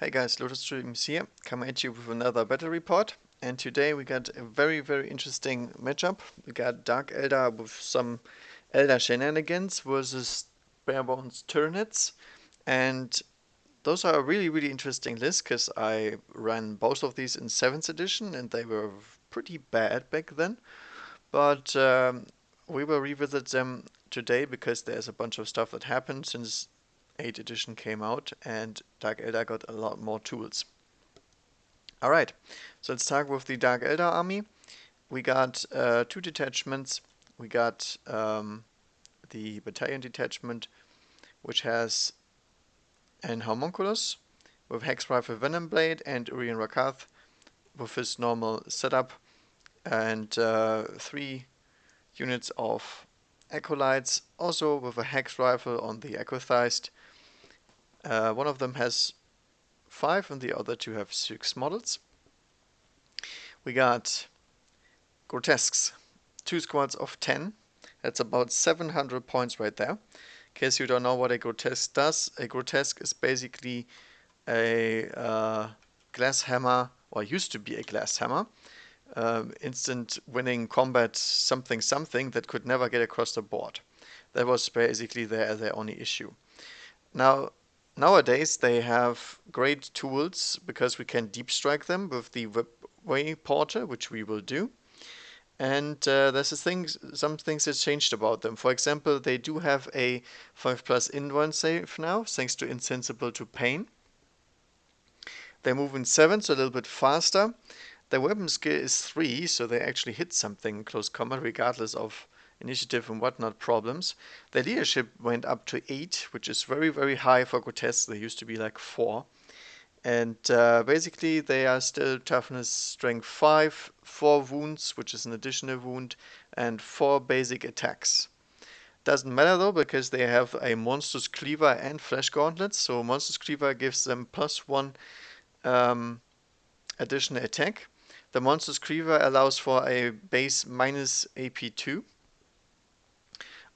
Hey guys, Lotus Streams here, coming at you with another battle report. And today we got a very interesting matchup. We got Dark Eldar with some Eldar shenanigans versus Barebones Tyranids. And those are a really interesting lists because I ran both of these in 7th edition and they were pretty bad back then. But we will revisit them today because there's a bunch of stuff that happened since 8th edition came out and Dark Eldar got a lot more tools. Alright, so let's start with the Dark Eldar army. We got 2 detachments. We got the battalion detachment, which has an homunculus with Hex Rifle Venom Blade and Urian Rakath with his normal setup, and 3 units of acolytes, also with a Hex Rifle on the Echotheist. One of them has 5 and the other 2 have 6 models. We got Grotesques, 2 squads of 10. That's about 700 points right there. In case you don't know what a Grotesque does, a Grotesque is basically a glass hammer, or used to be a glass hammer. Instant winning combat something that could never get across the board. That was basically their only issue. Nowadays they have great tools because we can deep strike them with the Way Porter, which we will do. And there's some things that changed about them. For example, they do have a 5+ invuln save now, thanks to Insensible to Pain. They move in 7, so a little bit faster. Their weapon skill is 3, so they actually hit something in close combat, regardless of initiative and whatnot problems. Their leadership went up to 8, which is very high for Grotesques. They used to be like 4. And basically they are still toughness strength 5, 4 wounds, which is an additional wound, and 4 basic attacks. Doesn't matter though, because they have a Monstrous Cleaver and Flesh Gauntlets. So Monstrous Cleaver gives them +1 additional attack. The Monstrous Cleaver allows for a base minus AP2.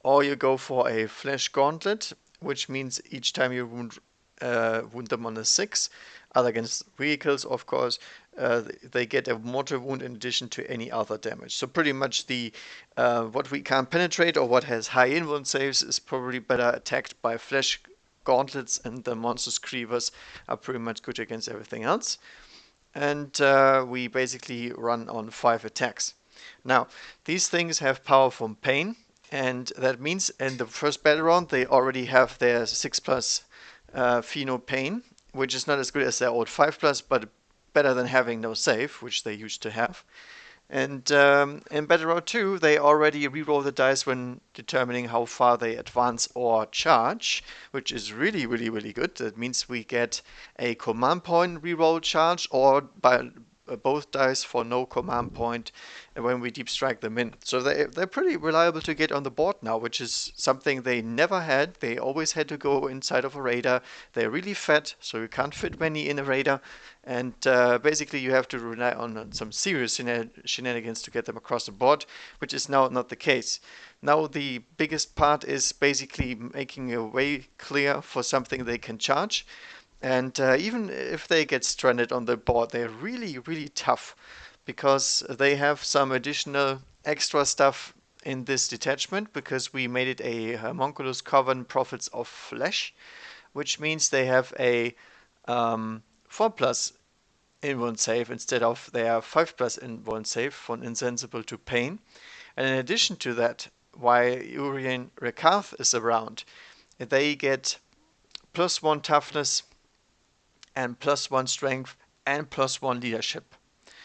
Or you go for a Flesh Gauntlet, which means each time you wound them on a 6, other against vehicles, of course, they get a mortar wound in addition to any other damage. So pretty much the what we can't penetrate or what has high invuln saves is probably better attacked by Flesh Gauntlets, and the Monstrous Cleavers are pretty much good against everything else. And we basically run on 5 attacks. Now, these things have power from Pain, and that means in the first battle round they already have their 6+ Pheno Pain, which is not as good as their old 5+, but better than having no save, which they used to have. And in Battle Round 2, they already reroll the dice when determining how far they advance or charge, which is really good. That means we get a command point reroll charge, or by both dice for no command point when we deep strike them in. So they're pretty reliable to get on the board now, which is something they never had. They always had to go inside of a raider. They're really fat, so you can't fit many in a raider. And basically you have to rely on some serious shenanigans to get them across the board, which is now not the case. Now the biggest part is basically making a way clear for something they can charge. And even if they get stranded on the board, they're really tough, because they have some additional extra stuff in this detachment, because we made it a Homunculus Coven Prophets of Flesh, which means they have a 4+ invuln save instead of their 5+ invuln save from Insensible to Pain. And in addition to that, while Urian Rakath is around, they get +1 toughness and +1 strength and +1 leadership.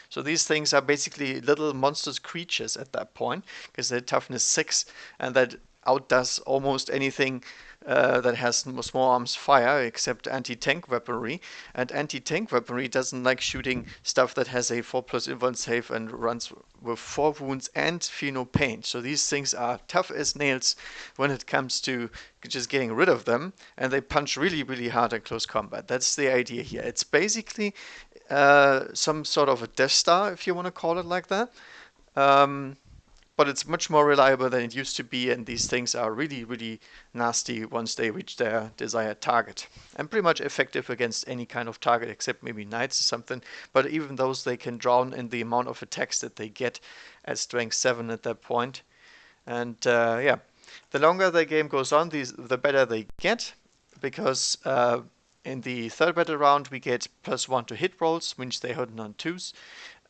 So these things are basically little monstrous creatures at that point, because they're toughness 6, and that outdoes almost anything that has small arms fire, except anti-tank weaponry. And anti-tank weaponry doesn't like shooting stuff that has a 4+ invuln save and runs with 4 wounds and Pheno Pain. So these things are tough as nails when it comes to just getting rid of them, and they punch really hard in close combat. That's the idea here. It's basically some sort of a Death Star, if you want to call it like that. but it's much more reliable than it used to be, and these things are really, really nasty once they reach their desired target. And pretty much effective against any kind of target except maybe knights or something, but even those they can drown in the amount of attacks that they get at strength 7 at that point. And yeah, the longer the game goes on, the better they get, because in the third battle round we get +1 to hit rolls, which they hit on 2s.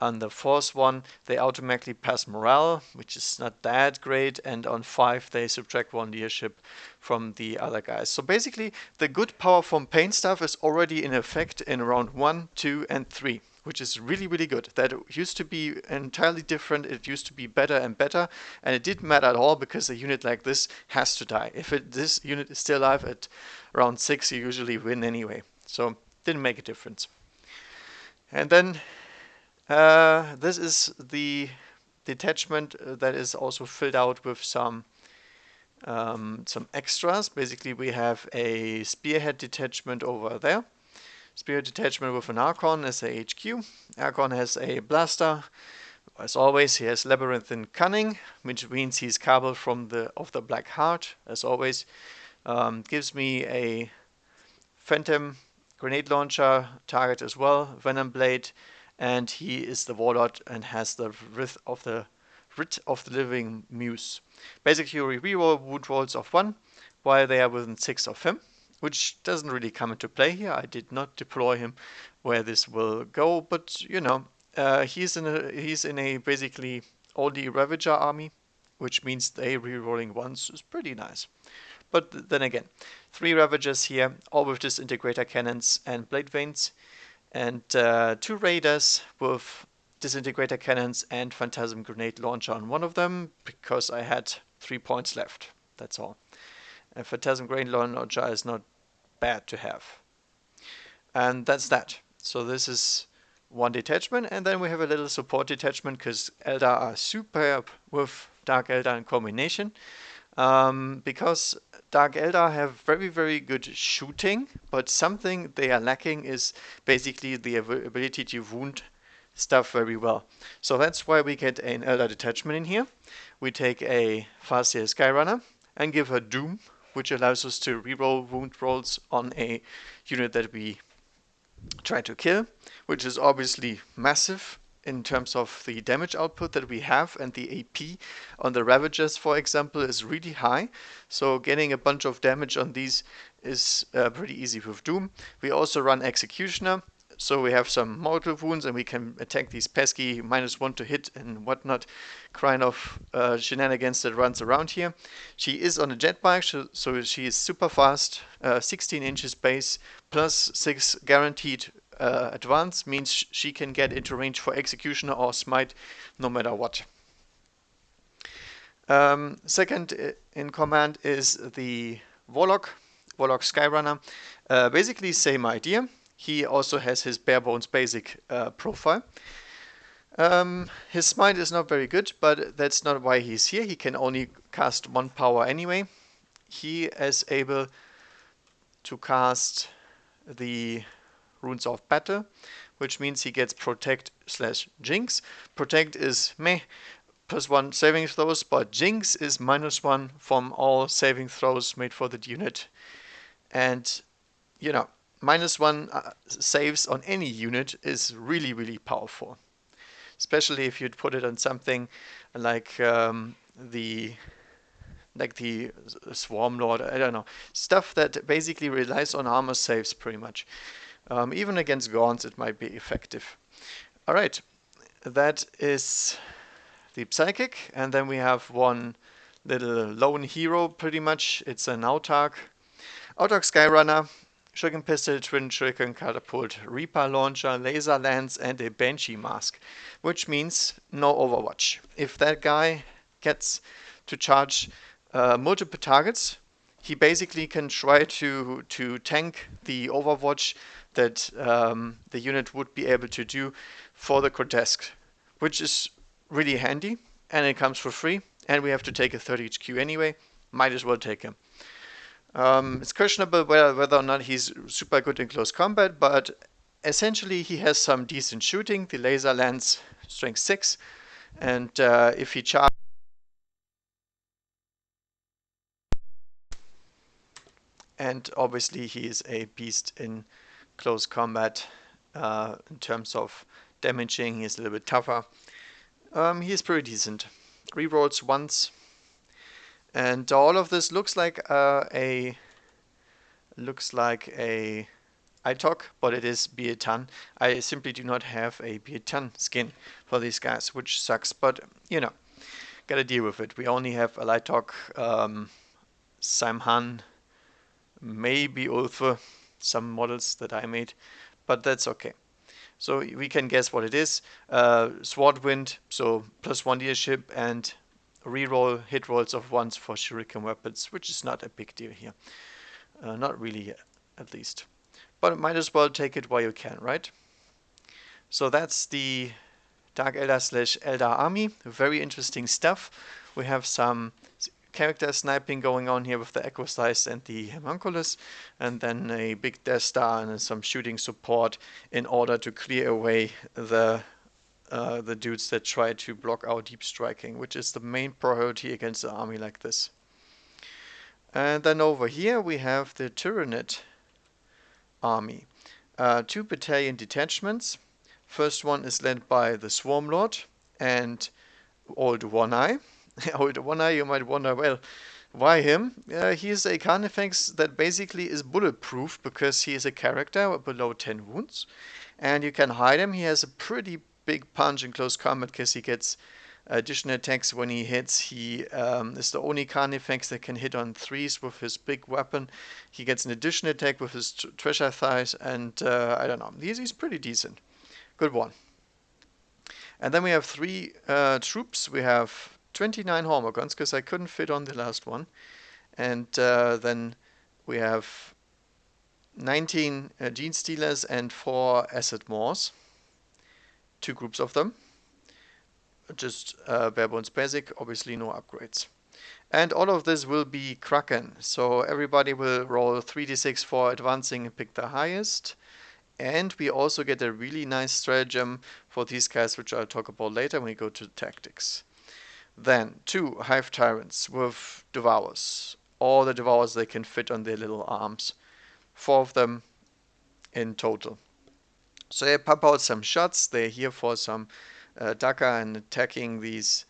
On the fourth one, they automatically pass morale, which is not that great, and on 5 they subtract 1 leadership from the other guys. So basically, the good power from pain stuff is already in effect in round 1, 2, and 3, which is really, really good. That used to be entirely different. It used to be better and better, and it didn't matter at all because a unit like this has to die. If this unit is still alive at round 6, you usually win anyway. So didn't make a difference. And then this is the detachment that is also filled out with some extras. Basically, we have a spearhead detachment over there. Spearhead detachment with an Archon as a HQ. Archon has a blaster. As always, he has Labyrinthine Cunning, which means he's Cabal from the Black Heart. As always, gives me a Phantom Grenade Launcher target as well, Venom Blade. And he is the Warlord and has the Writ of the Living Muse. Basically, you reroll wound rolls of 1 while they are within 6 of him, which doesn't really come into play here. I did not deploy him where this will go, but you know, he's in a basically only Ravager army, which means they rerolling once is pretty nice. But then again, 3 Ravagers here, all with Disintegrator Cannons and Blade Veins. And 2 Raiders with Disintegrator Cannons and Phantasm Grenade Launcher on one of them, because I had 3 points left. That's all. And Phantasm Grenade Launcher is not bad to have. And that's that. So this is one detachment, and then we have a little support detachment, because Eldar are superb with Dark Eldar in combination. Because Dark Eldar have very, very good shooting, but something they are lacking is basically the ability to wound stuff very well. So that's why we get an Eldar detachment in here. We take a Farseer Skyrunner and give her Doom, which allows us to reroll wound rolls on a unit that we try to kill, which is obviously massive in terms of the damage output that we have, and the AP on the Ravagers, for example, is really high. So getting a bunch of damage on these is pretty easy with Doom. We also run Executioner, so we have some mortal wounds and we can attack these pesky -1 to hit and whatnot kind of shenanigans that runs around here. She is on a jet bike, so she is super fast, 16 inches base, +6 guaranteed advance, means she can get into range for Executioner or Smite no matter what. Second in command is the Warlock Skyrunner. Basically same idea. He also has his bare bones basic profile. His Smite is not very good, but that's not why he's here. He can only cast 1 power anyway. He is able to cast the Runes of Battle, which means he gets Protect/Jinx. Protect is meh, +1 saving throws, but Jinx is -1 from all saving throws made for the unit. And, you know, -1 saves on any unit is really, really powerful. Especially if you'd put it on something like the Swarm Lord, I don't know. Stuff that basically relies on armor saves pretty much. Even against Gaunts it might be effective. Alright, that is the Psychic, and then we have one little lone hero pretty much. It's an Autarch. Autarch Skyrunner, Shuriken Pistol, Twin Shuriken Catapult, Reaper Launcher, Laser Lance, and a Banshee Mask, which means no Overwatch. If that guy gets to charge multiple targets, he basically can try to tank the Overwatch that the unit would be able to do for the Grotesque, which is really handy, and it comes for free, and we have to take a 30 HQ anyway. Might as well take him. It's questionable whether or not he's super good in close combat, but essentially he has some decent shooting. The Laser Lance, strength 6, and if he charges And obviously he is a beast in close combat. In terms of damaging, he is a little bit tougher. He is pretty decent. Rerolls once. And all of this looks like a ITOC, but it is Bietan. I simply do not have a Bietan skin for these guys, which sucks, but you know, gotta deal with it. We only have a ITOC, Samhan, maybe Ulfa, some models that I made, but that's okay. So we can guess what it is. Swordwind, so +1 leadership and reroll hit rolls of 1s for shuriken weapons, which is not a big deal here. Not really yet, at least. But might as well take it while you can, right? So that's the Dark Eldar / Eldar army. Very interesting stuff. We have some character sniping going on here with the Echo Slice and the Homunculus, and then a big Death Star and some shooting support in order to clear away the dudes that try to block our deep striking, which is the main priority against an army like this. And then over here we have the Tyranid army. 2 battalion detachments. First one is led by the Swarmlord and Old One Eye. Old One Eye, you might wonder, well, why him? He is a Carnifex that basically is bulletproof because he is a character below 10 wounds. And you can hide him. He has a pretty big punch in close combat because he gets additional attacks when he hits. He is the only Carnifex that can hit on 3s with his big weapon. He gets an additional attack with his treasure thighs, and I don't know. He's pretty decent. Good one. And then we have 3 troops. We have 29 Hormagaunts because I couldn't fit on the last one. And then we have 19 Gene Stealers and 4 Asset Maws. 2 groups of them. Just bare bones basic, obviously no upgrades. And all of this will be Kraken. So everybody will roll 3d6 for advancing and pick the highest. And we also get a really nice stratagem for these guys, which I'll talk about later when we go to tactics. Then 2 Hive Tyrants with Devours. All the Devours they can fit on their little arms. 4 of them in total. So they pop out some shots. They're here for some Daka and attacking these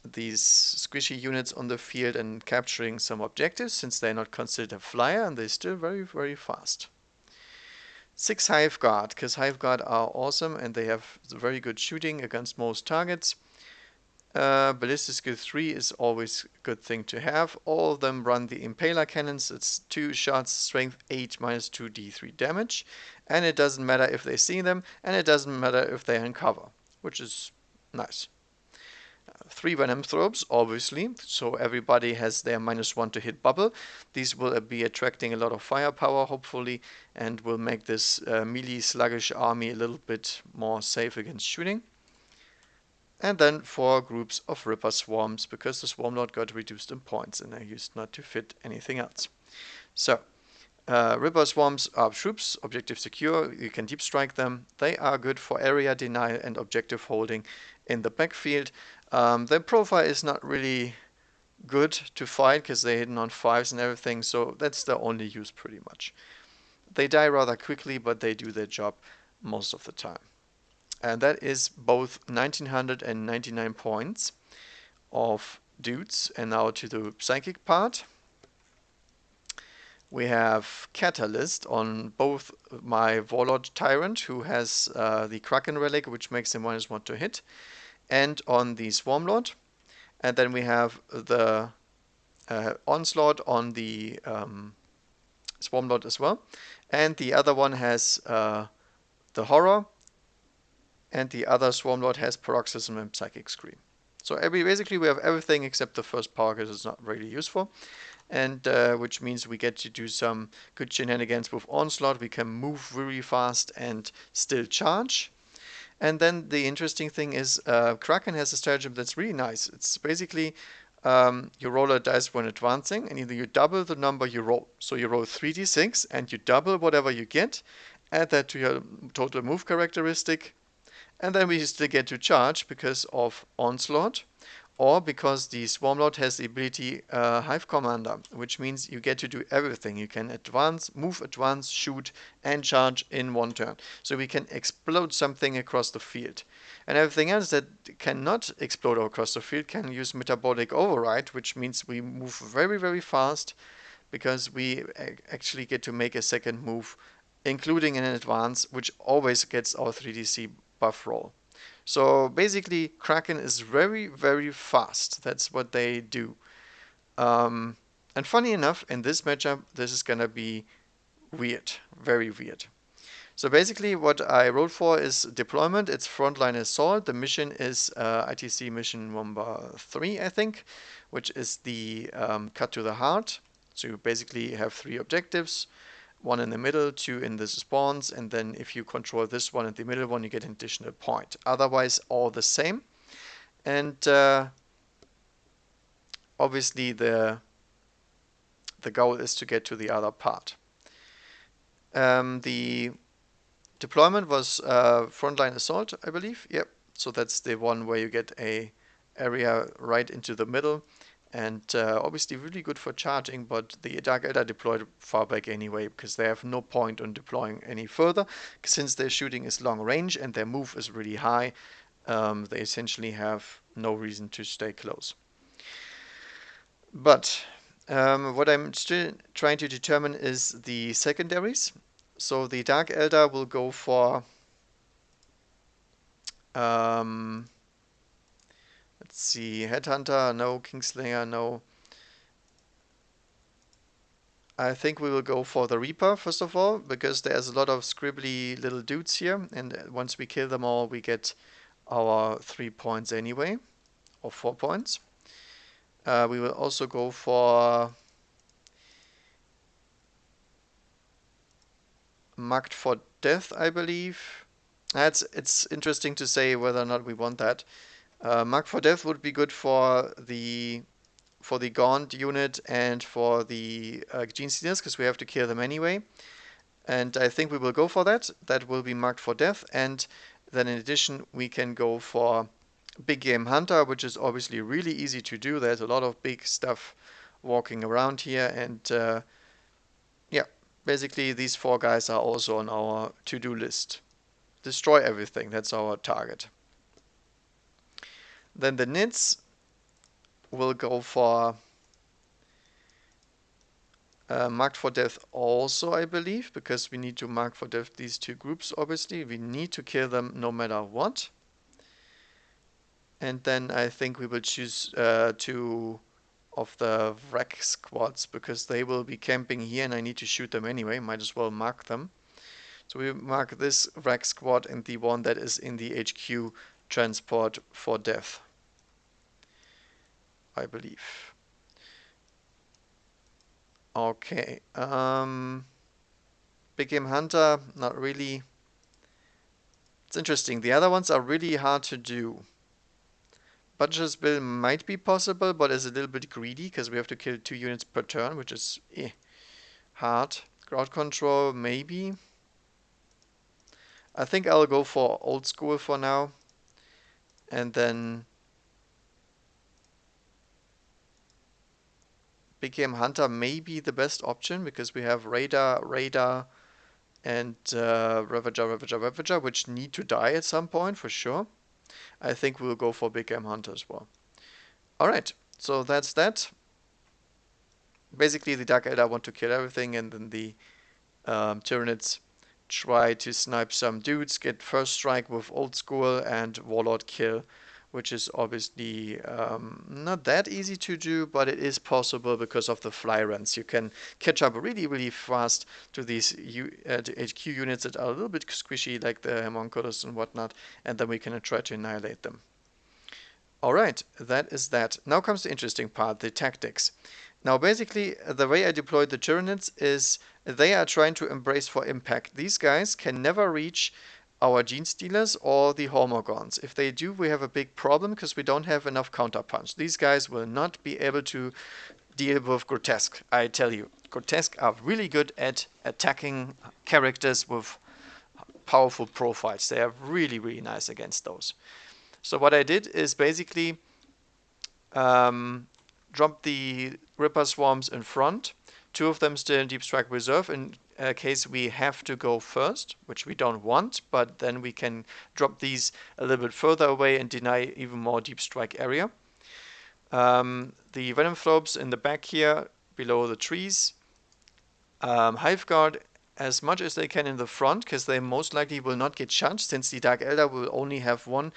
squishy units on the field and capturing some objectives, since they're not considered a flyer and they're still very, very fast. 6 Hive Guard, because Hive Guard are awesome and they have very good shooting against most targets. Ballistic skill 3 is always a good thing to have. All of them run the Impaler cannons. It's 2 shots, strength 8, -2 d3 damage. And it doesn't matter if they see them, and it doesn't matter if they're in cover, which is nice. 3 Venom Thropes, obviously, so everybody has their -1 to hit bubble. These will be attracting a lot of firepower, hopefully, and will make this melee sluggish army a little bit more safe against shooting. And then 4 groups of Ripper Swarms, because the Swarmlord got reduced in points and I used not to fit anything else. So, Ripper Swarms are troops, objective secure, you can deep strike them. They are good for area denial and objective holding in the backfield. Their profile is not really good to fight because they're hidden on 5s and everything, so that's their only use pretty much. They die rather quickly, but they do their job most of the time. And that is both 1999 points of dudes. And now to the psychic part. We have Catalyst on both my Warlord Tyrant, who has the Kraken relic, which makes him -1 to hit, and on the Swarmlord. And then we have the Onslaught on the Swarmlord as well. And the other one has the Horror. And the other Swarmlord has Paroxysm and Psychic Scream. So basically we have everything except the first power, because it's not really useful. And which means we get to do some good shenanigans with Onslaught. We can move really fast and still charge. And then the interesting thing is Kraken has a stratagem that's really nice. It's basically you roll a dice when advancing, and either you double the number you roll. So you roll 3d6 and you double whatever you get, add that to your total move characteristic. And then we still get to charge because of Onslaught, or because the Swarmlord has the ability Hive Commander, which means you get to do everything. You can advance, move, advance, shoot, and charge in one turn. So we can explode something across the field. And everything else that cannot explode across the field can use Metabolic Override, which means we move very, very fast, because we actually get to make a second move, including an advance, which always gets our 3DC buff roll. So basically, Kraken is very, very fast. That's what they do. And funny enough, in this matchup, this is gonna be weird, very weird. So basically, what I wrote for is deployment. It's frontline assault. The mission is ITC mission number 3, I think, which is the cut to the heart. So you basically have 3 objectives. 1 in the middle, 2 in the spawns, and then if you control this one and the middle one, you get an additional point. Otherwise, all the same. And obviously, the goal is to get to the other part. The deployment was frontline assault, I believe. Yep. So that's the one where you get a area right into the middle. And obviously really good for charging, but the Dark Eldar deployed far back anyway, because they have no point on deploying any further, since their shooting is long range and their move is really high. They essentially have no reason to stay close. But what I'm still trying to determine is the secondaries. So the Dark Eldar will go for let's see, Headhunter, no. Kingslayer, no. I think we will go for the Reaper, first of all, because there's a lot of scribbly little dudes here, and once we kill them all, we get our 3 points anyway, or 4 points. We will also go for Marked for Death, I believe. It's interesting to say whether or not we want that. Marked for Death would be good for the Gaunt unit and for the Gene Stealers, because we have to kill them anyway. And I think we will go for that. That will be Marked for Death. And then in addition, we can go for Big Game Hunter, which is obviously really easy to do. There's a lot of big stuff walking around here. And yeah, basically these 4 guys are also on our to-do list. Destroy everything. That's our target. Then the Nids will go for Marked for Death also, I believe, because we need to mark for death these 2 groups, obviously. We need to kill them no matter what. And then I think we will choose 2 of the wreck squads, because they will be camping here and I need to shoot them anyway. Might as well mark them. So we mark this wreck squad and the one that is in the HQ transport for death, I believe. Okay. Big Game Hunter, not really. It's interesting. The other ones are really hard to do. Butcher's Bill might be possible, but is a little bit greedy, because we have to kill 2 units per turn, which is hard. Crowd Control, maybe. I think I'll go for Old School for now. And then Big Game Hunter may be the best option, because we have Radar, and Ravager, which need to die at some point for sure. I think we'll go for Big Game Hunter as well. Alright, so that's that. Basically, the Dark Eldar want to kill everything, and then the Tyranids try to snipe some dudes, get first strike with Old School and Warlord kill, which is obviously not that easy to do, but it is possible because of the fly runs. You can catch up really, really fast to these HQ units that are a little bit squishy, like the homunculus and whatnot, and then we can try to annihilate them. Alright, that is that. Now comes the interesting part, the tactics. Now basically, the way I deployed the Tyranids is they are trying to embrace for impact. These guys can never reach our Gene Stealers or the Hormogons. If they do, we have a big problem, because we don't have enough counterpunch. These guys will not be able to deal with Grotesque, I tell you. Grotesque are really good at attacking characters with powerful profiles. They are really, really nice against those. So what I did is basically Drop the Ripper Swarms in front. 2 of them still in Deep Strike Reserve in case we have to go first, which we don't want, but then we can drop these a little bit further away and deny even more Deep Strike area. The Venom Throbes in the back here, below the trees. Hive Guard as much as they can in the front, because they most likely will not get shot, since the Dark Eldar will only have 1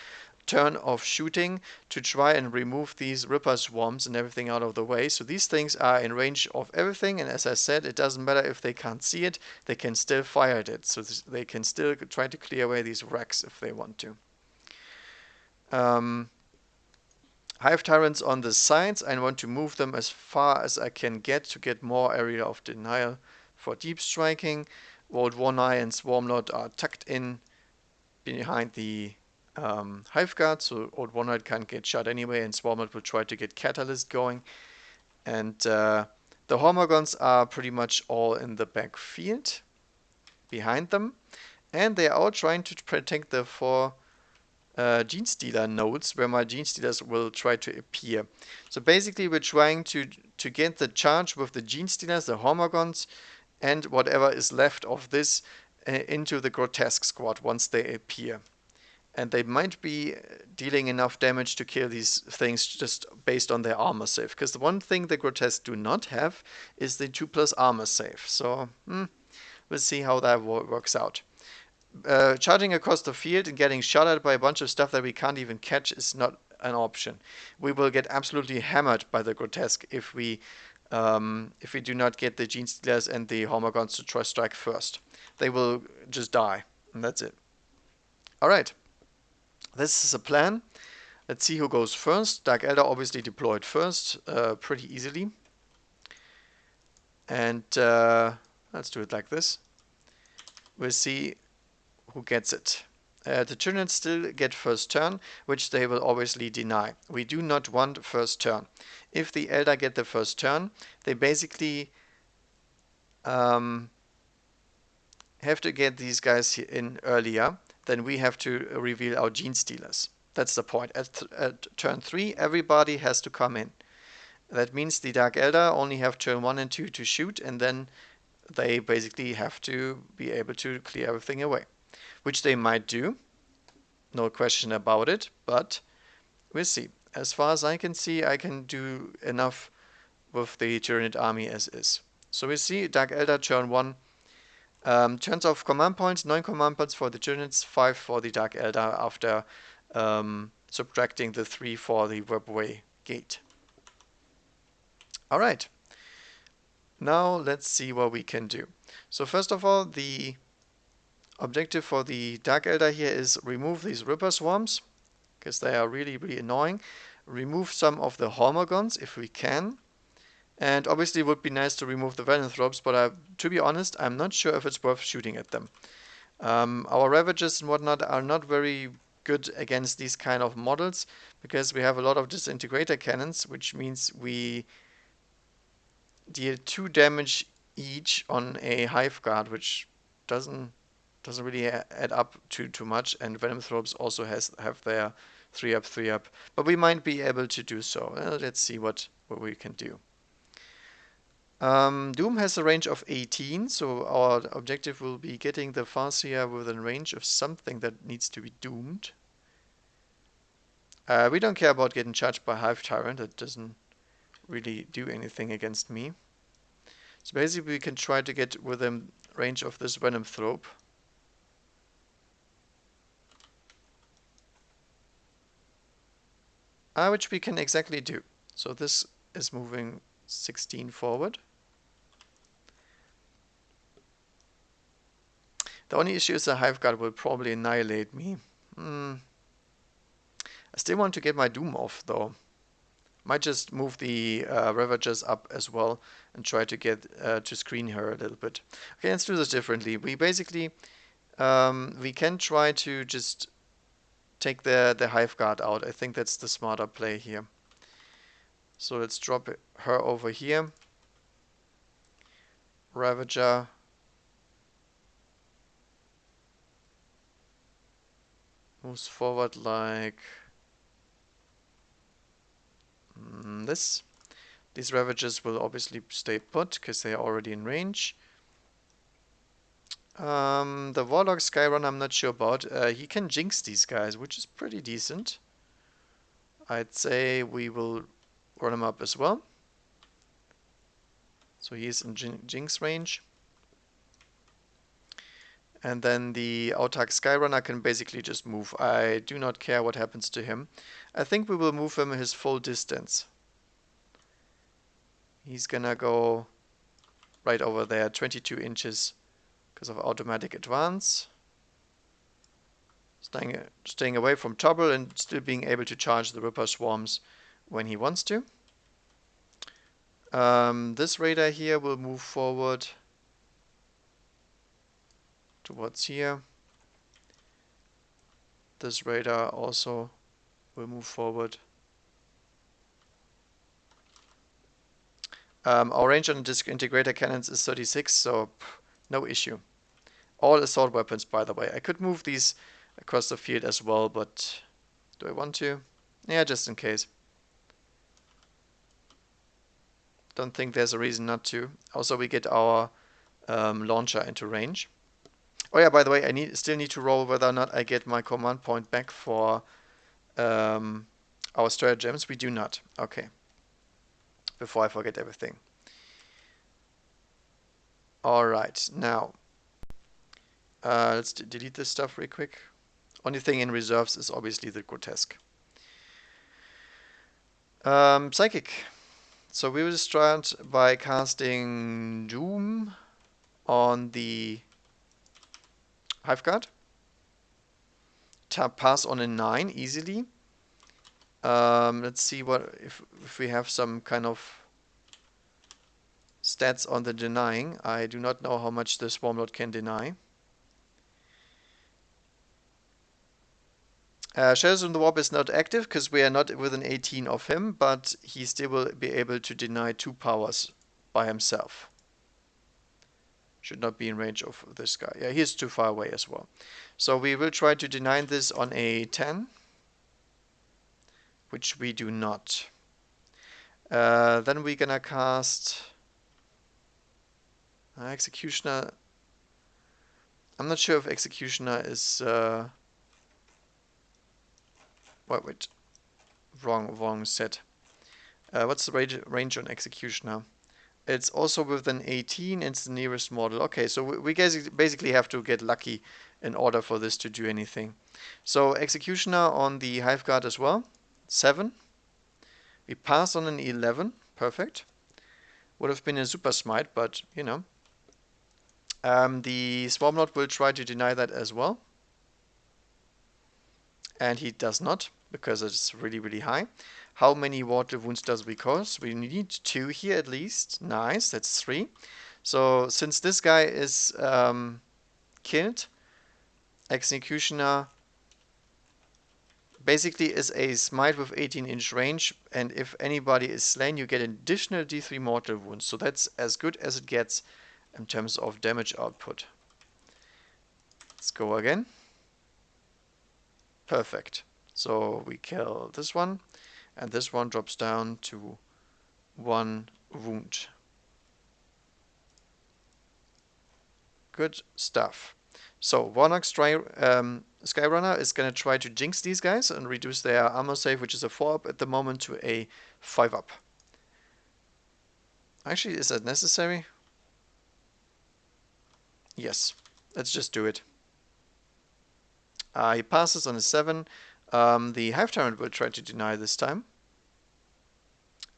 turn of shooting to try and remove these Ripper Swarms and everything out of the way. So these things are in range of everything, and as I said, it doesn't matter if they can't see it, they can still fire at it. So they can still try to clear away these wrecks if they want to. Hive Tyrants on the sides, I want to move them as far as I can get to get more area of denial for deep striking. World One Eye and Swarmlord are tucked in behind the Hive Guard, so Old One Eye can't get shot anyway, and Swarmlord will try to get Catalyst going. And the Hormagons are pretty much all in the backfield behind them, and they are all trying to protect the 4 Genestealer nodes where my Genestealers will try to appear. So basically we're trying to get the charge with the Genestealers, the Hormagons, and whatever is left of this into the Grotesque squad once they appear. And they might be dealing enough damage to kill these things just based on their armor save. Because the one thing the Grotesque do not have is the 2+ armor save. So we'll see how that works out. Charging across the field and getting shot at by a bunch of stuff that we can't even catch is not an option. We will get absolutely hammered by the Grotesque if we do not get the Genestealers and the Hormagons to try strike first. They will just die, and that's it. Alright, this is a plan. Let's see who goes first. Dark Eldar obviously deployed first, pretty easily. And let's do it like this. We'll see who gets it. The Tyranids still get first turn, which they will obviously deny. We do not want first turn. If the Eldar get the first turn, they basically have to get these guys in earlier. Then we have to reveal our Genestealers. That's the point. At turn 3, everybody has to come in. That means the Dark Eldar only have turn 1 and 2 to shoot, and then they basically have to be able to clear everything away. Which they might do, no question about it, but we'll see. As far as I can see, I can do enough with the Tyranid army as is. So we see Dark Eldar turn 1. Turns of command points, 9 command points for the Tyranids, 5 for the Dark Eldar after subtracting the 3 for the Webway Gate. Alright, now let's see what we can do. So first of all, the objective for the Dark Eldar here is remove these Ripper Swarms, because they are really, really annoying. Remove some of the Hormagons if we can. And obviously it would be nice to remove the Venom Throbes, but to be honest, I'm not sure if it's worth shooting at them. Our Ravagers and whatnot are not very good against these kind of models, because we have a lot of Disintegrator Cannons, which means we deal 2 damage each on a Hive Guard, which doesn't really add up too much, and Venom Throbes also have their 3-up, 3-up, but we might be able to do so. Let's see what we can do. Doom has a range of 18, so our objective will be getting the Farseer within range of something that needs to be doomed. We don't care about getting charged by Hive Tyrant, that doesn't really do anything against me. So basically we can try to get within range of this Venom Throbe. Which we can exactly do. So this is moving 16 forward. The only issue is the Hive Guard will probably annihilate me. I still want to get my Doom off though. Might just move the Ravagers up as well and try to get to screen her a little bit. Okay, let's do this differently. We basically we can try to just take the Hive Guard out. I think that's the smarter play here. So let's drop her over here. Ravager. Moves forward like this. These Ravagers will obviously stay put because they are already in range. The Warlock Skyrunner I'm not sure about. He can jinx these guys, which is pretty decent. I'd say we will run him up as well. So he is in jinx range. And then the Autark Skyrunner can basically just move. I do not care what happens to him. I think we will move him his full distance. He's gonna go right over there, 22 inches, because of automatic advance. Staying away from trouble and still being able to charge the Ripper Swarms when he wants to. This Raider here will move forward towards here. This Raider also will move forward. Our range on disc integrator cannons is 36, so no issue. All assault weapons, by the way. I could move these across the field as well, but do I want to? Yeah, just in case. Don't think there's a reason not to. Also, we get our launcher into range. Oh yeah, by the way, I still need to roll whether or not I get my command point back for our Stratagems. We do not. Okay. Before I forget everything. Alright, now let's delete this stuff real quick. Only thing in reserves is obviously the grotesque. Psychic. So we will start by casting Doom on the Hive Guard. Pass on a 9 easily. Let's see what if we have some kind of stats on the denying. I do not know how much this Warlord can deny. Shadows in the Warp is not active because we are not within 18 of him, but he still will be able to deny 2 powers by himself. Should not be in range of this guy. Yeah, he's too far away as well. So we will try to deny this on a 10, which we do not. Then we're gonna cast Executioner. I'm not sure if Executioner is... wait. Wrong set. What's the range on Executioner? It's also within 18, it's the nearest model. Okay, so we basically have to get lucky in order for this to do anything. So Executioner on the Hive Guard as well. 7. We pass on an 11. Perfect. Would have been a super smite, but you know. The Swarmlord will try to deny that as well. And he does not, because it's really, really high. How many water wounds does we cause? We need 2 here at least. Nice, that's 3. So since this guy is killed, Executioner basically is a smite with 18-inch range, and if anybody is slain, you get an additional D3 mortal wounds. So that's as good as it gets in terms of damage output. Let's go again. Perfect. So we kill this one, and this one drops down to 1 wound. Good stuff. So Warlock Skyrunner is going to try to jinx these guys and reduce their armor save, which is a 4-up at the moment, to a 5-up. Actually, is that necessary? Yes. Let's just do it. He passes on a 7. The Hive Tyrant will try to deny this time,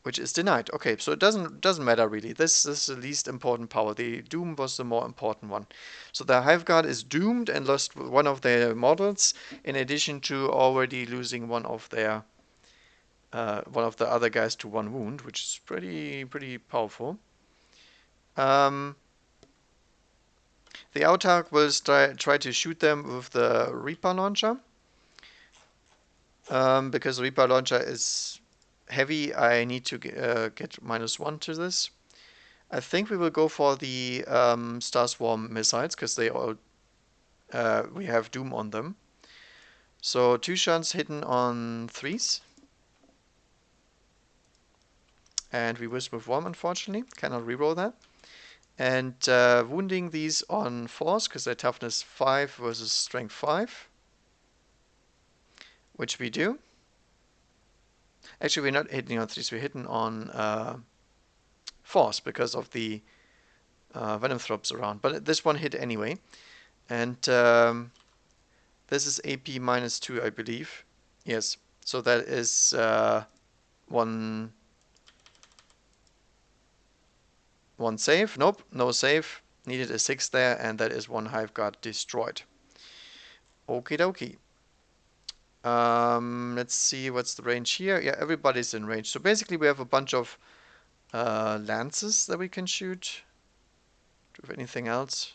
which is denied. Okay, so it doesn't matter really. This is the least important power. The Doom was the more important one. So the Hive Guard is doomed and lost one of their models, in addition to already losing one of the other guys to 1 wound, which is pretty powerful. The Autark will try to shoot them with the Reaper Launcher. Because the Reaper Launcher is heavy, I need to get -1 to this. I think we will go for the Star Swarm missiles, because they all we have Doom on them. So 2 shots hidden on 3s. And we wisp with 1, unfortunately. Cannot reroll that. And wounding these on force, because they're toughness 5 versus strength 5. Which we do. Actually, we're not hitting on 3s, we're hitting on force because of the venom throps around. But this one hit anyway. And this is AP minus 2, I believe. Yes. So that is one save. Nope, no save. Needed a 6 there, and that is 1 hive guard destroyed. Okie dokie. Let's see what's the range here. Yeah, everybody's in range. So basically we have a bunch of lances that we can shoot. Do we have anything else?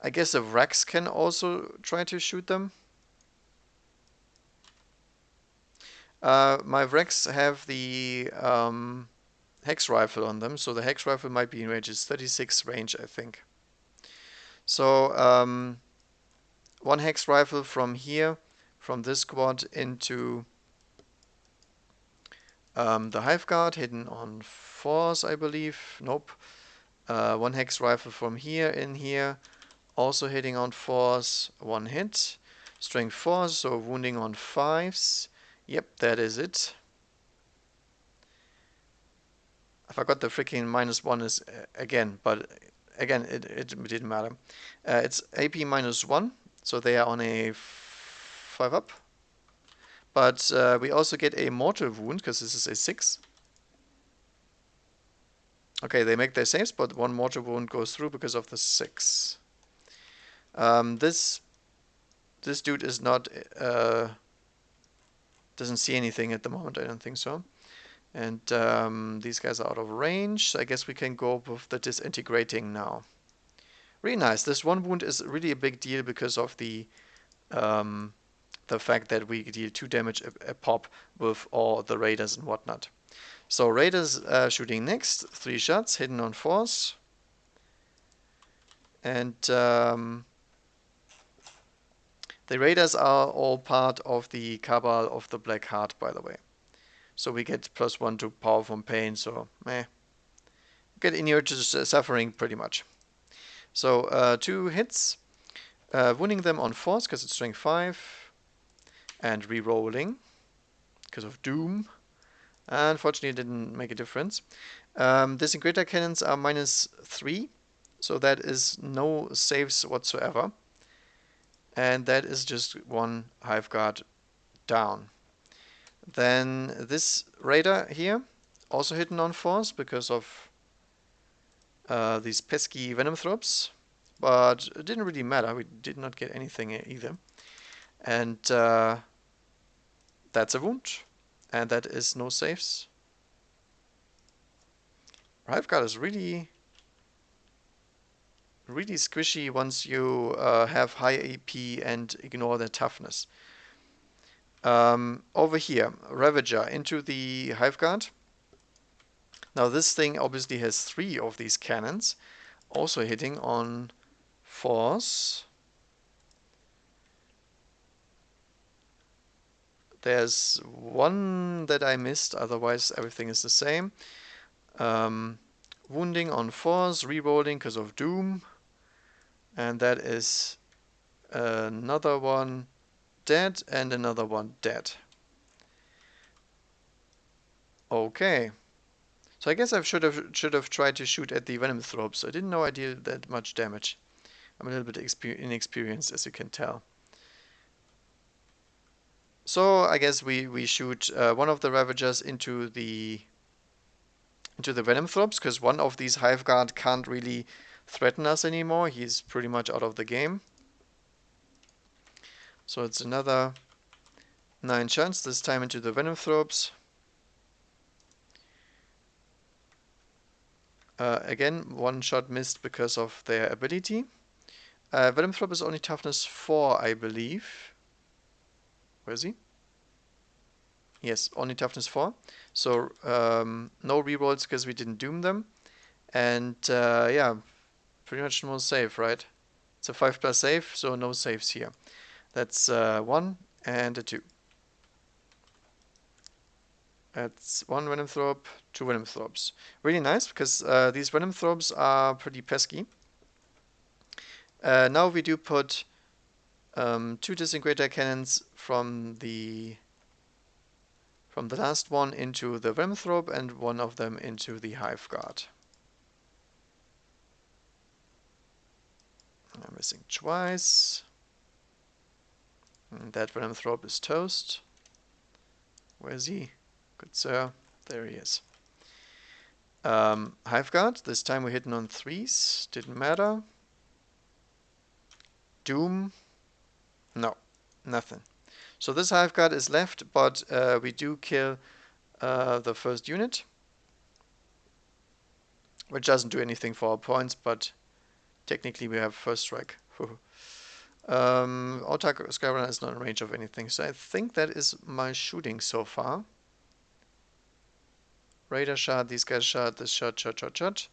I guess the Wrecks can also try to shoot them. My Wrecks have the Hex Rifle on them, so the Hex Rifle might be in range. It's 36 range, I think. So, 1 Hex Rifle from here, from this squad into the Hive Guard, hidden on force, I believe. Nope. 1 Hex Rifle from here in here, also hitting on force, 1 hit. Strength 4, so wounding on 5s. Yep, that is it. I forgot the freaking -1 is again, but again, it didn't matter. It's AP -1, so they are on a 5 up. But we also get a mortal wound, because this is a 6. Okay, they make their saves, but 1 mortal wound goes through because of the 6. This dude is not doesn't see anything at the moment. I don't think so. And these guys are out of range. So I guess we can go with the disintegrating now. Really nice. This 1 wound is really a big deal because of the fact that we deal 2 damage a pop with all the raiders and whatnot. So raiders shooting next. 3 shots, hidden on force. And the raiders are all part of the Cabal of the Black Heart, by the way. So we get +1 to power from pain, so get inured to suffering pretty much. So 2 hits, wounding them on force because it's strength 5, and re-rolling because of doom. Unfortunately, it didn't make a difference. Disintegrator cannons are -3, so that is no saves whatsoever. And that is just 1 hive guard down. Then this raider here, also hidden on force because of these pesky venom throps, but it didn't really matter. We did not get anything either. And that's a wound, and that is no saves. Hive guard is really squishy once you have high AP and ignore their toughness. Over here, Ravager into the Hive Guard. Now this thing obviously has 3 of these cannons, also hitting on force. There's 1 that I missed, otherwise everything is the same. Wounding on force, rerolling because of doom. And that is another 1 dead and another 1 dead. Okay. So I guess I should have tried to shoot at the venom throps. I didn't know I did that much damage. I'm a little bit inexperienced, as you can tell. So I guess we shoot 1 of the Ravagers into the venom throps, because 1 of these Hive Guard can't really threaten us anymore. He's pretty much out of the game. So it's another 9 shots, this time into the venom throps. Again, 1 shot missed because of their ability. Venom Throp is only toughness 4, I believe. Where is he? Yes, only toughness 4. So no rerolls because we didn't doom them. And yeah, pretty much no save, right? It's a 5+ save, so no saves here. That's 1 and a 2. That's one Venomthorpe, two Venomthorpes. Really nice, because these Venomthorpes are pretty pesky. Now we do put two Disintegrator Cannons from the last one into the Venomthorpe and one of them into the Hive Guard. I'm missing twice. And that Venomthorpe is toast. Where is he? Good sir. There he is. Hive Guard. This time we're hitting on 3s. Didn't matter. Doom. No. Nothing. So this Hive Guard is left, but we do kill the first unit. Which doesn't do anything for our points, but technically we have first strike. Autark Skyrunner is not in range of anything, so I think that is my shooting so far. Radar shot, these guys shot, this shot.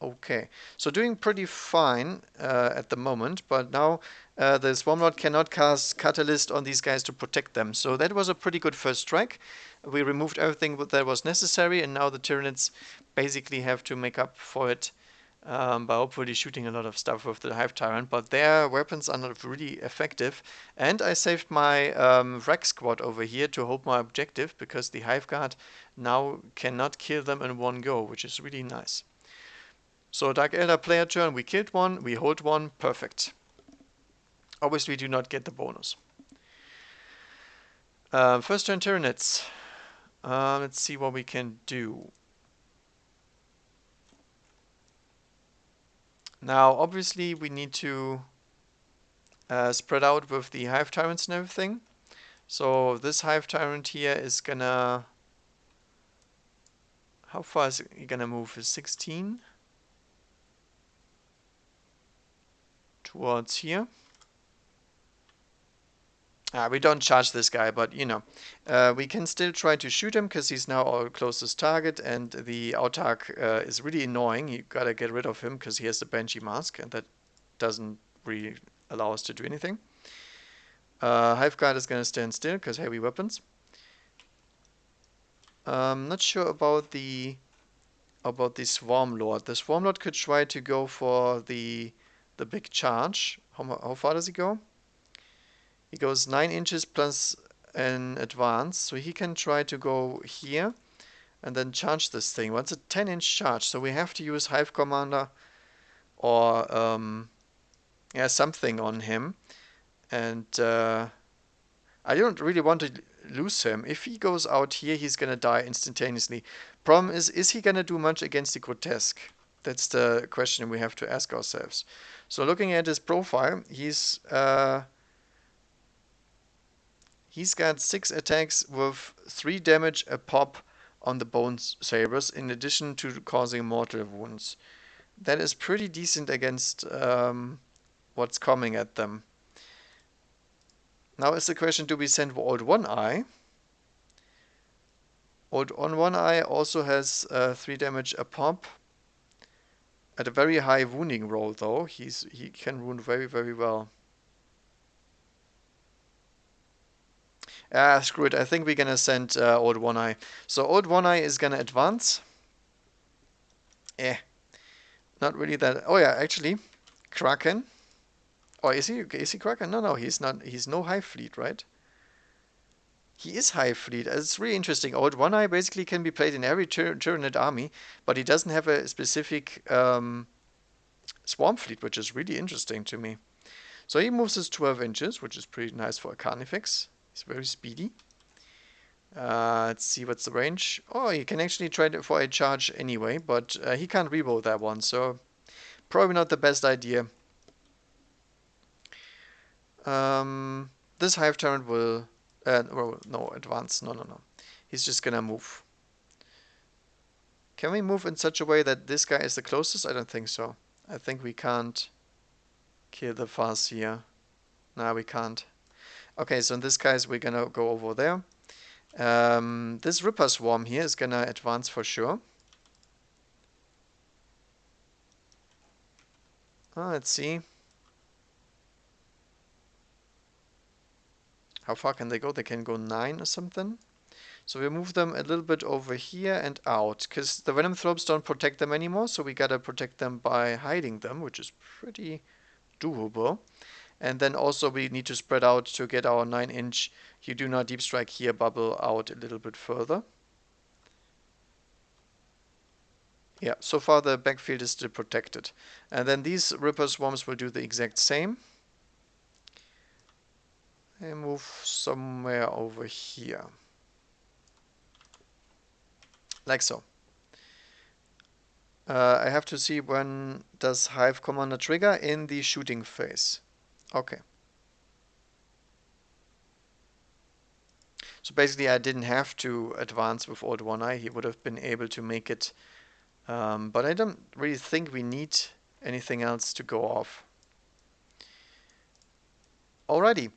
Okay, so doing pretty fine at the moment, but now the Warlord cannot cast Catalyst on these guys to protect them. So that was a pretty good first strike. We removed everything that was necessary, and now the Tyranids basically have to make up for it by hopefully shooting a lot of stuff with the Hive Tyrant, but their weapons are not really effective. And I saved my Wreck Squad over here to hold my objective, because the Hive Guard now cannot kill them in one go, which is really nice. So Dark Eldar player turn, we killed one, we hold one, perfect. Obviously we do not get the bonus. First turn Tyranids. Let's see what we can do. Now, obviously, we need to spread out with the Hive Tyrants and everything. So this Hive Tyrant here is gonna... How far is he gonna move? Is 16? Towards here. We don't charge this guy, but you know, we can still try to shoot him because he's now our closest target, and the Autark is really annoying. You gotta get rid of him because he has the Banshee mask, and that doesn't really allow us to do anything. Hive Guard is gonna stand still because heavy weapons. Not sure about the Swarm Lord. The Swarm Lord could try to go for the big charge. How far does he go? He goes 9 inches plus an advance, so he can try to go here and then charge this thing. Well, it's a 10-inch charge, so we have to use Hive Commander or yeah, something on him. And I don't really want to lose him. If he goes out here, he's gonna die instantaneously. Problem is he gonna do much against the Grotesque? That's the question we have to ask ourselves. So looking at his profile, he's got 6 attacks with 3 damage a pop on the Bone Sabers, in addition to causing mortal wounds. That is pretty decent against what's coming at them. Now is the question, do we send Old One Eye? Old One Eye also has 3 damage a pop. At a very high wounding roll though, he can wound very, very well. Screw it, I think we're gonna send Old One Eye. So Old One Eye is gonna advance. Not really that... Oh yeah, actually, Kraken. Oh, is he Kraken? No, he's not. He's no Hive Fleet, right? He is Hive Fleet. It's really interesting. Old One Eye basically can be played in every Tyranid army, but he doesn't have a specific Swarm Fleet, which is really interesting to me. So he moves his 12 inches, which is pretty nice for a Carnifex. He's very speedy. Let's see what's the range. Oh, he can actually try for a charge anyway, but he can't reroll that one, so probably not the best idea. This Hive Tyrant will... well, no, advance. No. He's just gonna move. Can we move in such a way that this guy is the closest? I don't think so. I think we can't kill the Farseer. No, we can't. Okay, so in this case, we're gonna go over there. This Ripper Swarm here is gonna advance for sure. Let's see. How far can they go? They can go 9 or something. So we move them a little bit over here and out, because the Venom Thropes don't protect them anymore, so we gotta protect them by hiding them, which is pretty doable. And then also we need to spread out to get our 9-inch You Do Not Deep Strike Here bubble out a little bit further. Yeah, so far the backfield is still protected. And then these Ripper Swarms will do the exact same. And move somewhere over here. Like so. I have to see when does Hive Commander trigger in the shooting phase. Okay. So basically I didn't have to advance with Old One Eye. He would have been able to make it. But I don't really think we need anything else to go off. Alrighty.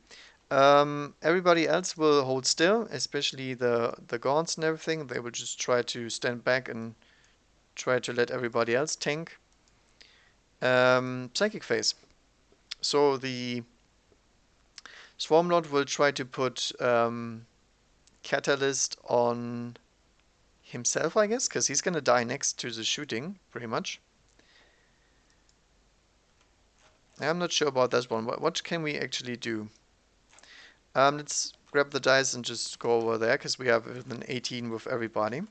Everybody else will hold still, especially the Gaunts and everything. They will just try to stand back and try to let everybody else tank. Psychic phase. So the Swarmlord will try to put Catalyst on himself, I guess, because he's gonna die next to the shooting, pretty much. I'm not sure about this one. What can we actually do? Let's grab the dice and just go over there, because we have an 18 with everybody.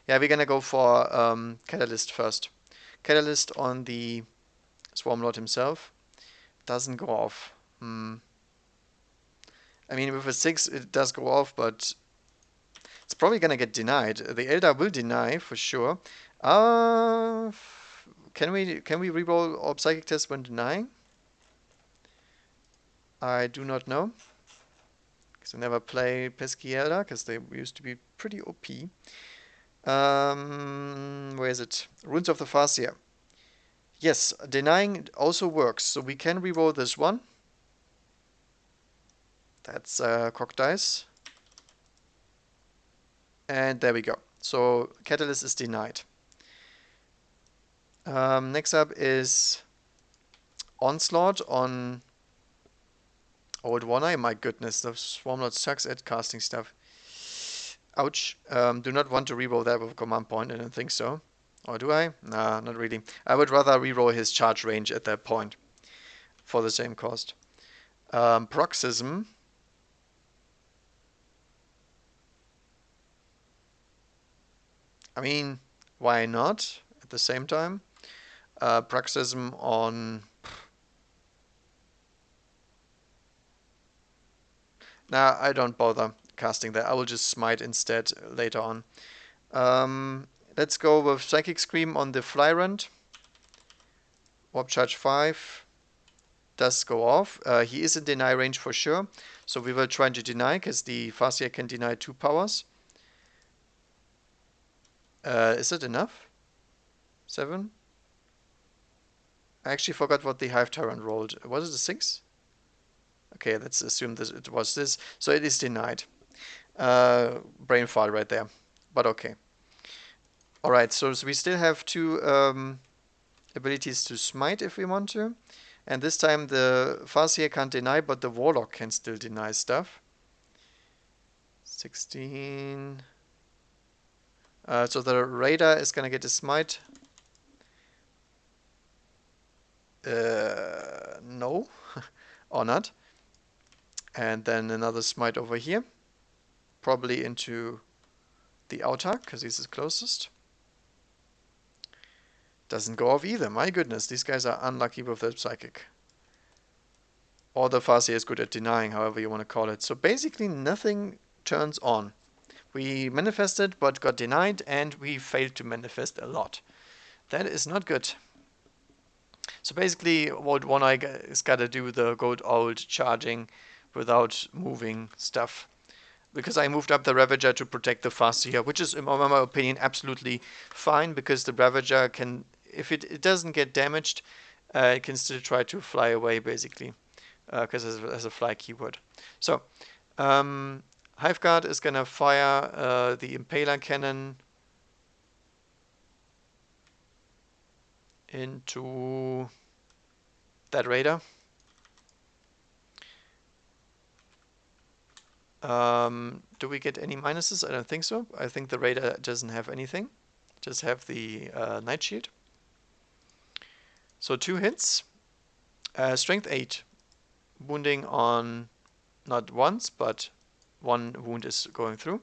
Yeah, we're gonna go for Catalyst first. Catalyst on the Swarmlord himself. Doesn't go off. I mean, with a 6 it does go off, but it's probably gonna get denied. The Eldar will deny, for sure. Can we reroll our Psychic test when denying? I do not know. Because I never play Pesky Eldar, because they used to be pretty OP. Where is it? Runes of the Farseer. Yes, denying also works. So we can reroll this one. That's cock dice. And there we go. So Catalyst is denied. Next up is Onslaught on Old One Eye. My goodness, the Swarmlord sucks at casting stuff. Ouch. Do not want to reroll that with a command point, I don't think so. Or do I? Nah, not really. I would rather reroll his charge range at that point for the same cost. Paroxysm. I mean, why not at the same time? Paroxysm on... Nah, I don't bother casting that. I will just smite instead later on. Let's go with Psychic Scream on the Flyrant. Warp Charge 5 does go off. He is in deny range for sure. So we will try to deny, because the Farseer can deny 2 powers. Is it enough? 7? I actually forgot what the Hive Tyrant rolled. Was it a 6? Okay, let's assume this it was this. So it is denied. Brain fart right there. But okay. Alright, so we still have 2 abilities to smite if we want to. And this time the Farseer can't deny, but the Warlock can still deny stuff. 16. So the Raider is gonna get a smite. No. Or not. And then another smite over here. Probably into the Autarch, because he's the closest. Doesn't go off either. My goodness, these guys are unlucky with their Psychic. Or the Farseer is good at denying, however you want to call it. So basically nothing turns on. We manifested but got denied, and we failed to manifest a lot. That is not good. So basically what One Eye is gotta do the gold old charging without moving stuff. Because I moved up the Ravager to protect the Farseer, which is, in my opinion, absolutely fine, because the Ravager can, if it doesn't get damaged, it can still try to fly away, basically, because it has a fly keyword. So, Hiveguard is going to fire the Impaler Cannon into that Raider. Do we get any minuses? I don't think so. I think the Raider doesn't have anything. Just have the Night Shield. So 2 hits. Strength 8. Wounding on not once, but 1 wound is going through.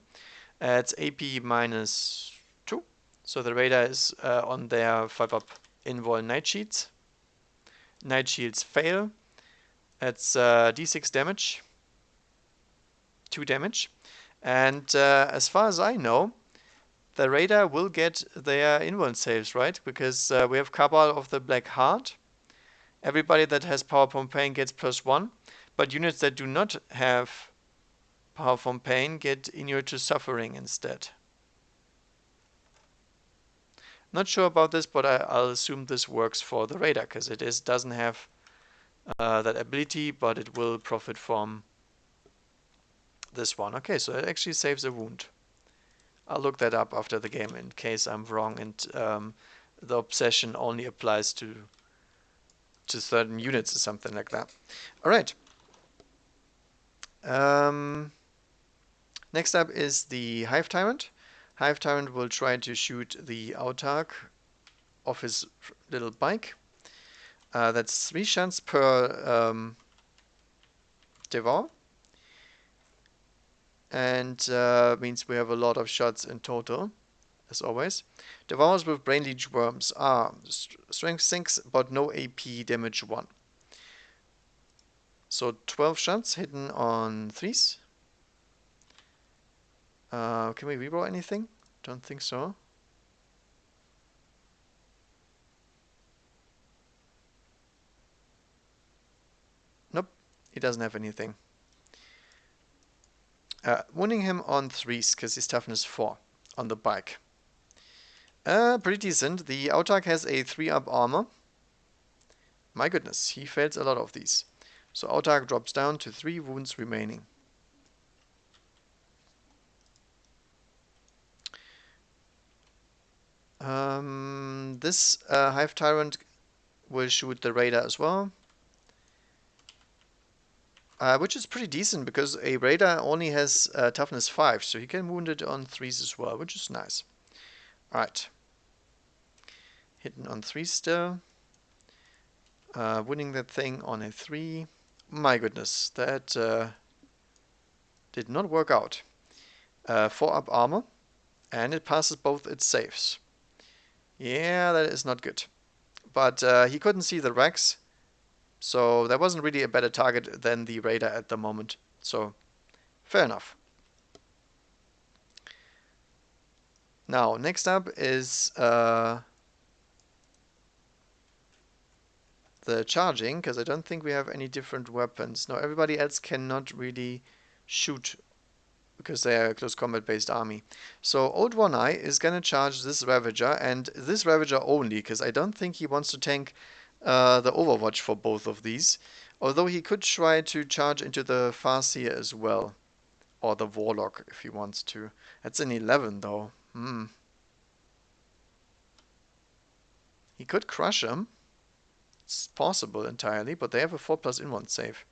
It's AP minus 2. So the Raider is on their 5-up invul Night Shields. Night Shields fail. It's D6 damage. 2 damage. And as far as I know, the Raider will get their invuln saves, right? Because we have Cabal of the Black Heart. Everybody that has Power from Pain gets +1. But units that do not have Power from Pain get Inured to Suffering instead. Not sure about this, but I'll assume this works for the Raider, because it doesn't have that ability, but it will profit from this one. Okay, so it actually saves a wound. I'll look that up after the game in case I'm wrong and the obsession only applies to certain units or something like that. All right. Next up is the Hive Tyrant. Hive Tyrant will try to shoot the Autarch off his little bike. That's 3 shots per Devour. And means we have a lot of shots in total, as always. Devours with Brain Leech Worms are Strength 6, but no AP, damage 1. So 12 shots hidden on 3s. Can we reroll anything? Don't think so. Nope, he doesn't have anything. Wounding him on 3s because his toughness 4 on the bike. Pretty decent. The Autarch has a 3-up armor. My goodness, he fails a lot of these. So Autarch drops down to 3 wounds remaining. This Hive Tyrant will shoot the Raider as well. Which is pretty decent because a Raider only has toughness 5, so he can wound it on 3s as well, which is nice. Alright. Hitting on 3 still. Winning that thing on a 3. My goodness, that did not work out. 4-up armor, and it passes both its saves. Yeah, that is not good. But he couldn't see the Rex, so there wasn't really a better target than the Raider at the moment. So, fair enough. Now, next up is the charging, because I don't think we have any different weapons. No, everybody else cannot really shoot because they are a close combat based army. So Old One Eye is gonna charge this Ravager, and this Ravager only, because I don't think he wants to tank the Overwatch for both of these. Although he could try to charge into the Farseer as well. Or the Warlock if he wants to. That's an 11 though. He could crush him. It's possible entirely, but they have a 4+ in 1 save.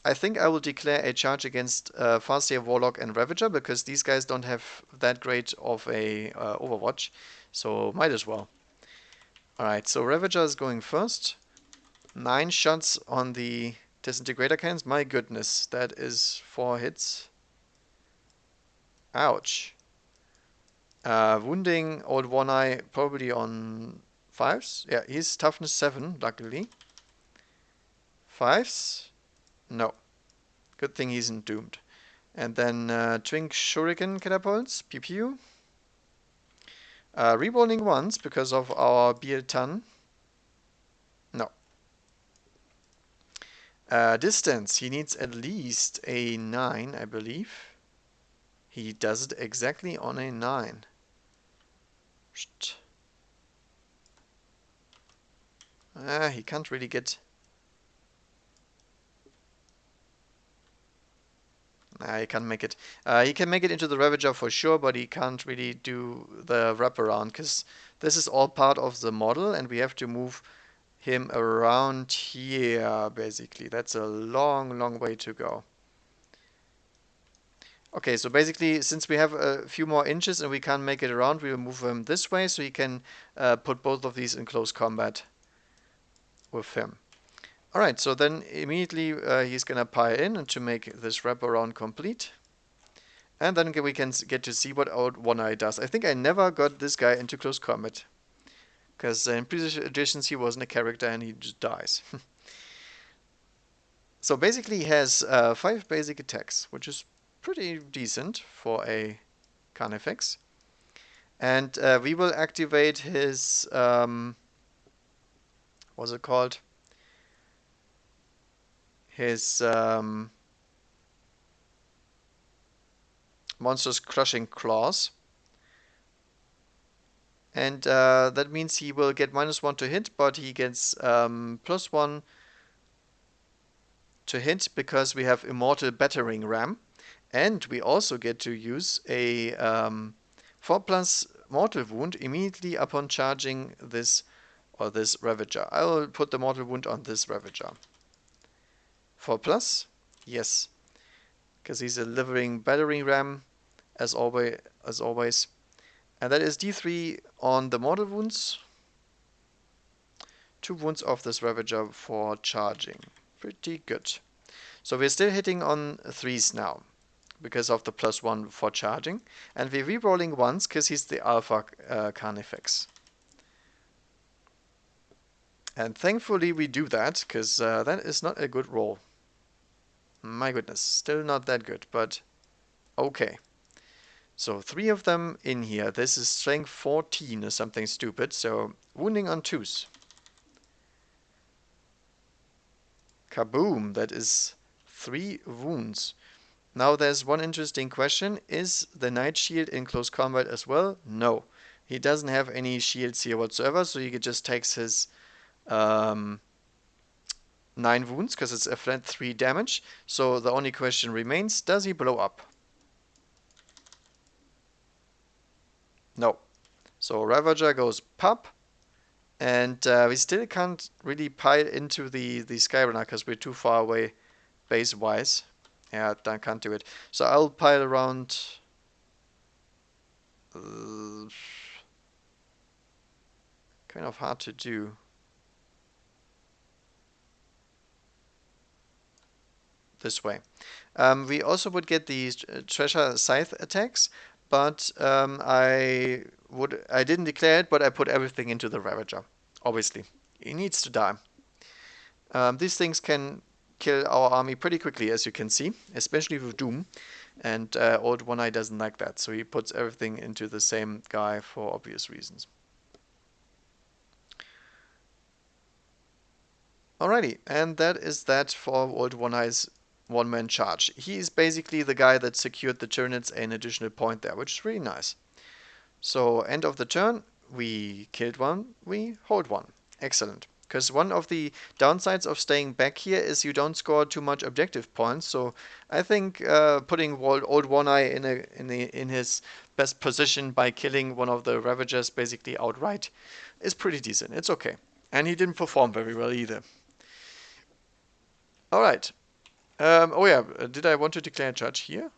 I think I will declare a charge against Farseer, Warlock, and Ravager, because these guys don't have that great of a Overwatch, so might as well. Alright, so Ravager is going first. 9 shots on the Disintegrator cannons. My goodness, that is 4 hits. Ouch. Wounding Old One Eye probably on 5s. Yeah, he's toughness 7, luckily. 5s? No. Good thing he isn't doomed. And then Twink Shuriken Catapults. Pew pew. Rerolling once because of our Biel-Tan. No. Distance. He needs at least a 9, I believe. He does it exactly on a 9. He can't really get... he can't make it. He can make it into the Ravager for sure, but he can't really do the wraparound, because this is all part of the model, and we have to move him around here, basically. That's a long, long way to go. Okay, so basically, since we have a few more inches and we can't make it around, we will move him this way so he can put both of these in close combat with him. Alright, so then immediately he's gonna pile in and to make this wraparound complete. And then we can get to see what Old One Eye does. I think I never got this guy into close combat. Because in previous editions he wasn't a character and he just dies. So basically he has 5 basic attacks, which is pretty decent for a Carnifex. And we will activate his, what's it called? His Monstrous Crushing Claws. And that means he will get -1 to hit, but he gets +1 to hit because we have Immortal Battering Ram. And we also get to use a 4+ Mortal Wound immediately upon charging this or this Ravager. I will put the Mortal Wound on this Ravager. 4+? Yes. Because he's a Living Battering Ram, as always. And that is D3 on the Mortal Wounds. 2 wounds off this Ravager for charging. Pretty good. So we're still hitting on 3s now, because of the +1 for charging. And we're re-rolling once, because he's the Alpha Carnifex. And thankfully we do that, because that is not a good roll. My goodness, still not that good, but okay. So 3 of them in here. This is strength 14 or something stupid, so wounding on 2s. Kaboom, that is 3 wounds. Now there's one interesting question. Is the Knight Shield in close combat as well? No. He doesn't have any shields here whatsoever, so he just takes his 9 wounds, because it's a flat 3 damage. So the only question remains, does he blow up? No. So Ravager goes pop, and we still can't really pile into the Skyrunner because we're too far away base-wise. Yeah, I can't do it. So I'll pile around... kind of hard to do. This way. We also would get these treasure scythe attacks, but I didn't declare it, but I put everything into the Ravager. Obviously, he needs to die. These things can kill our army pretty quickly, as you can see, especially with Doom. And Old One Eye doesn't like that, so he puts everything into the same guy for obvious reasons. Alrighty, and that is that for Old One Eye's one-man charge. He is basically the guy that secured the Tyranids an additional point there, which is really nice. So, end of the turn, we killed one, we hold one. Excellent. Because one of the downsides of staying back here is you don't score too much objective points. So I think putting Old One Eye in his best position by killing one of the Ravagers basically outright is pretty decent. It's okay. And he didn't perform very well either. Alright. Oh yeah, did I want to declare charge here?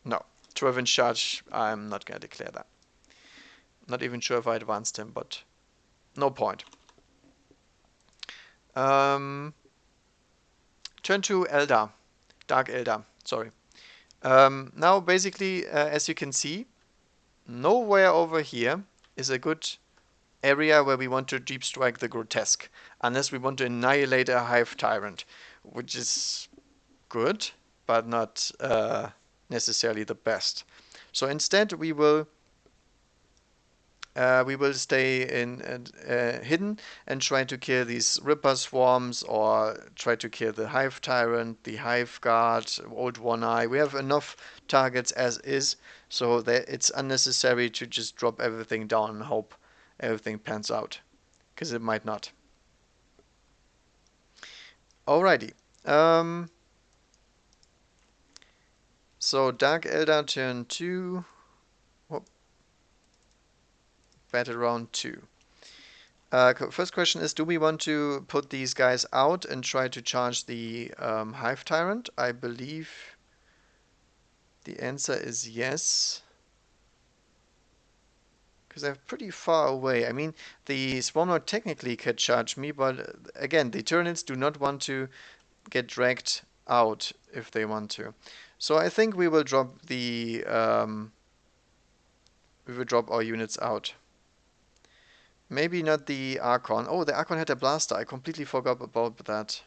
No. To revenge charge, I'm not going to declare that. Not even sure if I advanced him, but no point. Turn to Eldar. Dark Eldar, sorry. Now basically, as you can see, nowhere over here is a good area where we want to deep strike the grotesque, unless we want to annihilate a hive tyrant, which is good, but not necessarily the best. So instead we will stay in hidden and try to kill these Ripper swarms, or try to kill the Hive Tyrant, the Hive Guard, Old One Eye. We have enough targets as is, so that it's unnecessary to just drop everything down and hope everything pans out, because it might not. Alrighty. So Dark Eldar turn 2. Whoop. Battle round 2. First question is, do we want to put these guys out and try to charge the Hive Tyrant? I believe The answer is yes. Because they're pretty far away. I mean, the Swarmlord technically could charge me, but again, the Tyranids do not want to get dragged out if they want to. So I think we will drop the we will drop our units out. Maybe not the Archon. Oh, the Archon had a blaster. I completely forgot about that.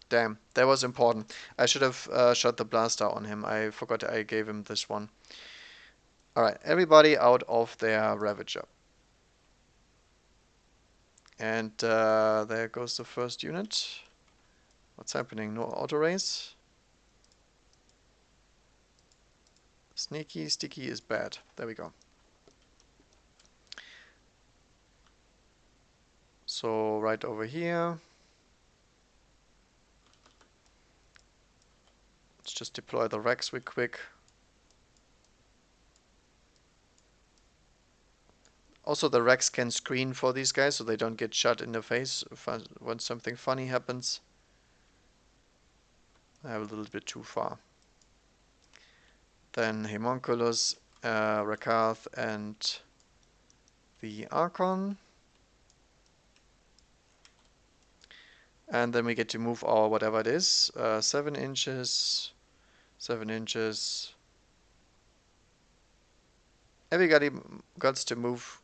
Damn, that was important. I should have shot the blaster on him. I forgot I gave him this one. Alright, everybody out of their Ravager. And there goes the first unit. What's happening? No auto race? Sneaky, sticky is bad. There we go. So right over here. Let's just deploy the Rex real quick. Also, the Rex can screen for these guys so they don't get shot in the face when something funny happens. I have a little bit too far. Then Homunculus, Rakath, and the Archon. And then we get to move our whatever it is. 7 inches. 7 inches. Everybody got to move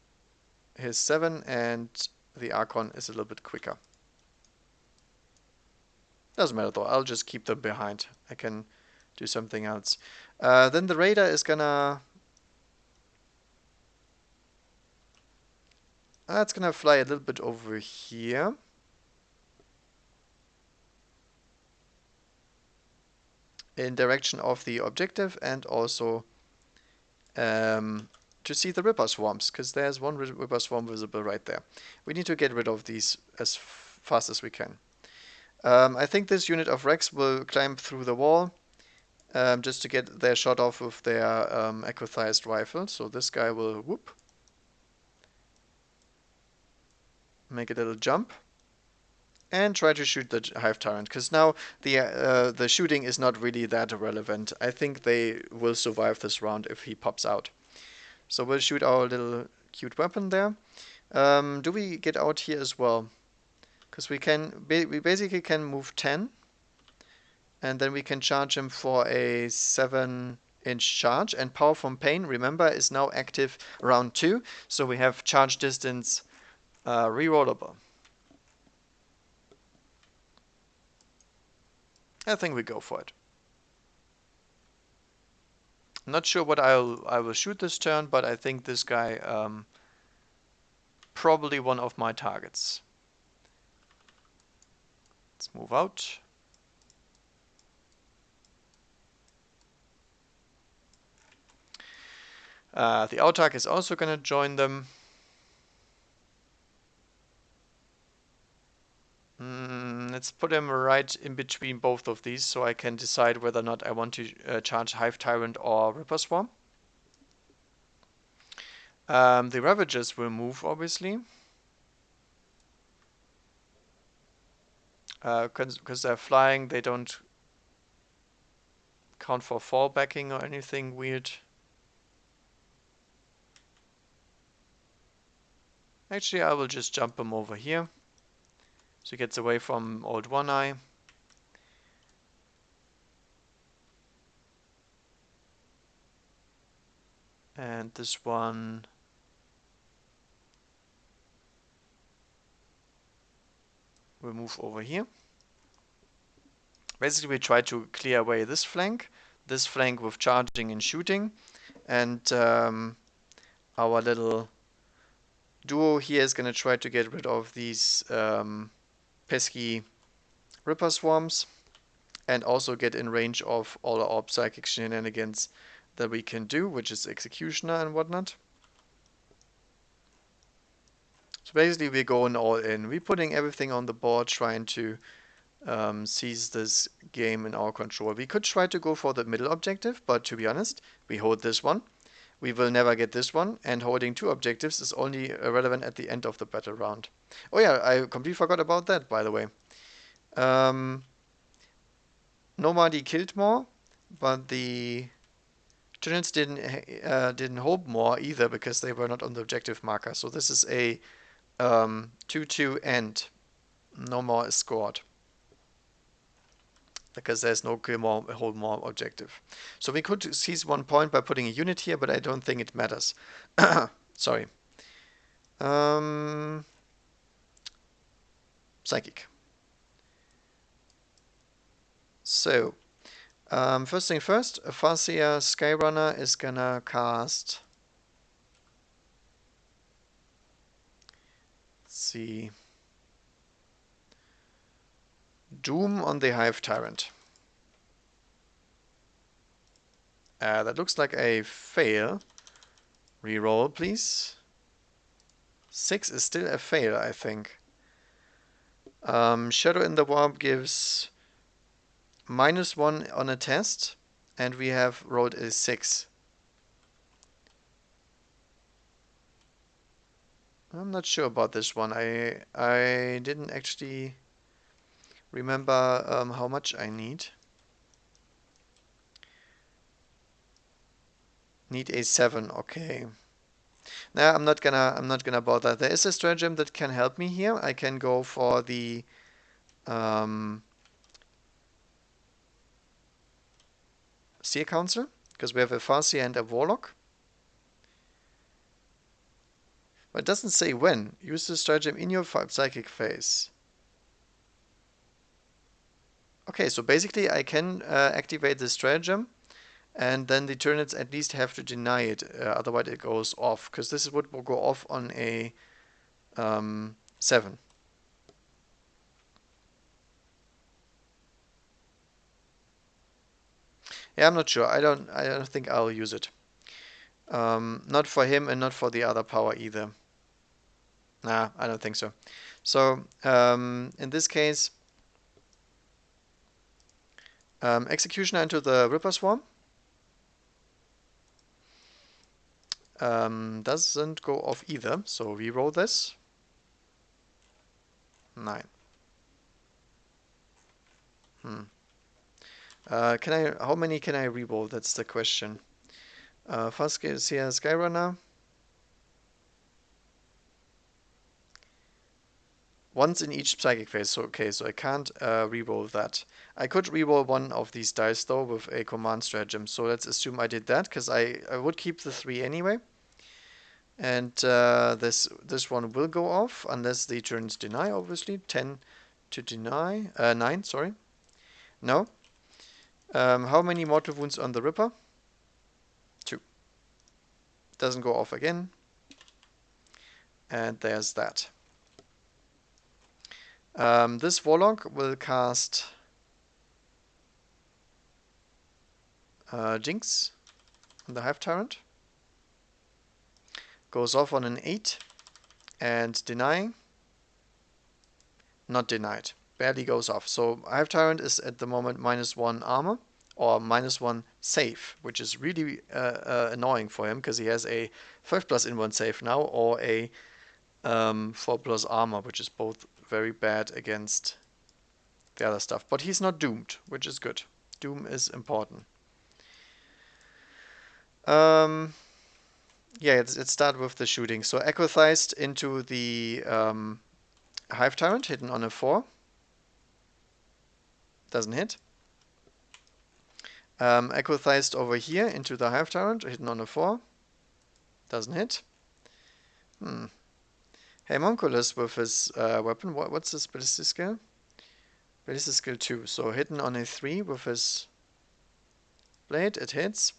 his 7, and the Archon is a little bit quicker. Doesn't matter though, I'll just keep them behind. I can do something else. Then the Raider is gonna... it's gonna fly a little bit over here. In direction of the objective, and also to see the Ripper Swarms, because there's one Ripper Swarm visible right there. We need to get rid of these as fast as we can. I think this unit of Rex will climb through the wall just to get their shot off with their equithized rifle. So this guy will whoop, make a little jump, and try to shoot the Hive Tyrant, because now the shooting is not really that relevant. I think they will survive this round if he pops out. So we'll shoot our little cute weapon there. Do we get out here as well? Because we basically can move 10, and then we can charge him for a 7-inch charge. And Power from Pain, remember, is now active round 2, so we have charge distance rerollable. I think we go for it. I'm not sure what I will shoot this turn, but I think this guy probably one of my targets. Let's move out. The Autark is also going to join them. Let's put him right in between both of these so I can decide whether or not I want to charge Hive Tyrant or Ripper Swarm. The Ravagers will move, obviously. Because they're flying, they don't count for fallbacking or anything weird. Actually, I will just jump him over here. So he gets away from old One Eye. And this one will move over here. Basically, we try to clear away this flank with charging and shooting, and our little duo here is going to try to get rid of these pesky Ripper Swarms, and also get in range of all our psychic shenanigans that we can do, which is Executioner and whatnot. So basically we're going all in. We're putting everything on the board, trying to seize this game in our control. We could try to go for the middle objective, but to be honest, we hold this one. We will never get this one, and holding 2 objectives is only relevant at the end of the battle round. Oh yeah, I completely forgot about that, by the way. Nobody killed more, but the Tyranids didn't hold more either because they were not on the objective marker. So this is a 2-2 end. No more is scored because there's no kill more, hold more objective. So we could seize 1 point by putting a unit here, but I don't think it matters. Sorry. Psychic. So, first thing first, a Farseer Skyrunner is gonna cast. Let's see. Doom on the Hive Tyrant. That looks like a fail. Reroll, please. 6 is still a fail, I think. Shadow in the Warp gives -1 on a test, and we have rolled a 6. I'm not sure about this one. I didn't actually remember how much I need. Need a 7, okay. Nah, I'm not gonna bother. There is a stratagem that can help me here. I can go for the Seer Council, because we have a Farseer and a Warlock. But it doesn't say when. Use the stratagem in your psychic phase. Okay, so basically I can activate the stratagem, and then the Tyranids at least have to deny it, otherwise it goes off, because this would go off on a 7. Yeah, I'm not sure. I don't think I'll use it. Not for him and not for the other power either. Nah, I don't think so. So, in this case, Executioner into the Ripper Swarm. Doesn't go off either, so we roll this. 9. How many can I re-roll? That's the question. First, see a Skyrunner. Once in each psychic phase, so okay, so I can't re-roll that. I could re-roll one of these dice though with a command stratagem, so let's assume I did that, because I would keep the 3 anyway. And this one will go off, unless the turns deny, obviously. 10 to deny, 9, sorry. No. How many mortal wounds on the Ripper? 2. Doesn't go off again. And there's that. This Warlock will cast Jinx on the Hive Tyrant. Goes off on an 8. And denying. Not denied. Barely goes off. So Hive Tyrant is at the moment -1 armor. Or -1 save. Which is really annoying for him, because he has a 5+ in 1 save now. Or a 4+ armor. Which is both very bad against the other stuff. But he's not doomed, which is good. Doom is important. Yeah, let's start with the shooting. So Echothized into the Hive Tyrant, hidden on a 4. Doesn't hit. Echothized over here into the Hive Tyrant, hidden on a 4. Doesn't hit. Homunculus with his weapon. What's his ballistic skill? Ballistic skill 2. So hidden on a 3 with his blade. It hits.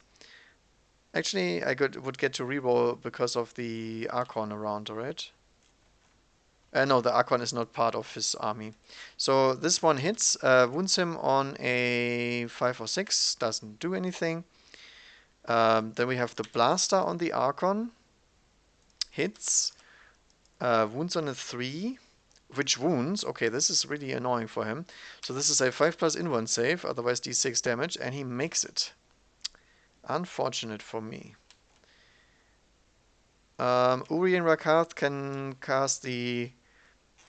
Actually, I would get to reroll because of the Archon around, alright? No, the Archon is not part of his army. So this one hits, wounds him on a 5 or 6, doesn't do anything. Then we have the Blaster on the Archon. Hits. Wounds on a 3. Which wounds? Okay, this is really annoying for him. So this is a 5+ in 1 save, otherwise d6 damage, and he makes it. Unfortunate for me. Urien Rakath can cast the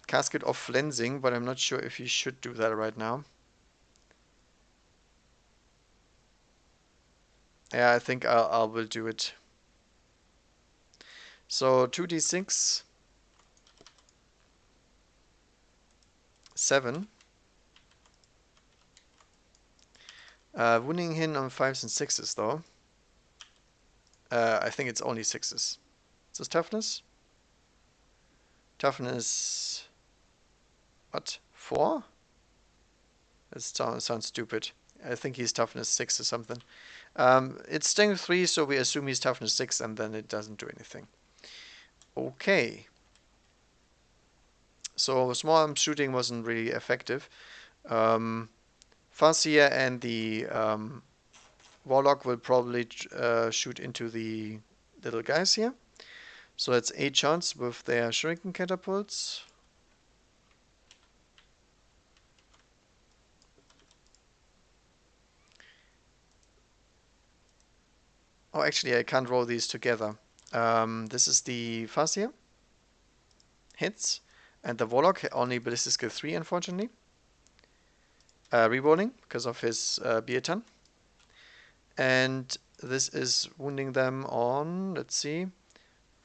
Casket of Flensing, but I'm not sure if he should do that right now. Yeah, I think I will do it. So 2d6, 7. Wounding him on 5s and 6s though. I think it's only 6s. Is this toughness? Toughness. What? 4? That sounds stupid. I think he's toughness 6 or something. It's strength 3, so we assume he's toughness 6, and then it doesn't do anything. Okay. So small arm shooting wasn't really effective. Farseer and the Warlock will probably shoot into the little guys here. So that's 8 chance with their shuriken catapults. Oh, actually, I can't roll these together. This is the Farseer. Hits. And the Warlock only ballistic skill 3, unfortunately. Rerolling because of his Beaton. And this is wounding them on, let's see,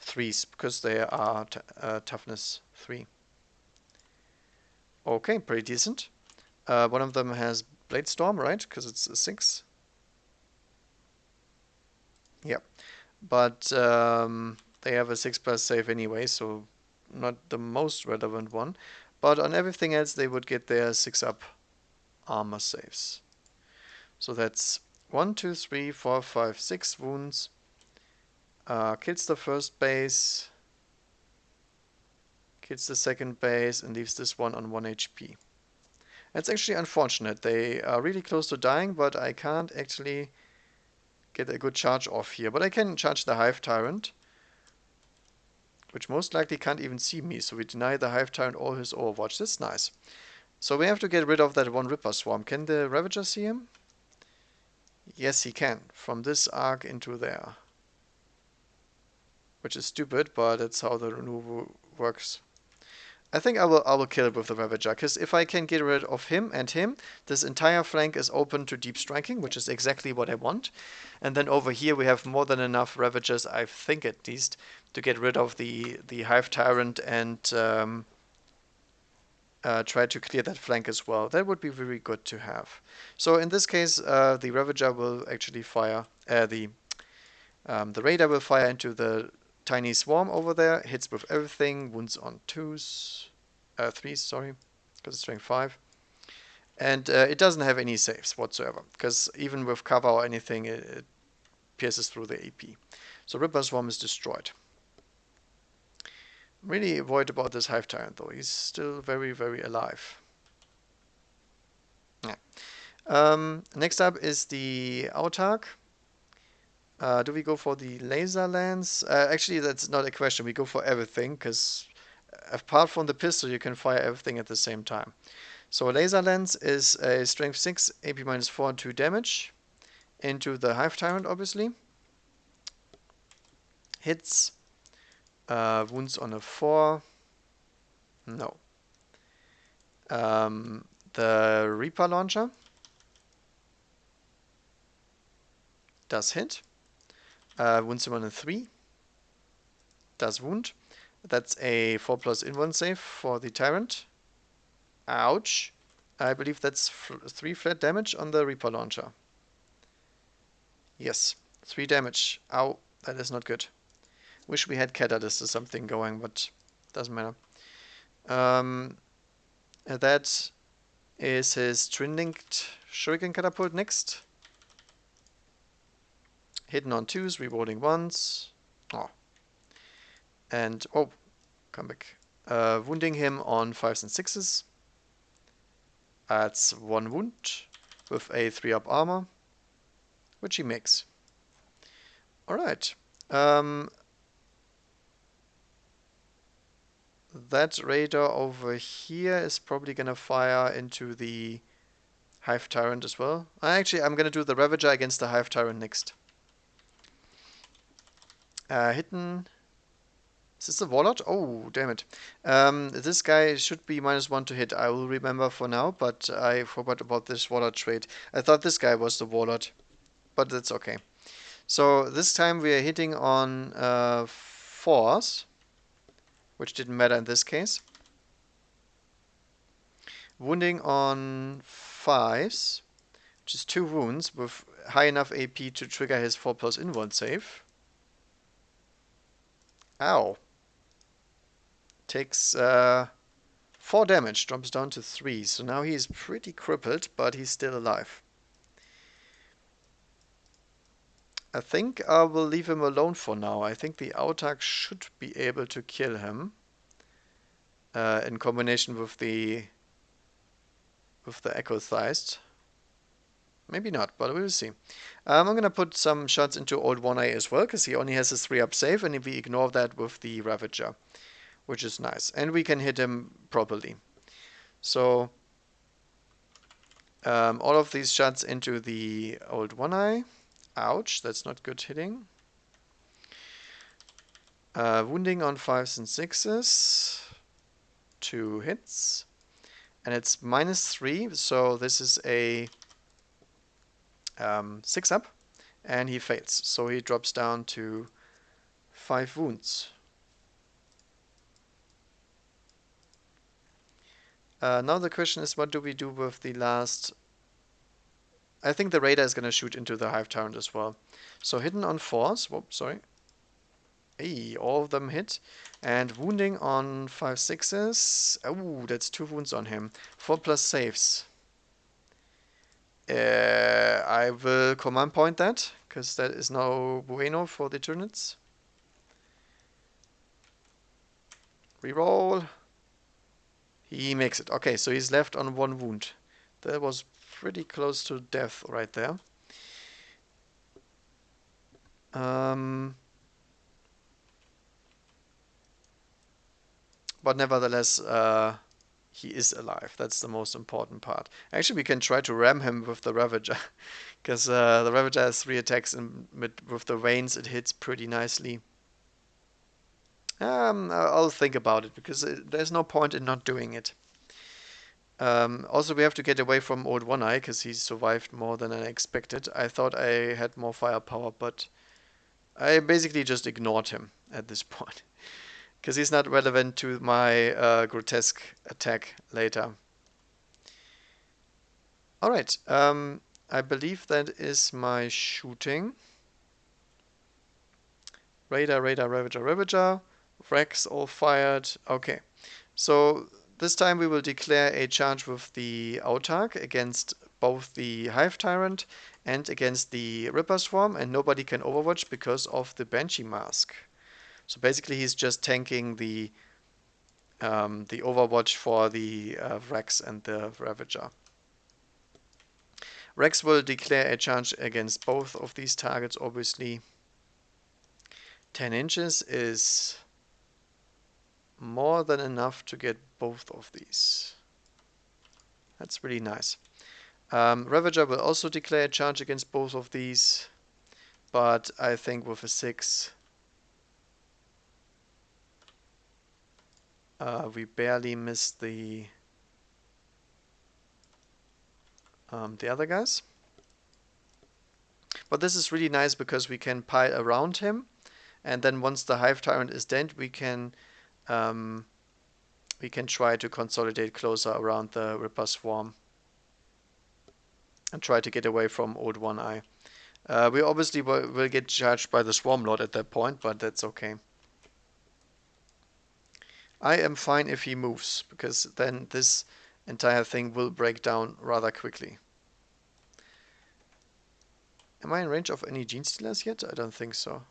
3s because they are toughness 3. Okay, pretty decent. One of them has Blade Storm, right? Because it's a 6. Yeah. But they have a 6+ save anyway, so not the most relevant one. But on everything else, they would get their 6-up armor saves. So that's 1, 2, 3, 4, 5, 6 wounds. Kills the first base. Kills the second base and leaves this one on 1 HP. That's actually unfortunate. They are really close to dying, but I can't actually get a good charge off here. But I can charge the Hive Tyrant, which most likely can't even see me, so we deny the Hive Tyrant all his overwatch. That's nice. So we have to get rid of that one Ripper Swarm. Can the Ravager see him? Yes, he can. From this arc into there. Which is stupid, but that's how the removal works. I think I will kill it with the Ravager, because if I can get rid of him and him, this entire flank is open to deep striking, which is exactly what I want. And then over here we have more than enough Ravagers, I think at least, to get rid of the Hive Tyrant and try to clear that flank as well. That would be very good to have. So in this case, the Ravager will actually fire, the Raider will fire into the tiny swarm over there, hits with everything, wounds on 2s, 3s, sorry, because it's strength 5. And it doesn't have any saves whatsoever, because even with cover or anything, it pierces through the AP. So Ripper Swarm is destroyed. Really worried about this Hive Tyrant though, he's still very, very alive. Yeah. Next up is the Autark. Do we go for the laser lance? Actually, that's not a question. We go for everything, because apart from the pistol, you can fire everything at the same time. So a laser lance is a strength 6, AP minus 4, 2 damage into the Hive Tyrant, obviously. Hits. Wounds on a 4. No. The Reaper Launcher does hit. Wounds him on a 3. Does wound. That's a 4+ in-1 save for the Tyrant. Ouch. I believe that's 3 flat damage on the Reaper Launcher. Yes, 3 damage. Ow, that is not good. Wish we had Catalyst or something going, but doesn't matter. That is his twin-linked Shuriken Catapult next. Hidden on 2s, rewarding 1s. Oh. And, oh, come back. Wounding him on 5s and 6s. That's 1 wound with a 3-up armor, which he makes. Alright. That Raider over here is probably gonna fire into the Hive Tyrant as well. Actually, I'm gonna do the Ravager against the Hive Tyrant next. Hidden. Is this a Warlord? Oh, damn it. This guy should be -1 to hit. I will remember for now, but I forgot about this Warlord trait. I thought this guy was the Warlord, but that's okay. So this time we are hitting on 4s, which didn't matter in this case. Wounding on 5s, which is 2 wounds with high enough AP to trigger his 4+ invuln save. Ow. Takes 4 damage, drops down to 3. So now he's pretty crippled, but he's still alive. I think I will leave him alone for now. I think the Autarch should be able to kill him in combination with the Echo-Theist. Maybe not, but we'll see. I'm going to put some shots into Old One-Eye as well, because he only has a 3-up save, and we ignore that with the Ravager, which is nice. And we can hit him properly. So, all of these shots into the Old One-Eye. Ouch, that's not good hitting. Wounding on 5s and 6s. 2 hits. And it's -3, so this is a 6-up. And he fails, so he drops down to 5 wounds. Now the question is, what do we do with the last... I think the Raider is going to shoot into the Hive Tyrant as well. So hidden on 4s. Whoops, sorry. Hey, all of them hit. And wounding on 5 6s. Oh, that's 2 wounds on him. 4+ saves. I will command point that, because that is no bueno for the Tyranids. Reroll. He makes it. Okay, so he's left on 1 wound. That was pretty close to death right there. But nevertheless, he is alive. That's the most important part. Actually, we can try to ram him with the Ravager, because the Ravager has 3 attacks, and with the veins it hits pretty nicely. I'll think about it, because there's no point in not doing it. Also, we have to get away from Old One-Eye, because he survived more than I expected. I thought I had more firepower, but I basically just ignored him at this point, because he's not relevant to my grotesque attack later. Alright, I believe that is my shooting. Raider, Ravager, Ravager. Wrecks all fired. Okay, so this time we will declare a charge with the Autarch against both the Hive Tyrant and against the Ripper Swarm, and nobody can overwatch because of the Banshee Mask. So basically he's just tanking the overwatch for the Rex and the Ravager. Rex will declare a charge against both of these targets, obviously. 10 inches is more than enough to get both of these. That's really nice. Ravager will also declare a charge against both of these, but I think with a 6 we barely missed the other guys. But this is really nice because we can pile around him, and then once the Hive Tyrant is dead, we can try to consolidate closer around the Ripper Swarm and try to get away from Old One-Eye. We obviously will get charged by the Swarm Lord at that point, but that's okay. I am fine if he moves, because then this entire thing will break down rather quickly. Am I in range of any Gene Stealers yet? I don't think so.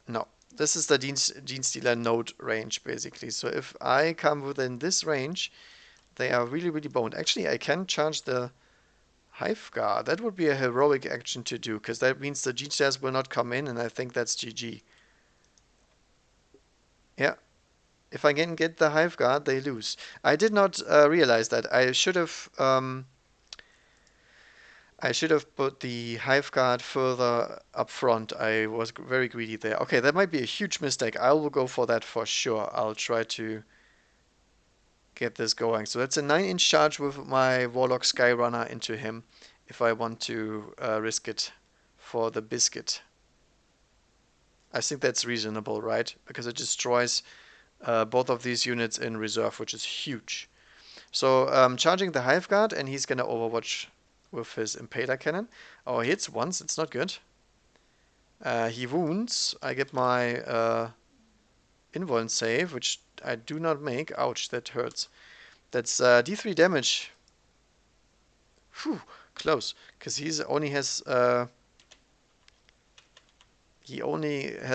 No. This is the Gene Stealer node range, basically. So if I come within this range, they are really, really boned. Actually, I can charge the Hive Guard. That would be a heroic action to do, because that means the Gene Stealers will not come in, and I think that's GG. Yeah. If I can get the Hive Guard, they lose. I did not realize that. I should have put the Hive Guard further up front. I was very greedy there. Okay, that might be a huge mistake. I will go for that for sure. I'll try to get this going. So that's a 9-inch charge with my Warlock Skyrunner into him. if I want to risk it for the biscuit. I think that's reasonable, right? Because it destroys both of these units in reserve, which is huge. So charging the Hive Guard, and he's gonna overwatch with his Impaler Cannon. Oh, he hits once, it's not good. He wounds. I get my invuln save, which I do not make. Ouch, that hurts. That's D3 damage. Whew, close. Because he only has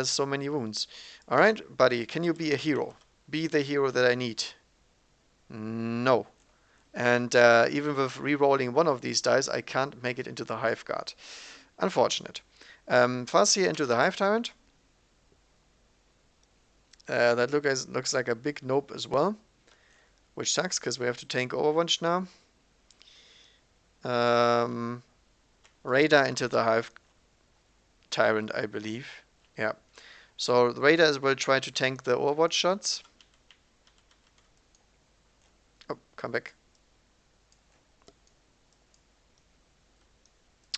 so many wounds. Alright, buddy, can you be a hero? Be the hero that I need. No. And even with re-rolling one of these dice, I can't make it into the Hive Guard. Unfortunate. Farseer into the Hive Tyrant. That looks like a big nope as well. Which sucks, because we have to tank Overwatch now. Raider into the Hive Tyrant, I believe. Yeah. So the Raider will try to tank the Overwatch shots. Oh, come back.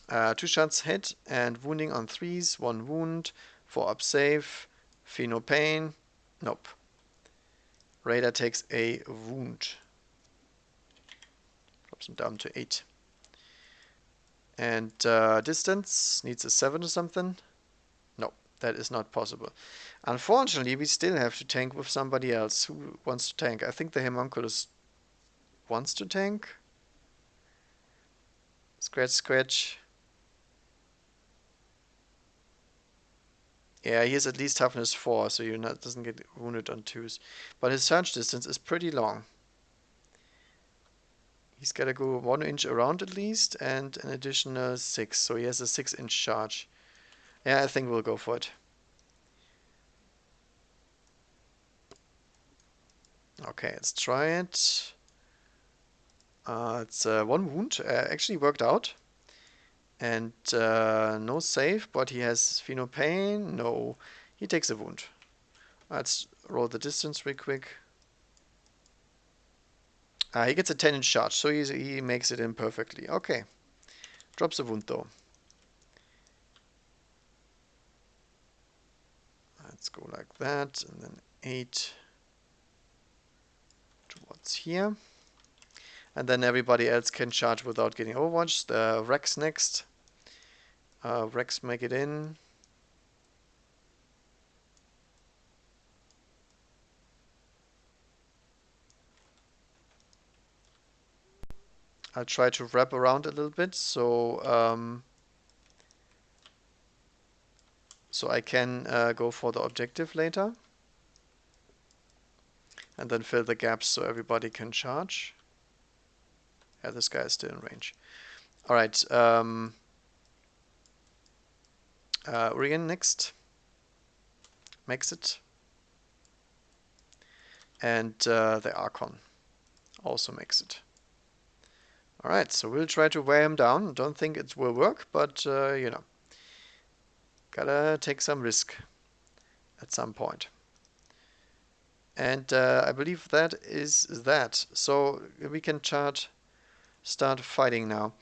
2 shots hit and wounding on 3s. 1 wound. 4 up save. Feel no pain. Nope. Raider takes a wound. Drops him down to 8. And distance needs a 7 or something. No, that is not possible. Unfortunately, we still have to tank with somebody else. Who wants to tank? I think the Homunculus wants to tank. Scratch, scratch. Yeah, he has at least toughness 4, so he doesn't get wounded on 2s. But his charge distance is pretty long. He's got to go 1 inch around at least, and an additional 6. So he has a 6-inch charge. Yeah, I think we'll go for it. Okay, let's try it. It's 1 wound. Actually worked out. And no save, but he has Pheno Pain. No, he takes a wound. Let's roll the distance real quick. He gets a 10-inch charge, so he makes it in perfectly. Okay. Drops a wound though. Let's go like that, and then 8 towards here. And then everybody else can charge without getting overwatched. The Rex next. Rex make it in. I'll try to wrap around a little bit so I can go for the objective later. And then fill the gaps so everybody can charge. Yeah, this guy is still in range. Alright, Urian next. Makes it. And the Archon also makes it. Alright, so we'll try to wear him down. Don't think it will work, but you know. Gotta take some risk at some point. And I believe that is that. So we can start fighting now.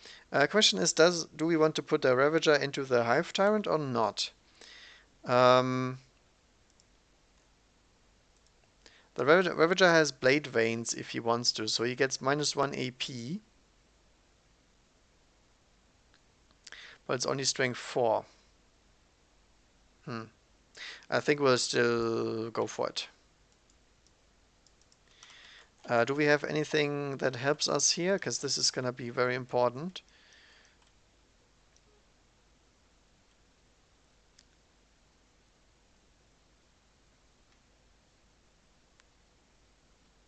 Question is, do we want to put a Ravager into the Hive Tyrant or not? The Ravager has Blade Veins if he wants to, so he gets -1 AP. But it's only strength 4. I think we'll still go for it. Do we have anything that helps us here? Because this is going to be very important.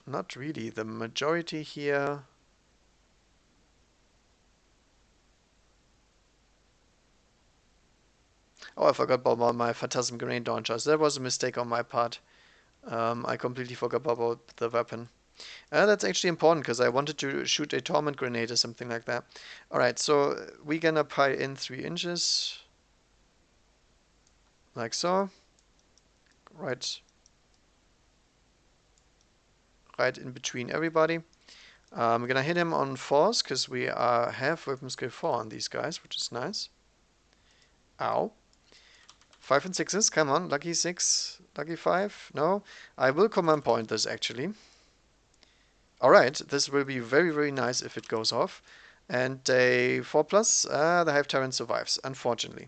Not really. The majority here... Oh, I forgot about my Phantasm Grenade Launchers. That was a mistake on my part. I completely forgot about the weapon. That's actually important because I wanted to shoot a Torment Grenade or something like that. Alright, so we're gonna pile in 3 inches. Like so. Right in between everybody. We're gonna hit him on 4s because we have weapon skill 4 on these guys, which is nice. Ow. 5 and 6s, come on, lucky 6, lucky 5, no. I will command point this actually. Alright, this will be very, very nice if it goes off. And a 4+, the Hive Tyrant survives, unfortunately.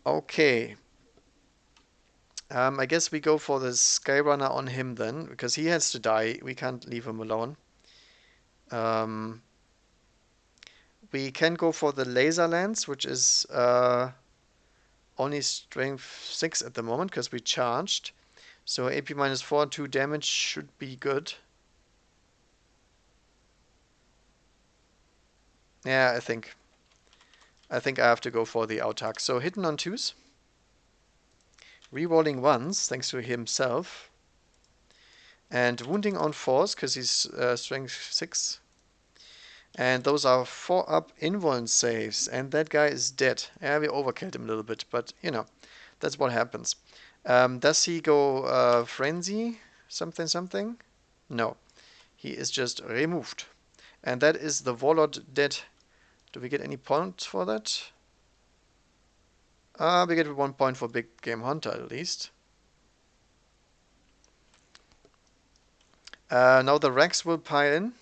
Okay. I guess we go for the Skyrunner on him then, because he has to die. We can't leave him alone. We can go for the Laser Lance, which is only strength 6 at the moment, because we charged. So AP -4, 2 damage should be good. Yeah, I think I have to go for the Autark. So hitting on 2s. Rerolling 1s, thanks to himself. And wounding on 4s, because he's strength 6. And those are 4-up invuln saves. And that guy is dead. Yeah, we overkilled him a little bit, but you know, that's what happens. Does he go frenzy? Something, something? No. He is just removed. And that is the Warlord dead. Do we get any points for that? We get 1 point for Big Game Hunter at least. Now the Rex will pile in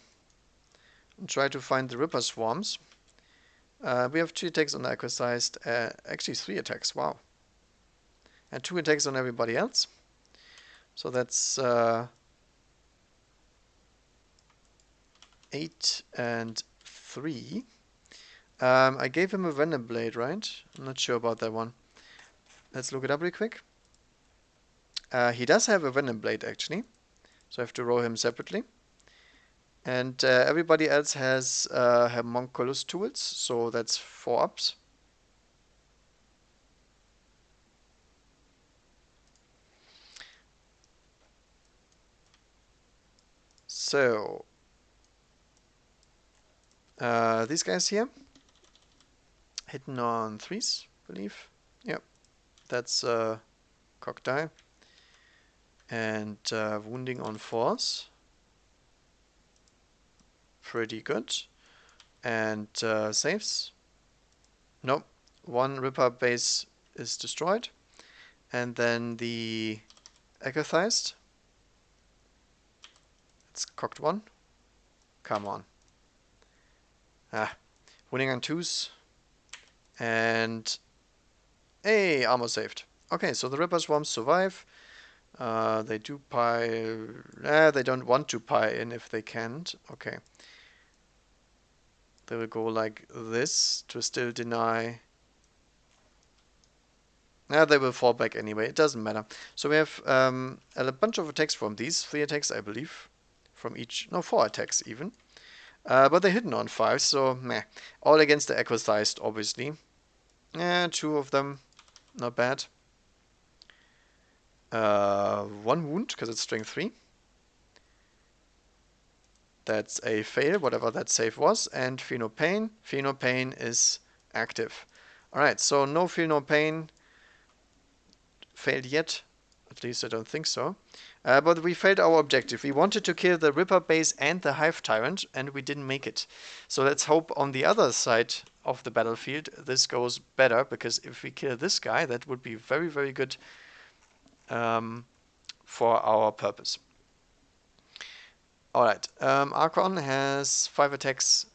and try to find the Ripper Swarms. We have 2 attacks on the Aquasized. Actually 3 attacks, wow. And 2 attacks on everybody else. So that's 8 and 3. I gave him a Venom Blade, right? I'm not sure about that one. Let's look it up real quick. He does have a Venom Blade, actually. So I have to roll him separately. And everybody else has Homunculus tools, so that's 4 ups. So, these guys here, hitting on 3s, I believe. Yep, that's cock die. And wounding on 4s. Pretty good. And saves. Nope, 1 Ripper base is destroyed. And then the Echothized. It's cocked 1. Come on. Winning on 2s. And hey, armor saved. Okay, so the Ripper Swarms survive. They do pile. They don't want to pile in if they can't. Okay. They will go like this to still deny. They will fall back anyway. It doesn't matter. So we have a bunch of attacks from these. 3 attacks, I believe. From each. No, 4 attacks even. But they're hidden on 5, so meh. All against the Aquasized, obviously. 2 of them. Not bad. 1 wound, because it's strength 3. That's a fail, whatever that save was. And Feel No Pain. Feel No Pain is active. Alright, so no Feel No Pain failed yet. At least I don't think so. But we failed our objective. We wanted to kill the Ripper base and the Hive Tyrant, and we didn't make it. So let's hope on the other side of the battlefield this goes better, because if we kill this guy, that would be very, very good for our purpose. Alright, Archon has 5 attacks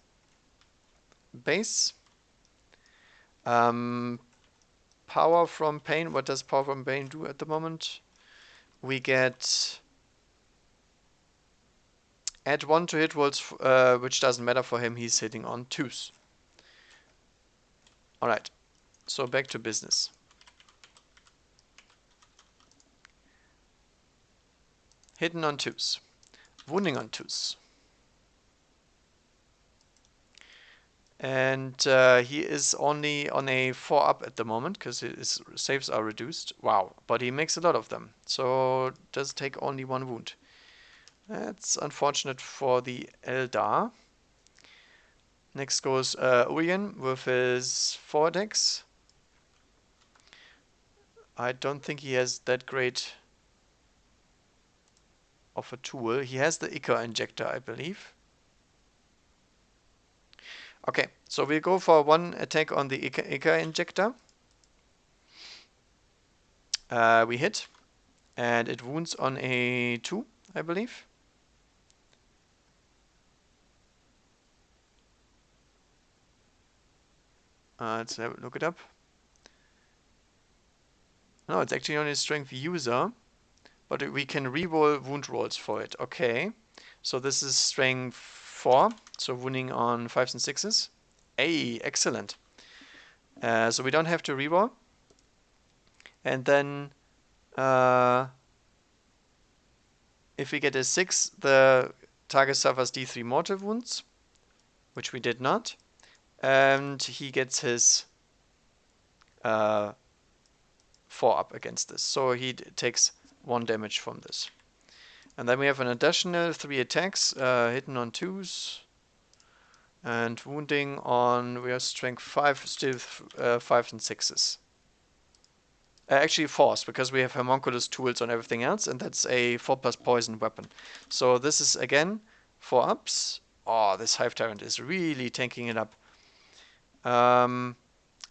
base. Power from Pain, what does Power from Pain do at the moment? We get add 1 to hit rolls, which doesn't matter for him, he's hitting on 2s. Alright, so back to business. Hitting on 2s. Wounding on 2s. And he is only on a 4 up at the moment because his saves are reduced. Wow, but he makes a lot of them. So does take only 1 wound. That's unfortunate for the Eldar. Next goes Urian with his 4 attacks. I don't think he has that great of a tool. He has the Ichor Injector, I believe. Okay, so we go for one attack on the Ica injector. We hit, and it wounds on a 2, I believe. Let's look it up. No, it's actually only a strength user, but we can reroll wound rolls for it. Okay, so this is strength 4, so wounding on 5s and 6s. Hey, excellent. So we don't have to reroll. And then if we get a 6, the target suffers D3 mortal wounds, which we did not. And he gets his 4 up against this. So he takes 1 damage from this. And then we have an additional 3 attacks, hitting on 2s. And wounding on, we are strength 5, still 5s and 6s. Actually 4s, because we have homunculus tools on everything else, and that's a 4+ poison weapon. So this is again 4 ups. Oh, this Hive Tyrant is really tanking it up.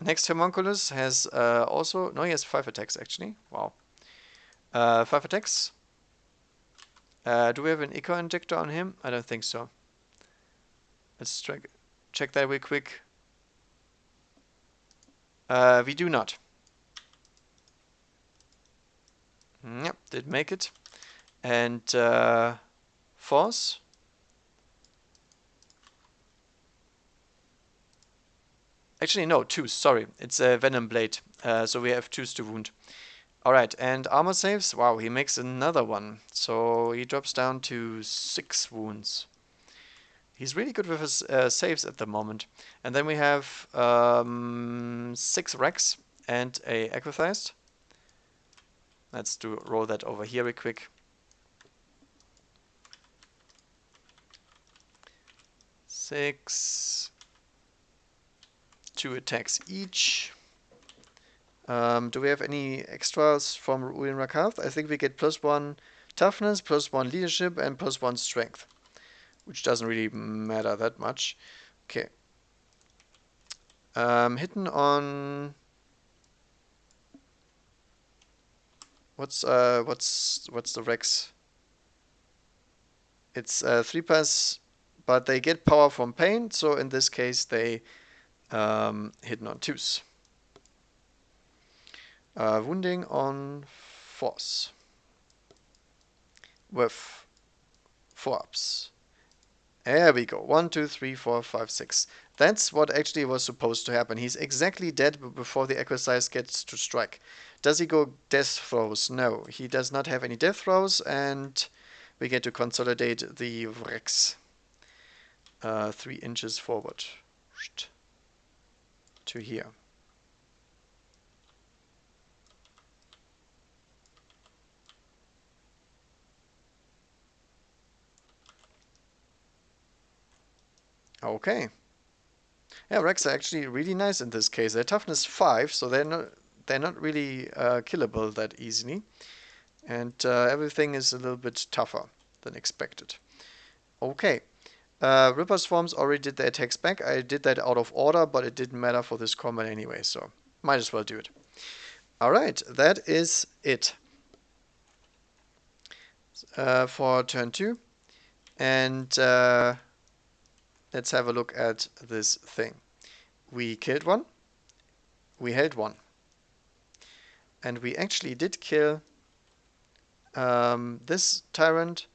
Next homunculus has also, no, he has 5 attacks actually. Wow. 5 attacks. Do we have an Ica injector on him? I don't think so. Let's check that real quick. We do not. Yep, did make it. And force. Actually, no, 2s, sorry. It's a Venom Blade, so we have 2s to wound. Alright, and armor saves. Wow, he makes another one. So he drops down to 6 wounds. He's really good with his saves at the moment. And then we have 6 Rex and a Aquathized. Let's roll that over here real quick. 6. 2 attacks each. Do we have any extras from Ruin Rakath? I think we get +1 toughness, +1 leadership, and +1 strength, which doesn't really matter that much. Okay. Hitting on what's the Rex? It's 3+, but they get power from pain. So in this case, they hitting on 2s. Wounding on force with 4 ups. There we go. 1, 2, 3, 4, 5, 6. That's what actually was supposed to happen. He's exactly dead before the exercise gets to strike. Does he go death throws? No, he does not have any death throws, and we get to consolidate the Rex 3 inches forward to here. Okay. Yeah, Rex are actually really nice in this case. They're toughness 5, so they're not really killable that easily, and everything is a little bit tougher than expected. Okay. Ripper Swarms already did their attacks back. I did that out of order, but it didn't matter for this combat anyway, so might as well do it. Alright, that is it for turn 2. And let's have a look at this thing. We killed one. We held one. And we actually did kill this Tyrant,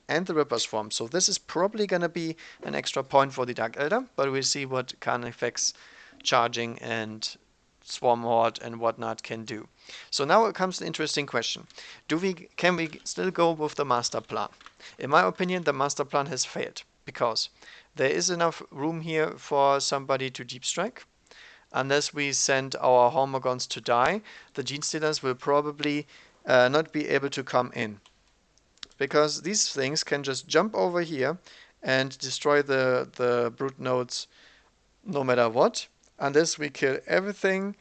and the Ripper Swarm. So this is probably going to be an extra point for the Dark Eldar, but we'll see what Khan effects charging and Swarm Horde and whatnot can do. So now it comes an interesting question. Can we still go with the master plan? In my opinion, the master plan has failed, because there is enough room here for somebody to deep strike. Unless we send our Hormagons to die, the Gene Stealers will probably not be able to come in, because these things can just jump over here and destroy the brute nodes no matter what, unless we kill everything.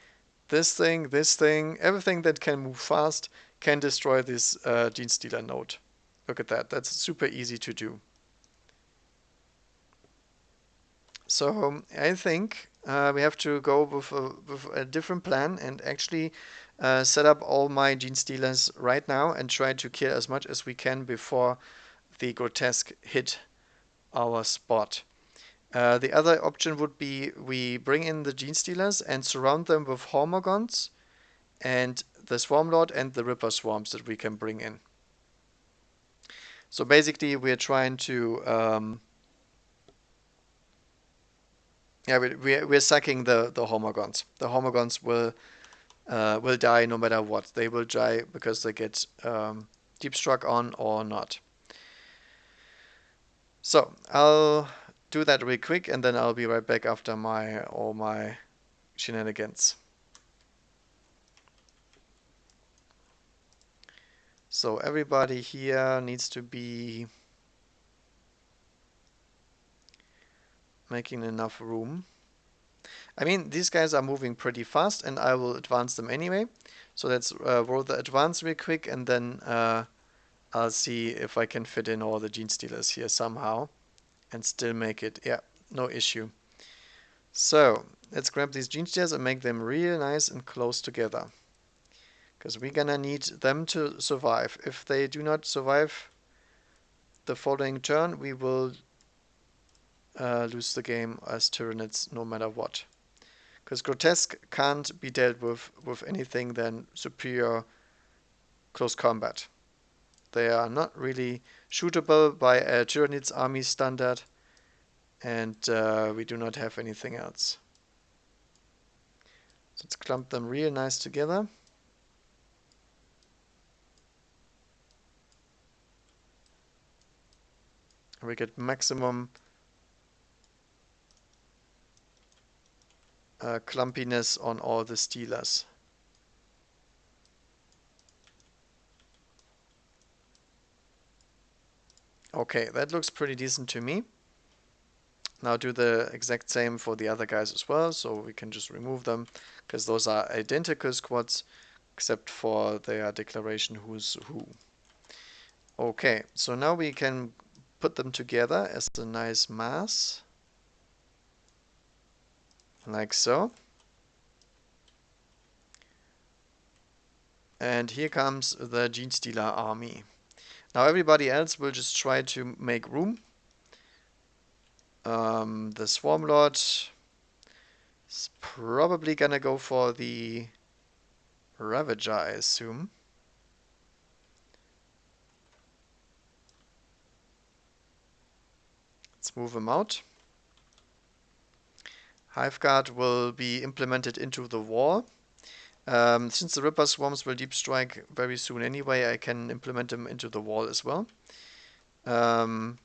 This thing, everything that can move fast can destroy this Gene Stealer node. Look at that, that's super easy to do. So I think we have to go with a different plan and actually set up all my gene stealers right now and try to kill as much as we can before the grotesque hit our spot. The other option would be we bring in the gene stealers and surround them with hormogons and the Swarmlord and the Ripper Swarms that we can bring in. So basically we're trying to yeah, we're sacking the Hormogons. The Hormogons will die no matter what. They will die because they get deep struck on or not. So I'll do that real quick and then I'll be right back after all my shenanigans. So everybody here needs to be making enough room. I mean, these guys are moving pretty fast and I will advance them anyway. So let's roll the advance real quick and then I'll see if I can fit in all the gene stealers here somehow and still make it. Yeah, no issue. So let's grab these gene stealers and make them real nice and close together. Because we're gonna need them to survive. If they do not survive the following turn, we will lose the game as Tyranids no matter what. Because Grotesque can't be dealt with anything than superior close combat. They are not really shootable by a Tyranids army standard, and we do not have anything else. So let's clump them real nice together. We get maximum clumpiness on all the stealers. Okay, that looks pretty decent to me. Now do the exact same for the other guys as well, so we can just remove them, because those are identical squads, except for their declaration who's who. Okay, so now we can put them together as a nice mass, like so. And here comes the Gene Stealer army. Now everybody else will just try to make room. The Swarmlord is probably gonna go for the Ravager, I assume. Let's move him out. Hiveguard will be implemented into the wall. Since the Ripper Swarms will deep strike very soon anyway, I can implement them into the wall as well. So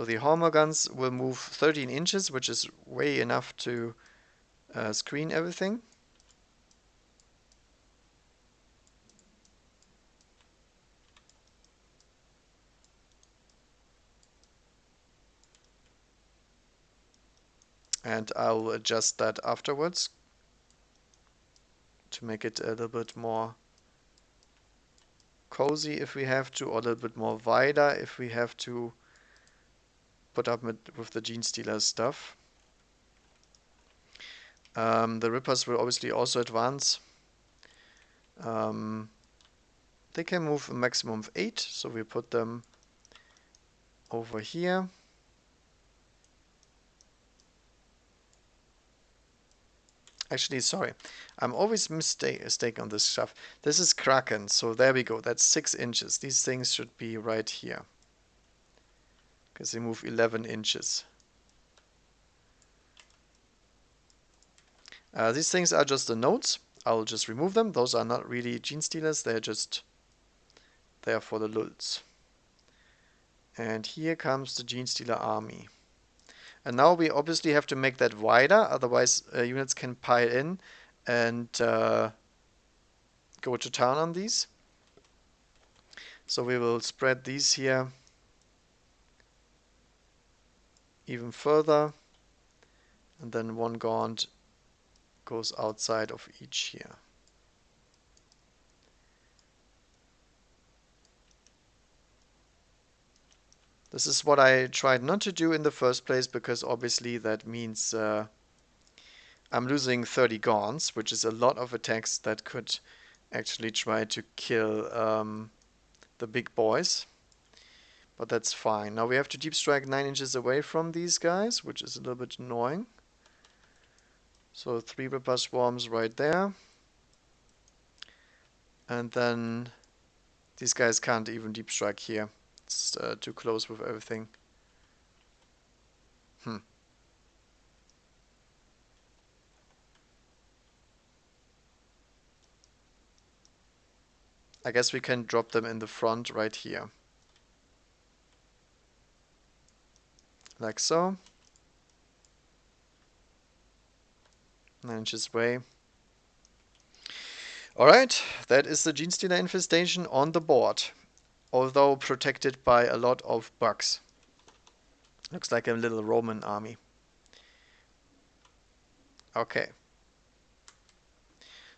the Hormoguns will move 13 inches, which is way enough to screen everything. And I'll adjust that afterwards to make it a little bit more cozy if we have to, or a little bit more wider if we have to put up with the Gene Stealer stuff. The Rippers will obviously also advance. They can move a maximum of 8, so we put them over here. Actually, sorry, I'm always mistaken on this stuff. This is Kraken, so there we go. That's 6 inches. These things should be right here, because they move 11 inches. These things are just the nodes. I'll just remove them. Those are not really Gene Stealers. They're just there for the lulz. And here comes the Gene Stealer army. And now we obviously have to make that wider, otherwise units can pile in and go to town on these. So we will spread these here even further, and then one gaunt goes outside of each here. This is what I tried not to do in the first place, because obviously that means I'm losing 30 Gaunts, which is a lot of attacks that could actually try to kill the big boys. But that's fine. Now we have to deep strike 9 inches away from these guys, which is a little bit annoying. So 3 Ripper Swarms right there. And then these guys can't even deep strike here. It's too close with everything. I guess we can drop them in the front right here. Like so. 9 inches away. Alright, that is the Genestealer infestation on the board. Although protected by a lot of bugs. Looks like a little Roman army. Okay.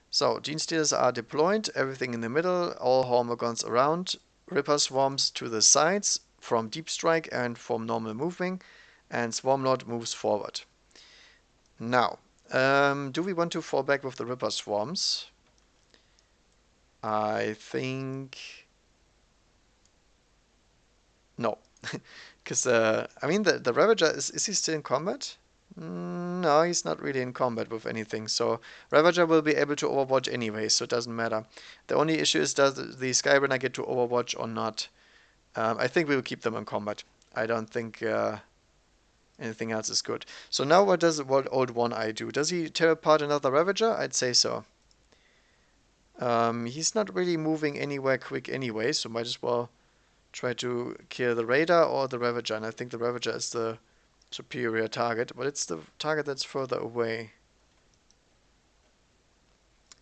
So, Genestealers are deployed, everything in the middle, all Hormagaunts around, Ripper Swarms to the sides from Deep Strike and from normal moving, and Swarmlord moves forward. Now, do we want to fall back with the Ripper Swarms? I think... no. Because, I mean, the Ravager, is he still in combat? No, he's not really in combat with anything. So Ravager will be able to Overwatch anyway, so it doesn't matter. The only issue is, does the Skyrunner get to Overwatch or not? I think we will keep them in combat. I don't think anything else is good. So now what does Old One Eye do? Does he tear apart another Ravager? I'd say so. He's not really moving anywhere quick anyway, so might as well try to kill the Raider or the Ravager. And I think the Ravager is the superior target, but it's the target that's further away.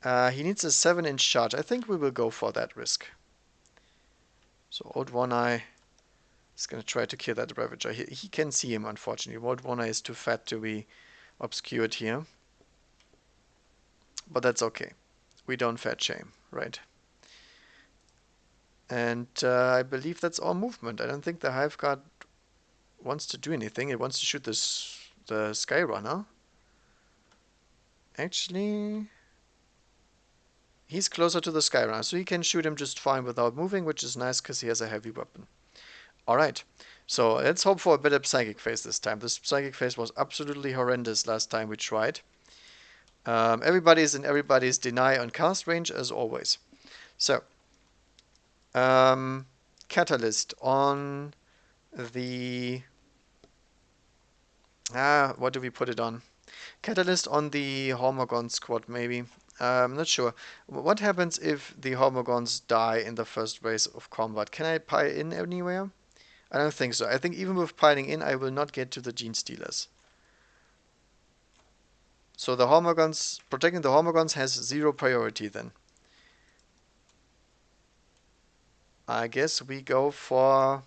He needs a 7-inch charge. I think we will go for that risk. So Old One Eye is going to try to kill that Ravager. He can see him, unfortunately. Old One Eye is too fat to be obscured here. But that's okay. We don't fat shame, right? And I believe that's all movement. I don't think the Hive Guard wants to do anything. It wants to shoot the Skyrunner. Actually, he's closer to the Skyrunner, so he can shoot him just fine without moving, which is nice because he has a heavy weapon. Alright, so let's hope for a better Psychic Phase this time. This Psychic Phase was absolutely horrendous last time we tried. Everybody's in everybody's deny on cast range as always. So, Catalyst on the... what do we put it on? Catalyst on the Hormagaun squad, maybe. I'm not sure. What happens if the Hormagaunts die in the first phase of combat? Can I pile in anywhere? I don't think so. I think even with piling in, I will not get to the Genestealers. So the Hormagaunts, protecting the Hormagaunts has 0 priority then. I guess we go for...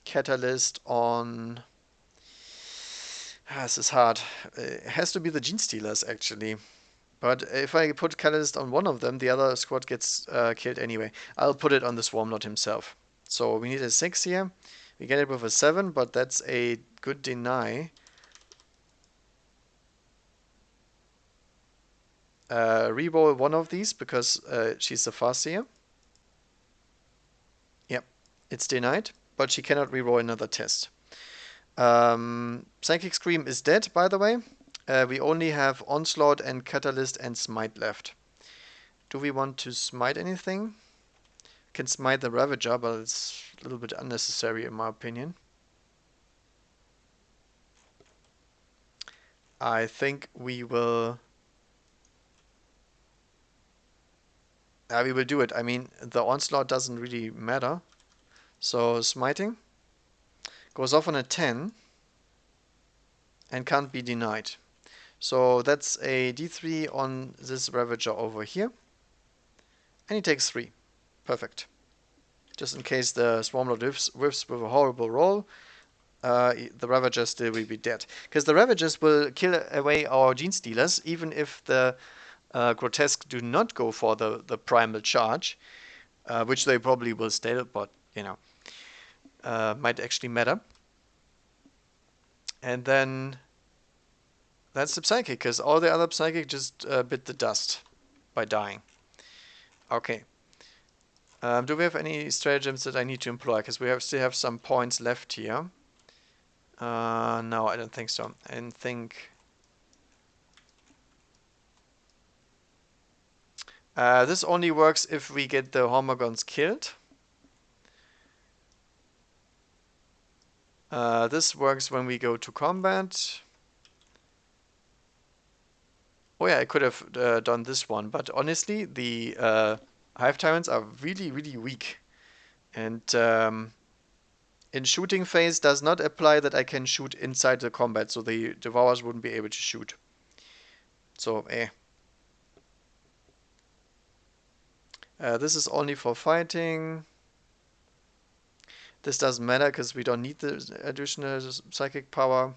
Catalyst on... this is hard. It has to be the Genestealers, actually. But if I put Catalyst on one of them, the other squad gets killed anyway. I'll put it on the Swarmlord himself. So we need a 6 here. We get it with a 7, but that's a good deny. Reroll one of these because she's the Farseer. Yep, it's denied, but she cannot reroll another test. Psychic Scream is dead, by the way. We only have Onslaught and Catalyst and Smite left. Do we want to smite anything? Can smite the Ravager, but it's a little bit unnecessary in my opinion. I think we will... we will do it. I mean, the Onslaught doesn't really matter. So, smiting goes off on a 10 and can't be denied. So that's a d3 on this Ravager over here. And he takes 3. Perfect. Just in case the Swarmlord whiffs with a horrible roll, the Ravager still will be dead. Because the Ravagers will kill away our Genestealers, even if the Grotesque do not go for the primal charge, which they probably will still, but you know, might actually matter. And then that's the Psychic, because all the other Psychic just bit the dust by dying. Okay. Do we have any stratagems that I need to employ? Because we still have some points left here. No, I don't think so. I think this only works if we get the Hormagaunts killed. This works when we go to combat. Oh yeah, I could have done this one, but honestly, the Hive Tyrants are really, really weak. And in shooting phase does not apply that I can shoot inside the combat, so the Devourers wouldn't be able to shoot. So, this is only for fighting. This doesn't matter because we don't need the additional psychic power.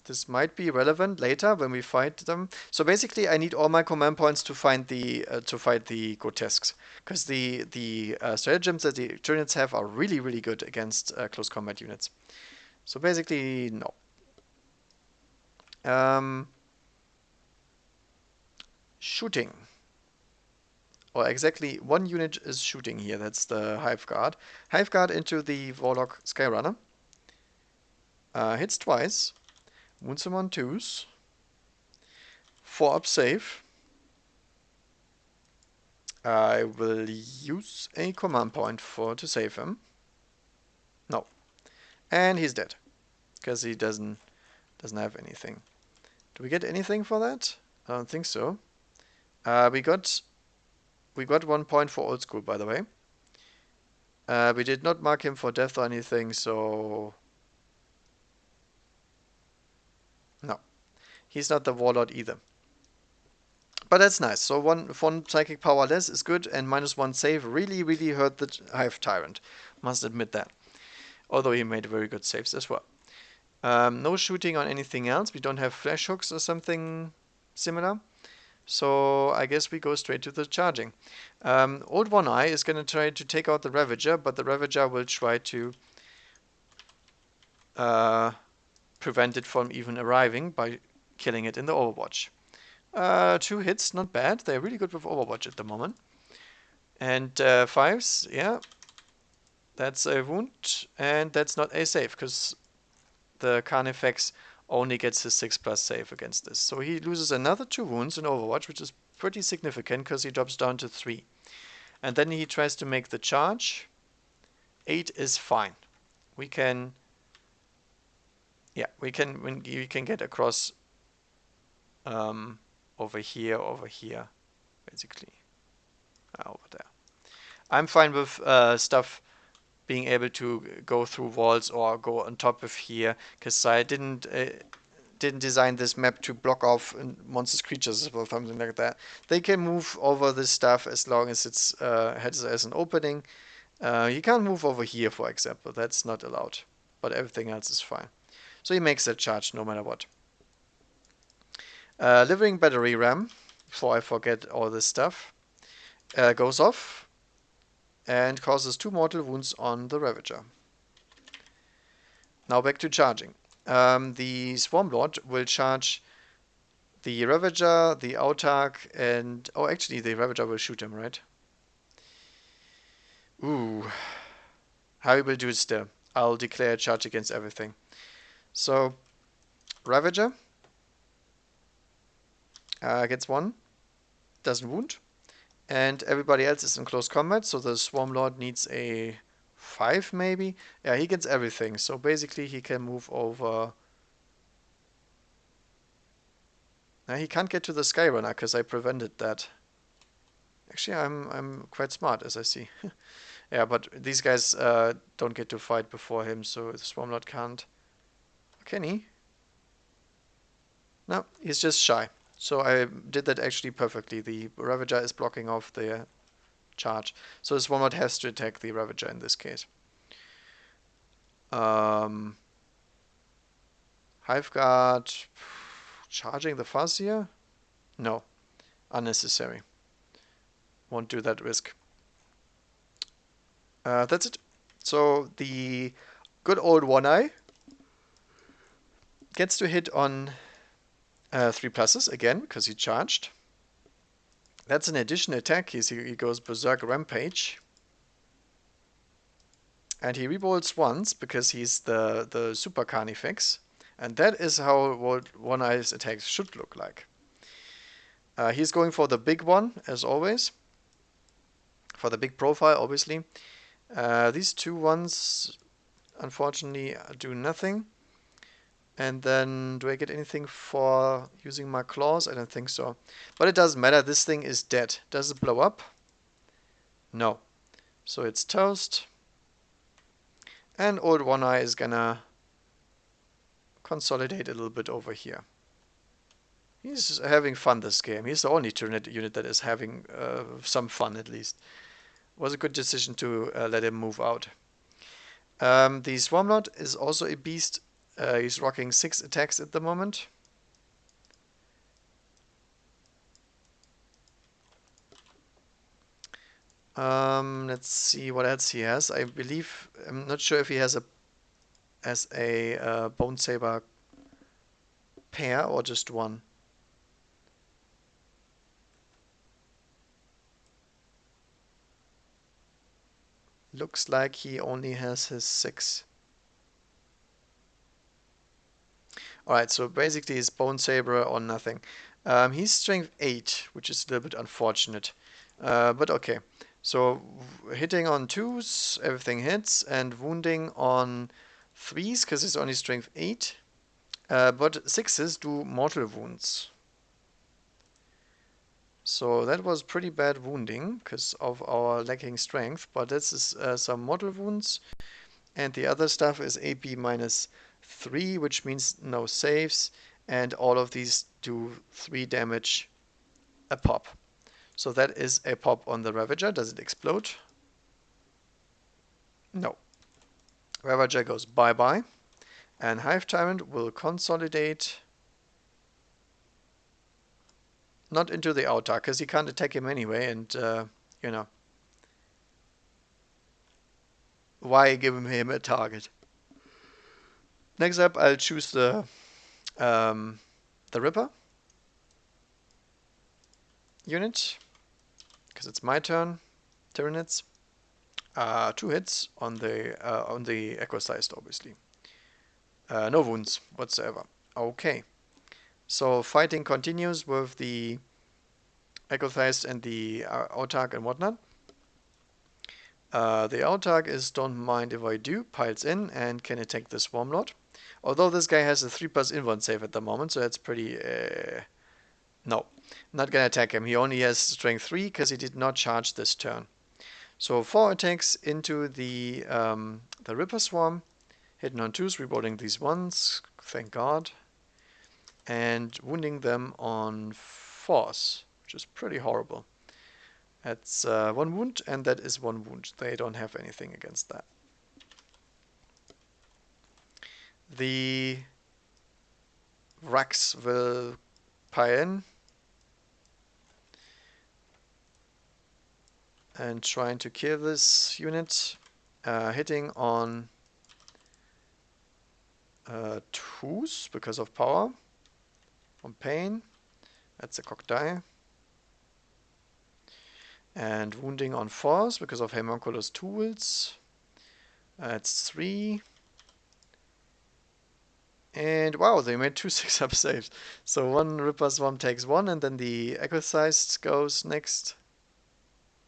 This might be relevant later when we fight them. So basically, I need all my command points to find the to fight the grotesques, because the stratagems that the Tyranids have are really, really good against close combat units. So basically, no. Shooting. Or exactly one unit is shooting here. That's the Hive Guard. Hive Guard into the Warlock Skyrunner. Hits twice. Wounds him on 2s. 4 up save. I will use a command point to save him. No. And he's dead. Because he doesn't have anything. Do we get anything for that? I don't think so. We got 1 point for old school, by the way. We did not mark him for death or anything, so no. He's not the Warlord either. But that's nice. So one psychic power less is good, and -1 save really, really hurt the Hive Tyrant. Must admit that. Although he made very good saves as well. No shooting on anything else. We don't have flash hooks or something similar. So I guess we go straight to the charging. Old One Eye is going to try to take out the Ravager, but the Ravager will try to prevent it from even arriving by killing it in the Overwatch. 2 hits, not bad. They're really good with Overwatch at the moment. And 5s, yeah. That's a wound, and that's not a save, because the Carnifex only gets his 6+ save against this. So he loses another 2 wounds in Overwatch, which is pretty significant, because he drops down to 3. And then he tries to make the charge. 8 is fine. We can... Yeah, we can get across over here, basically. Over there. I'm fine with stuff being able to go through walls or go on top of here, because I didn't design this map to block off monsters creatures or something like that. They can move over this stuff as long as it's has an opening. You can't move over here, for example. That's not allowed, but everything else is fine. So he makes that charge no matter what. Living battery ram, before I forget all this stuff, goes off and causes 2 mortal wounds on the Ravager. Now back to charging. The Swarmlord will charge the Ravager, the Autark, and... Oh, actually, the Ravager will shoot him, right? Ooh. How will do it still. I'll declare a charge against everything. So, Ravager gets 1. Doesn't wound. And everybody else is in close combat, so the Swarmlord needs a 5 maybe. Yeah, he gets everything, so basically he can move over. Now he can't get to the Skyrunner because I prevented that. Actually, I'm quite smart, as I see. Yeah, but these guys don't get to fight before him, so the Swarmlord can't. Can he? No, he's just shy. So I did that actually perfectly. The Ravager is blocking off the charge. So the Swarmlord has to attack the Ravager in this case. Hive Guard Charging the fuzz here? No. Unnecessary. Won't do that risk. That's it. So the good old One-Eye gets to hit on 3 pluses again, because he charged. That's an additional attack. He goes Berserk Rampage. And he rebolts once, because he's the Super Carnifex. And that is how One-Eye's attacks should look like. He's going for the big one, as always. For the big profile, obviously. These 2 ones, unfortunately, do nothing. And then, do I get anything for using my claws? I don't think so. But it doesn't matter, this thing is dead. Does it blow up? No. So it's toast. And old One-Eye is gonna consolidate a little bit over here. He's having fun this game. He's the only Tyranid unit that is having some fun, at least. Was a good decision to let him move out. The Swarmlord is also a beast. He's rocking 6 attacks at the moment. Let's see what else he has. I believe, I'm not sure if he has a Bone Saber pair or just one. Looks like he only has his 6. Alright, so basically he's Bone Saber or nothing. He's strength 8, which is a little bit unfortunate. But okay. So hitting on 2s, everything hits, and wounding on 3s, because it's only strength 8. But 6s do mortal wounds. So that was pretty bad wounding, because of our lacking strength. But this is some mortal wounds. And the other stuff is AP minus 3, which means no saves. And all of these do 3 damage a pop. So that is a pop on the Ravager. Does it explode? No. Ravager goes bye-bye. And Hive Tyrant will consolidate. Not into the Outer, because he can't attack him anyway. And, you know. Why give him a target? Next up, I'll choose the Ripper unit, because it's my turn. Tyranids. 2 hits on the Echo-sized, obviously. No wounds whatsoever. Okay. So fighting continues with the Echo-sized and the Autark and whatnot. The Autark is don't mind if I do, piles in and can attack the Swarmlord. Although this guy has a 3+ invuln save at the moment, so that's pretty... no, not gonna attack him. He only has strength 3 because he did not charge this turn. So 4 attacks into the Ripper Swarm, hitting on 2s, rebolting these 1s, thank God, and wounding them on 4s, which is pretty horrible. That's 1 wound, and that is 1 wound. They don't have anything against that. The Rax will pile in and trying to kill this unit, hitting on 2s because of power, on pain. That's a cock die. And wounding on 4s because of Homunculus tools. That's 3. And wow, they made 2 6-up saves. So 1 Ripper Swarm takes 1, and then the Echo-sized goes next.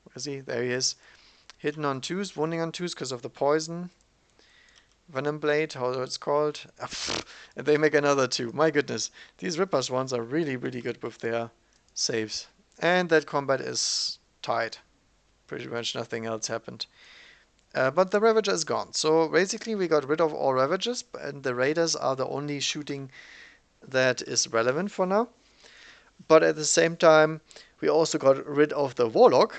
Where is he? There he is. Hitting on 2s, wounding on 2s because of the poison. Venom Blade, how it's called. And they make another 2. My goodness. These Ripper Swarms are really, really good with their saves. And that combat is tied. Pretty much nothing else happened. But the Ravager is gone. So basically we got rid of all Ravagers, and the Raiders are the only shooting that is relevant for now. But at the same time, we also got rid of the Warlock,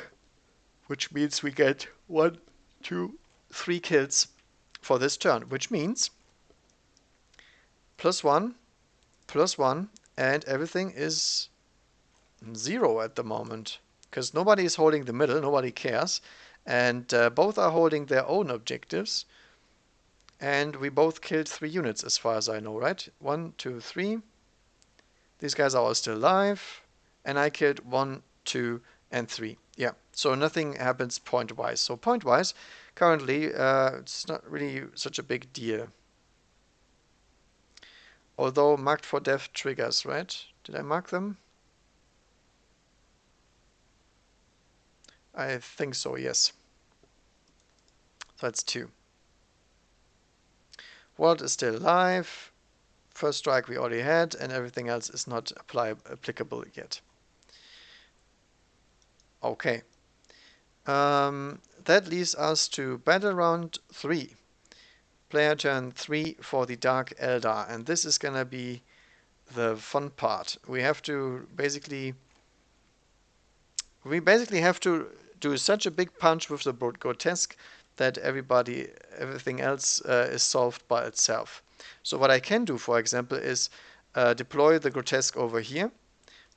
which means we get 1, 2, 3 kills for this turn, which means +1, +1, and everything is 0 at the moment. Because nobody is holding the middle, nobody cares. And both are holding their own objectives. And we both killed 3 units as far as I know, right? 1, 2, 3. These guys are all still alive. And I killed 1, 2, and 3. Yeah, so nothing happens point-wise. So point-wise, currently, it's not really such a big deal. Although marked for death triggers, right? Did I mark them? I think so, yes. So that's 2. World is still alive. First strike we already had, and everything else is not applicable yet. Okay. That leads us to battle round 3. Player turn 3 for the Dark Eldar, and this is gonna be the fun part. We basically have to do such a big punch with the grotesque that everything else is solved by itself. So what I can do, for example, is deploy the grotesque over here,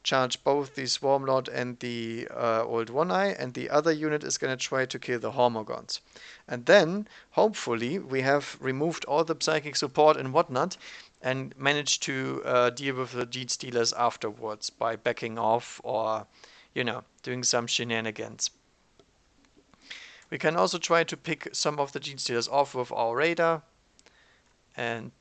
charge both the Swarmlord and the Old One-Eye, and the other unit is going to try to kill the Hormogons. And then, hopefully, we have removed all the psychic support and whatnot, and managed to deal with the Gene Stealers afterwards by backing off or, doing some shenanigans. We can also try to pick some of the Gene Stealers off with our radar, and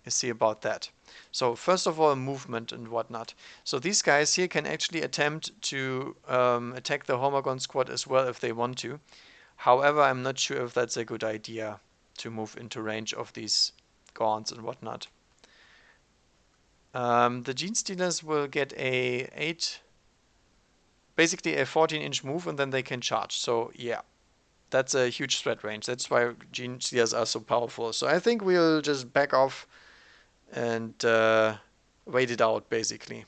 see about that. So first of all, movement and whatnot. So these guys here can actually attempt to attack the Hormogon squad as well if they want to. However, I'm not sure if that's a good idea to move into range of these Gaunts and whatnot. The Gene Stealers will get basically a 14-inch move, and then they can charge. So yeah, that's a huge threat range. That's why Gene Stealers are so powerful. So I think we'll just back off and wait it out, basically.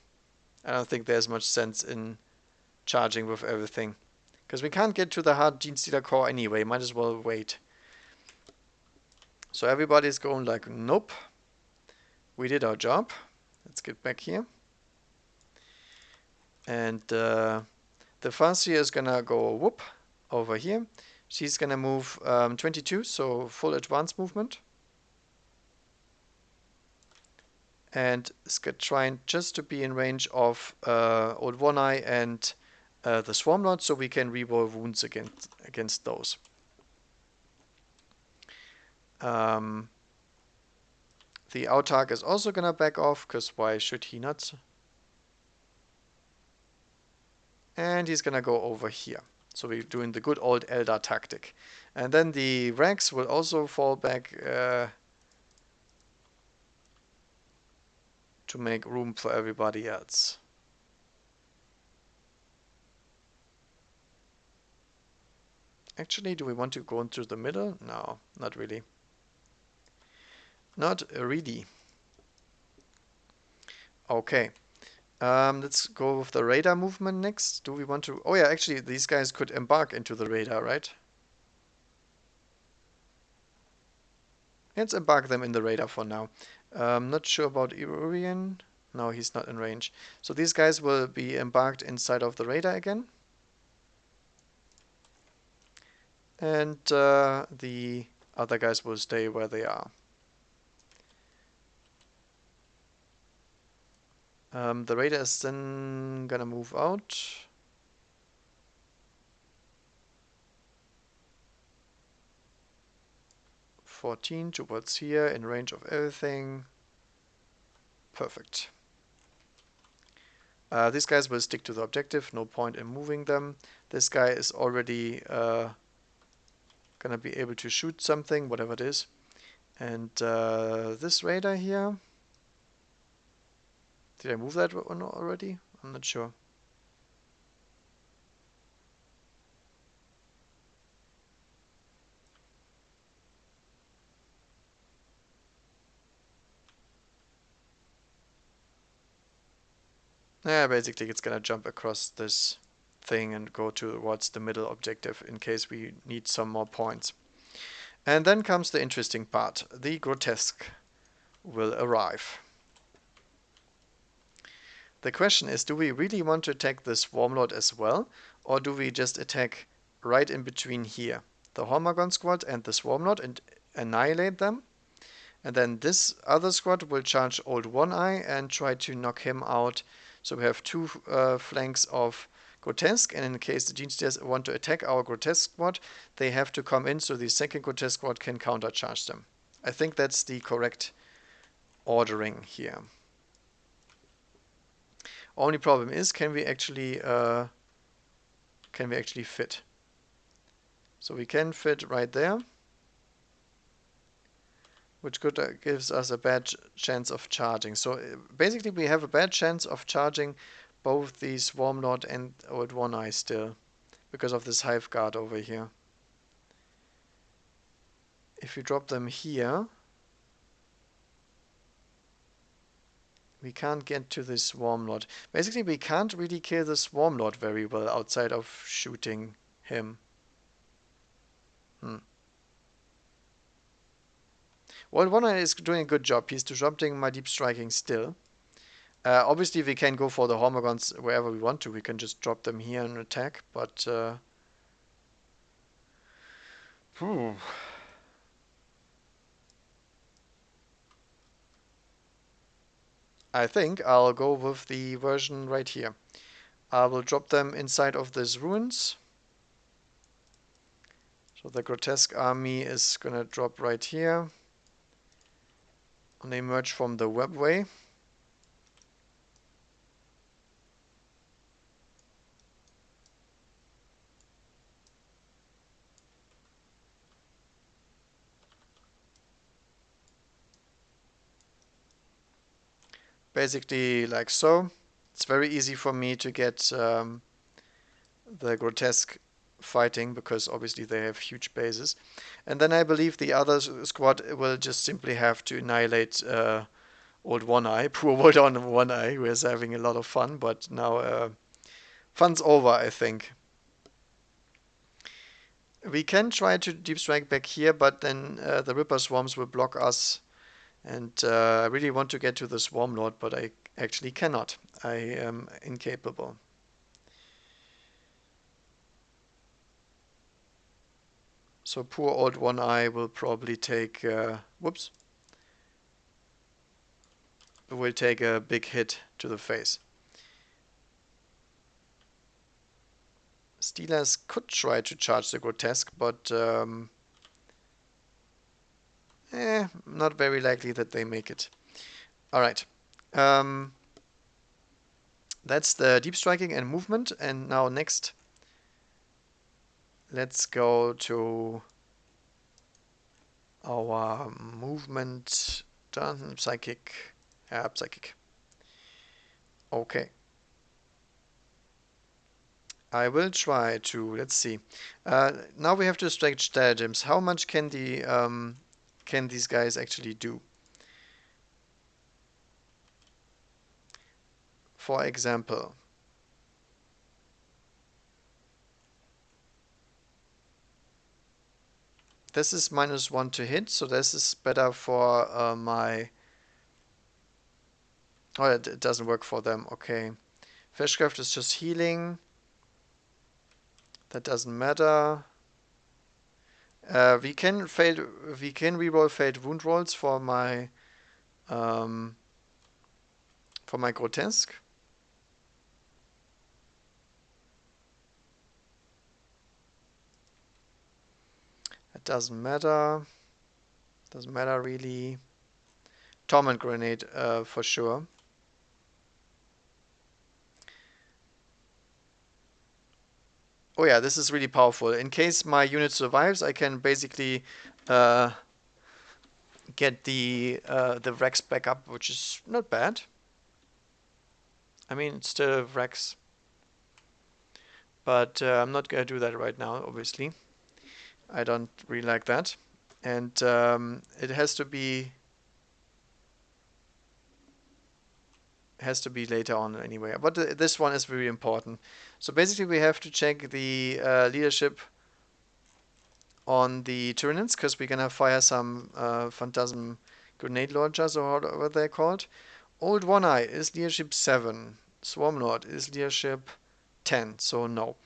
I don't think there's much sense in charging with everything, because we can't get to the hard Gene Stealer core anyway. Might as well wait. So everybody's going like, nope, we did our job. Let's get back here. And the Farseer is gonna go whoop over here. She's gonna move 22, so full advance movement. And trying just to be in range of Old One-Eye and the Swarmlord, so we can reroll wounds against those. The Autark is also gonna back off, because why should he not? And he's gonna go over here. So we're doing the good old Eldar tactic. And then the Rex will also fall back to make room for everybody else. Actually, do we want to go into the middle? No, not really. Not really. Okay. Let's go with the radar movement next. Do we want to... Oh yeah, actually, these guys could embark into the radar, right? Let's embark them in the radar for now. Not sure about Irurian. No, he's not in range. So these guys will be embarked inside of the radar again. And the other guys will stay where they are. The radar is then gonna move out. $14 towards here, in range of everything. Perfect. These guys will stick to the objective, no point in moving them. This guy is already gonna be able to shoot something, whatever it is. And this radar here, did I move that one already? I'm not sure. Yeah, basically it's gonna jump across this thing and go towards the middle objective in case we need some more points. And then comes the interesting part. The grotesque will arrive. The question is, do we really want to attack this Warlord as well? Or do we just attack right in between here? The Hormagon squad and this Warlord and annihilate them? And then this other squad will charge Old One Eye and try to knock him out. So we have two flanks of Grotesque, and in case the Genesteers want to attack our Grotesque squad, they have to come in so the second Grotesque squad can countercharge them. I think that's the correct ordering here. Only problem is, can we actually fit? So we can fit right there, which gives us a bad chance of charging. So basically we have a bad chance of charging both the Swarmlord and Old One Eye still, because of this Hive Guard over here. If we drop them here, we can't get to the Swarmlord. Basically we can't really kill the Swarmlord very well outside of shooting him. Well, One Eye is doing a good job. He's disrupting my deep striking still. Obviously, we can go for the Hormagons wherever we want to. We can just drop them here and attack, but... I think I'll go with the version right here. I will drop them inside of these ruins. So the Grotesque army is gonna drop right here. And they emerge from the webway. Basically like so. It's very easy for me to get the Grotesque fighting, because obviously they have huge bases. And then I believe the other squad will just simply have to annihilate Old One Eye, poor Old One Eye, who is having a lot of fun, but now fun's over, I think. We can try to deep strike back here, but then the Ripper Swarms will block us. And I really want to get to the Swarmlord, but I actually cannot. I am incapable. So poor Old One Eye will probably take... whoops. Will take a big hit to the face. Steelers could try to charge the Grotesque, but not very likely that they make it. Alright. That's the deep striking and movement. And now next, let's go to our movement. Psychic. Yeah, psychic. Okay. I will try to, let's see. Now we have to strike Stratagems. How much can these guys actually do? For example, this is -1 to hit, so this is better for my... Oh, it doesn't work for them, okay. Fleshcraft is just healing. That doesn't matter. We can reroll failed wound rolls for my Grotesque. It doesn't matter. Doesn't matter really. Torment Grenade for sure. Oh yeah, this is really powerful. In case my unit survives, I can basically get the Rex back up, which is not bad. I mean, it's still Rex. But I'm not gonna do that right now, obviously. I don't really like that. And it has to be later on anyway. But this one is very important. So basically we have to check the leadership on the Tyranids, because we're gonna fire some Phantasm grenade launchers, or whatever they're called. Old One Eye is leadership 7. Swarmlord is leadership 10, so no.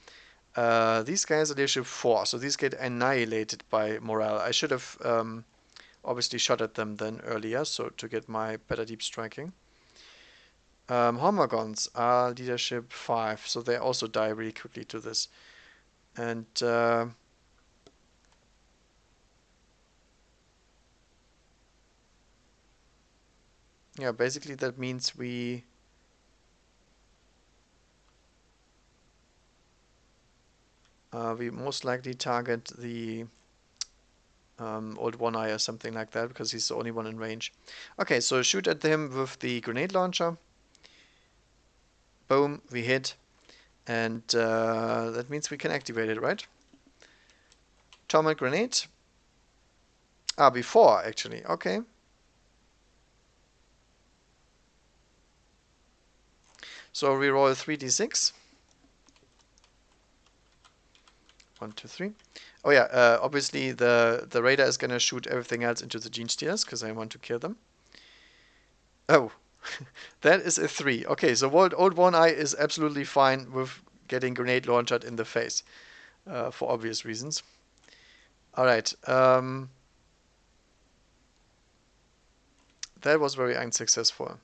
These guys are leadership 4, so these get annihilated by morale. I should have obviously shot at them then earlier, so to get my better deep striking. Hormagons are leadership 5, so they also die really quickly to this. And yeah, basically that means we most likely target the old One Eye or something like that, because he's the only one in range. Okay, so shoot at him with the grenade launcher. Boom, we hit. And that means we can activate it, right? Torment grenade. Ah, before, actually. Okay. So we roll 3d6. 1, 2, 3. Oh yeah, obviously the radar is gonna shoot everything else into the gene stealers, because I want to kill them. Oh, that is a 3. Okay, so old One Eye is absolutely fine with getting grenade launched in the face, for obvious reasons. Alright, that was very unsuccessful.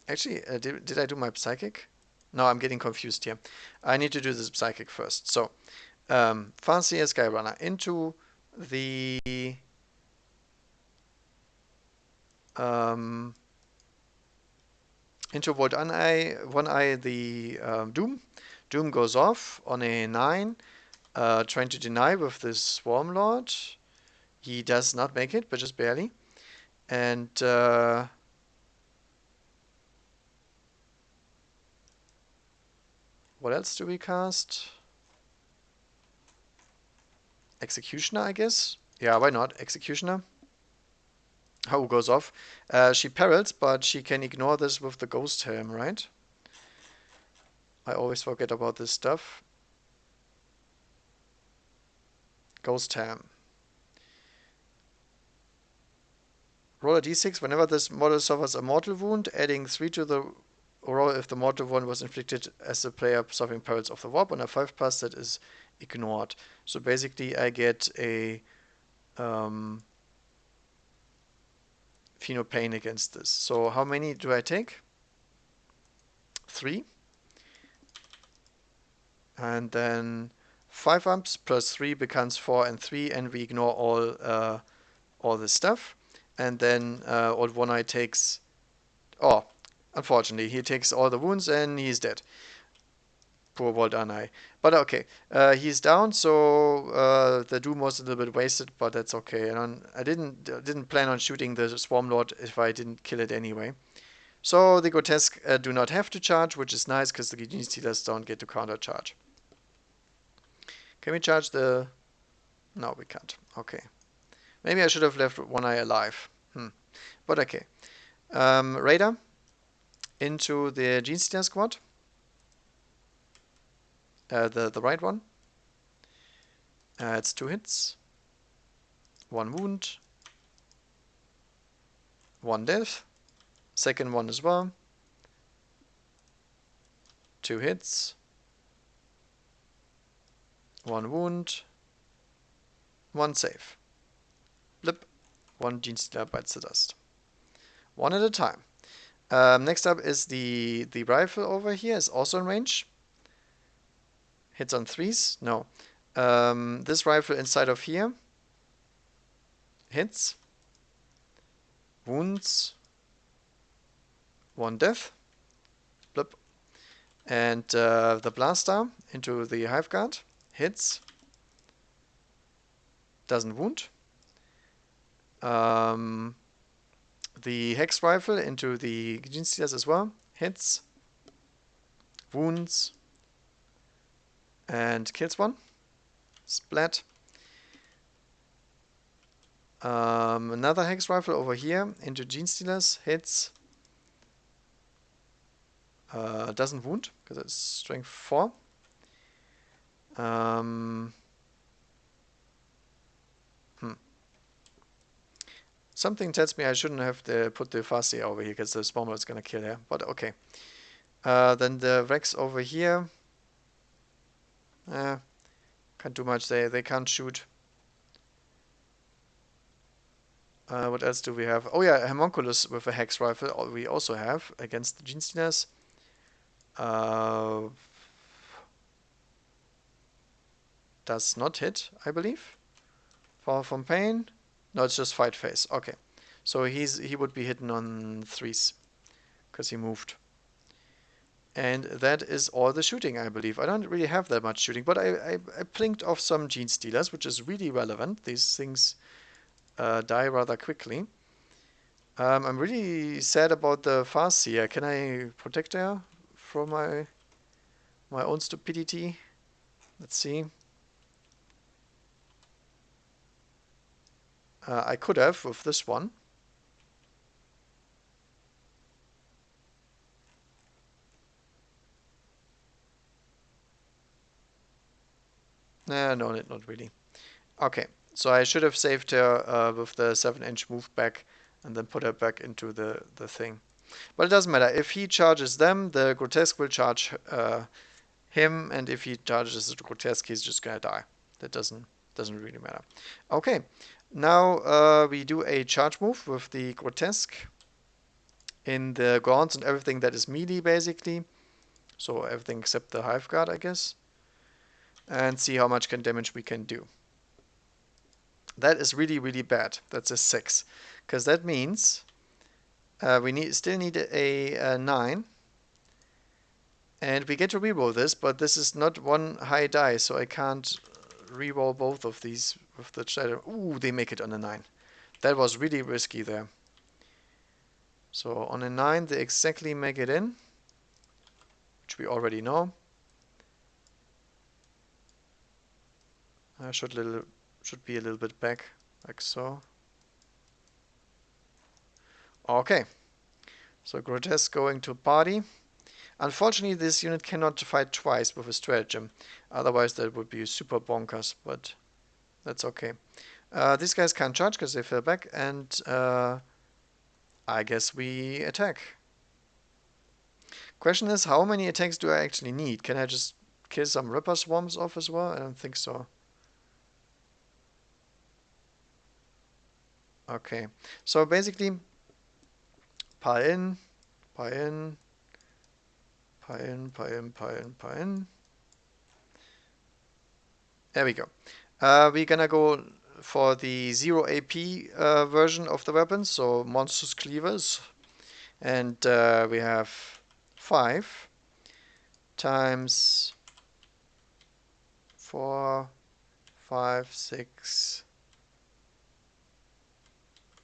Actually, did I do my psychic? No, I'm getting confused here. I need to do this psychic first. So, Farseer Skyrunner into the um, into One Eye, the Doom. Doom goes off on a 9, trying to deny with this Swarmlord. He does not make it, but just barely. And what else do we cast? Executioner, I guess. Yeah, why not? Executioner. Oh, goes off. She perils, but she can ignore this with the Ghost Helm, right? I always forget about this stuff. Ghost Helm. Roll a d6 whenever this model suffers a mortal wound, adding 3 to the roll if the mortal wound was inflicted as the player suffering perils of the warp. On a 5+, that is ignored. So basically, I get a Phenopain against this. So how many do I take? 3. And then 5 umps plus 3 becomes 4 and 3, and we ignore all this stuff. And then old One Eye takes... Oh, unfortunately, he takes all the wounds and he's dead. Poor Old One Eye. But okay, he's down, so the Doom was a little bit wasted, but that's okay. And I didn't plan on shooting the Swarmlord if I didn't kill it anyway. So the Grotesque do not have to charge, which is nice because the Gene Stealers don't get to counter charge. Can we charge the... No, we can't. Okay. Maybe I should have left One Eye alive. But okay. Raider into the Gene Stealer squad. The right one. It's 2 hits. 1 wound. 1 death. Second one as well. 2 hits. 1 wound. 1 save. Blip. 1 Gene Stealer bites the dust. One at a time. Next up is the rifle over here. Is also in range. Hits on 3s? No. This rifle inside of here. Hits. Wounds. 1 death. Blip. And the blaster into the Hive Guard. Hits. Doesn't wound. The Hex Rifle into the Gene Stealers as well. Hits. Wounds. And kills 1. Splat. Another Hex Rifle over here into Gene Stealers. Hits. Doesn't wound, because it's strength 4. Something tells me I shouldn't have put the Farseer over here, because the Swarmlord is going to kill her. But okay. Then the Rex over here. Can't do much. They can't shoot. What else do we have? Oh yeah, Homunculus with a Hex Rifle we also have against the Genestealers. Does not hit, I believe. Far from Pain. No, it's just Fight Phase. Okay. So he would be hitting on 3s. Because he moved. And that is all the shooting, I believe. I don't really have that much shooting, but I plinked off some Genestealers, which is really relevant. These things die rather quickly. I'm really sad about the Farseer. Can I protect her from my own stupidity? Let's see. I could have with this one. Nah, no, not really. Okay, so I should have saved her with the 7-inch move back and then put her back into the thing. But it doesn't matter. If he charges them, the Grotesque will charge him, and if he charges the Grotesque, he's just gonna die. That doesn't really matter. Okay, now we do a charge move with the Grotesque in the Gaunts and everything that is melee, basically. So everything except the Hive Guard, I guess. And see how much damage we can do. That is really, really bad. That's a 6. Because that means we still need a 9. And we get to reroll this, but this is not one high die, so I can't reroll both of these with the shadow. Ooh, they make it on a 9. That was really risky there. So on a 9, they exactly make it in, which we already know. I should be a little bit back, like so. Okay. So Grotesque going to party. Unfortunately, this unit cannot fight twice with a stratagem. Otherwise, that would be super bonkers, but that's okay. These guys can't charge because they fell back, and I guess we attack. Question is, how many attacks do I actually need? Can I just kill some Ripper Swarms off as well? I don't think so. Okay, so basically, pile in, pile in, pile in, pile in, pile in, pile in. There we go. We're gonna go for the 0 AP version of the weapons, so Monstrous Cleavers. And we have 5 times 4, 5, 6,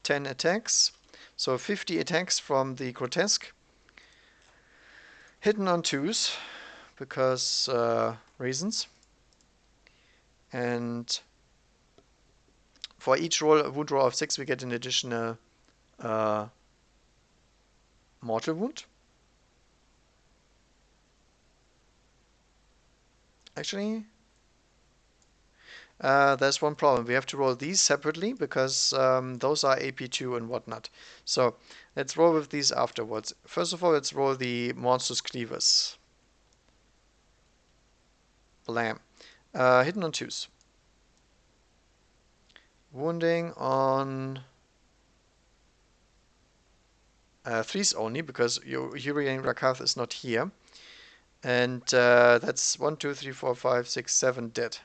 10 attacks. So 50 attacks from the Grotesque. Hidden on 2s, because reasons. And for each wound roll of 6, we get an additional mortal wound. Actually, there's one problem. We have to roll these separately because those are AP2 and whatnot. So let's roll with these afterwards. First of all, let's roll the Monstrous Cleavers. Blam. Hidden on 2s. Wounding on 3s only because Urian Rakath is not here. And that's 1, 2, 3, 4, 5, 6, 7 dead.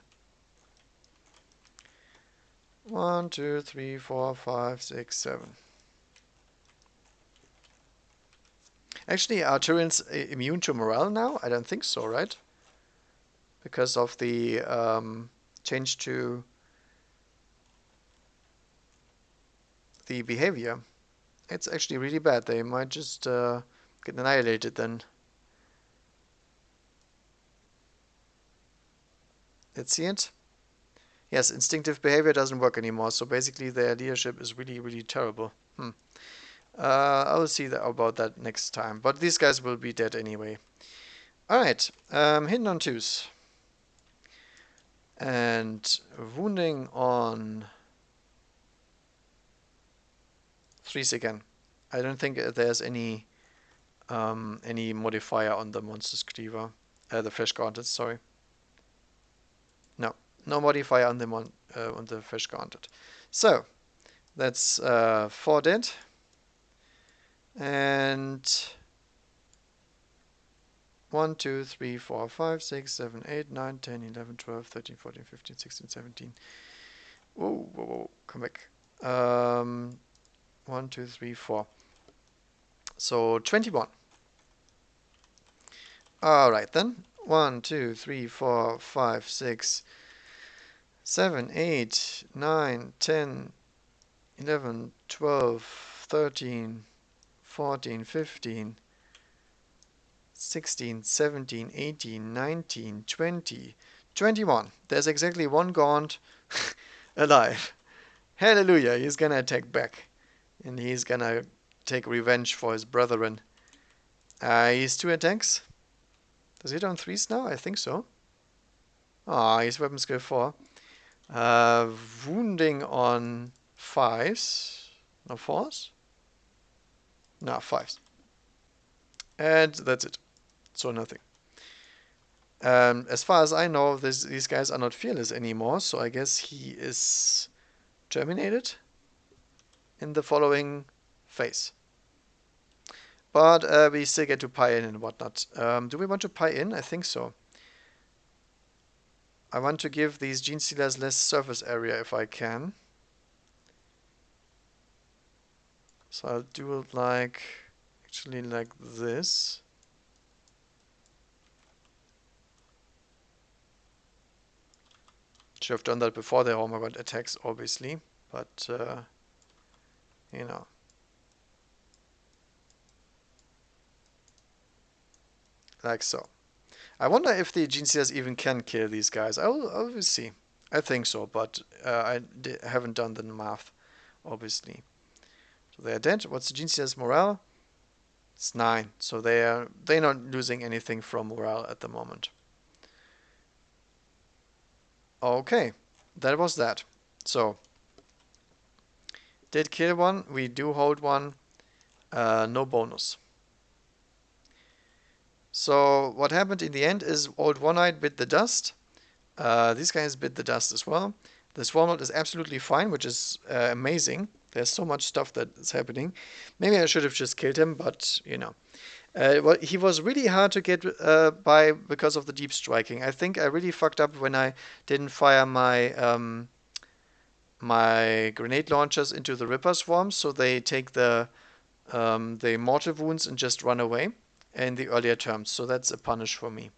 1, 2, 3, 4, 5, 6, 7. Actually, are Tyranids immune to morale now? I don't think so, right? Because of the change to the behavior. It's actually really bad. They might just get annihilated then. Let's see it. Yes, instinctive behavior doesn't work anymore, so basically their leadership is really, really terrible. I'll see about that next time, but these guys will be dead anyway. Alright, hidden on 2s. And wounding on 3s again. I don't think there's any any modifier on the monster's cleaver, the flesh gauntlet. Sorry, no, no modifier on the flesh gauntlet. So that's 4 dead, and 1, 2, 3, 4, 5, 6, 7, 8, 9, 10, 11, 12, 13, 14, 15, 16, 17. Whoa, whoa, whoa, come back. 1, 2, 3, 4. So 21. Alright then. 1, 2, 3, 4, 5, 6, 7, 8, 9, 10, 11, 12, 13, 14, 15, 16, 17, 18, 19, 20, 21. There's exactly one Gaunt alive. Hallelujah, he's gonna attack back. And he's gonna take revenge for his brethren. He's 2 attacks. Does he hit on 3s now? I think so. He's weapon skill 4. Wounding on 5s. No 4s? No, 5s. And that's it. So nothing. As far as I know, these guys are not fearless anymore, so I guess he is terminated in the following phase. But we still get to pie in and whatnot. Do we want to pie in? I think so. I want to give these Gene Stealers less surface area if I can. So I'll do it actually like this. Should have done that before the Warhammer attacks, obviously, but you know. Like so. I wonder if the Gene Stealers even can kill these guys. I will see. I think so, but I haven't done the math, obviously. So they're dead. What's the Gene Stealers' morale? It's 9. So they're not losing anything from morale at the moment. Okay, that was that. So, did kill one, we do hold one, no bonus. So what happened in the end is Old One-Eyed bit the dust. These guys bit the dust as well. This Warlord is absolutely fine, which is amazing. There's so much stuff that is happening. Maybe I should have just killed him, but you know. Well, he was really hard to get by because of the deep striking. I think I really fucked up when I didn't fire my my grenade launchers into the Ripper swarms, so they take the mortal wounds and just run away in the earlier terms. So that's a punish for me.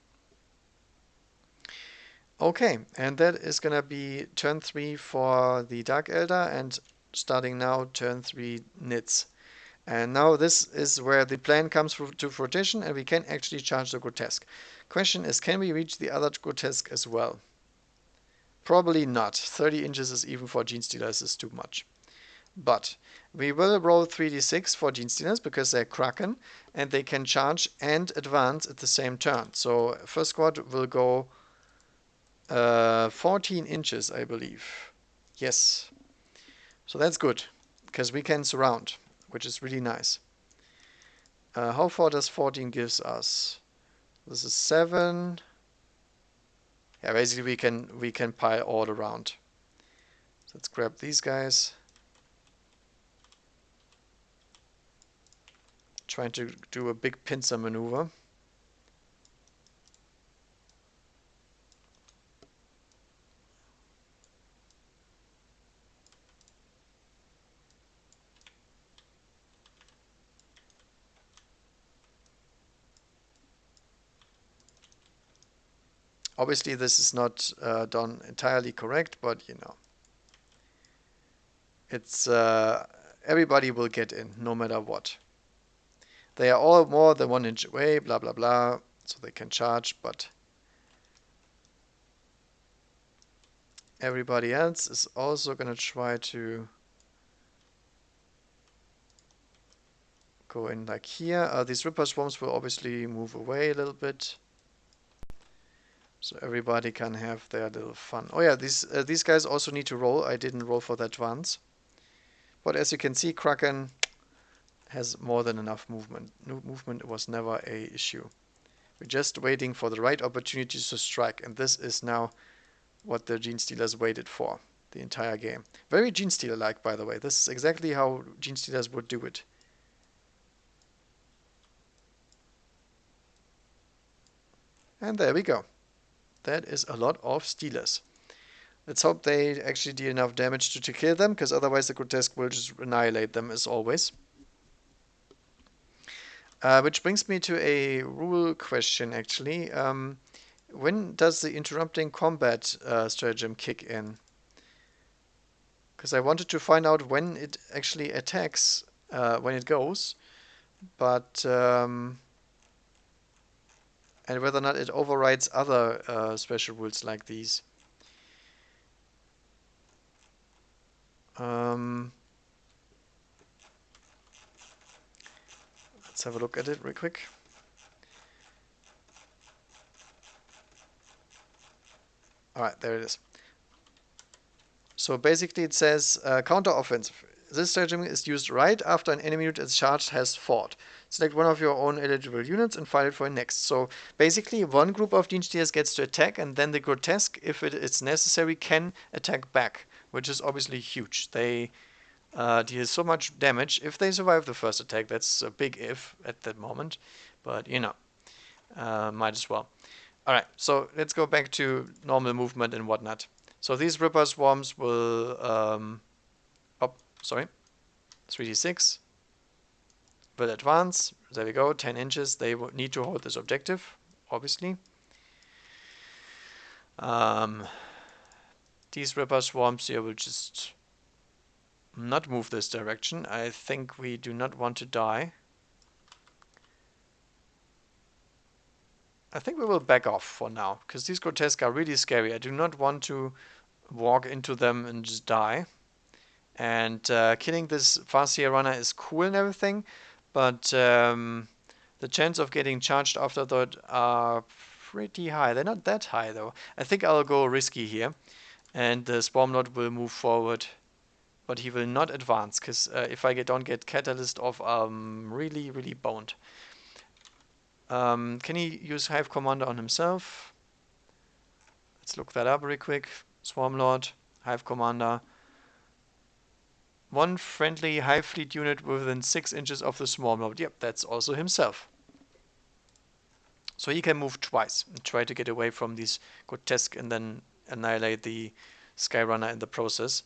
Okay, and that is gonna be turn 3 for the Dark Eldar, and starting now turn 3 Nids. And now this is where the plan comes to fruition, and we can actually charge the Grotesque. Question is, can we reach the other Grotesque as well? Probably not. 30 inches is even for Gene Stealers is too much. But we will roll 3d6 for Gene Stealers because they're Kraken, and they can charge and advance at the same turn. So first squad will go 14 inches, I believe. Yes. So that's good, because we can surround, which is really nice. How far does 14 gives us? This is 7. Yeah, basically we can pile all around. So let's grab these guys. Trying to do a big pincer maneuver. Obviously, this is not done entirely correct, but you know, it's everybody will get in no matter what. They are all more than 1 inch away, blah blah blah, so they can charge, but everybody else is also gonna try to go in like here. These Ripper Swarms will obviously move away a little bit, so everybody can have their little fun. Oh yeah, these guys also need to roll. I didn't roll for that once. But as you can see, Kraken has more than enough movement. Movement was never a issue. We're just waiting for the right opportunities to strike, and this is now what the Gene Stealers waited for the entire game. Very Gene Stealer-like, by the way. This is exactly how Gene Stealers would do it. And there we go. That is a lot of Stealers. Let's hope they actually deal enough damage to kill them, because otherwise the Grotesque will just annihilate them as always. Which brings me to a rule question, actually. When does the interrupting combat stratagem kick in? Because I wanted to find out when it actually attacks, when it goes, but and whether or not it overrides other special rules like these. Let's have a look at it real quick. Alright, there it is. So basically it says counter-offensive. This stratagem is used right after an enemy unit is charged has fought. Select one of your own eligible units and fight it for next. So basically one group of Gene Stealers gets to attack, and then the Grotesque, if it is necessary, can attack back, which is obviously huge. They deal so much damage if they survive the first attack. That's a big if at that moment, but you know, might as well. Alright, so let's go back to normal movement and whatnot. So these Ripper Swarms will, 3d6, will advance. There we go, 10 inches. They will need to hold this objective, obviously. These Ripper Swarms here will just not move this direction. I think we do not want to die. I think we will back off for now, because these Grotesque are really scary. I do not want to walk into them and just die. And killing this Farseer runner is cool and everything, but the chance of getting charged after that are pretty high. They're not that high though. I think I'll go risky here, and the Swarmlord will move forward, but he will not advance, because if I don't get Catalyst off, really, really boned. Can he use Hive Commander on himself? Let's look that up real quick. Swarmlord, Hive Commander. One friendly Hive Fleet unit within 6 inches of the Swarmlord. Yep, that's also himself. So he can move twice and try to get away from these Grotesque and then annihilate the Skyrunner in the process.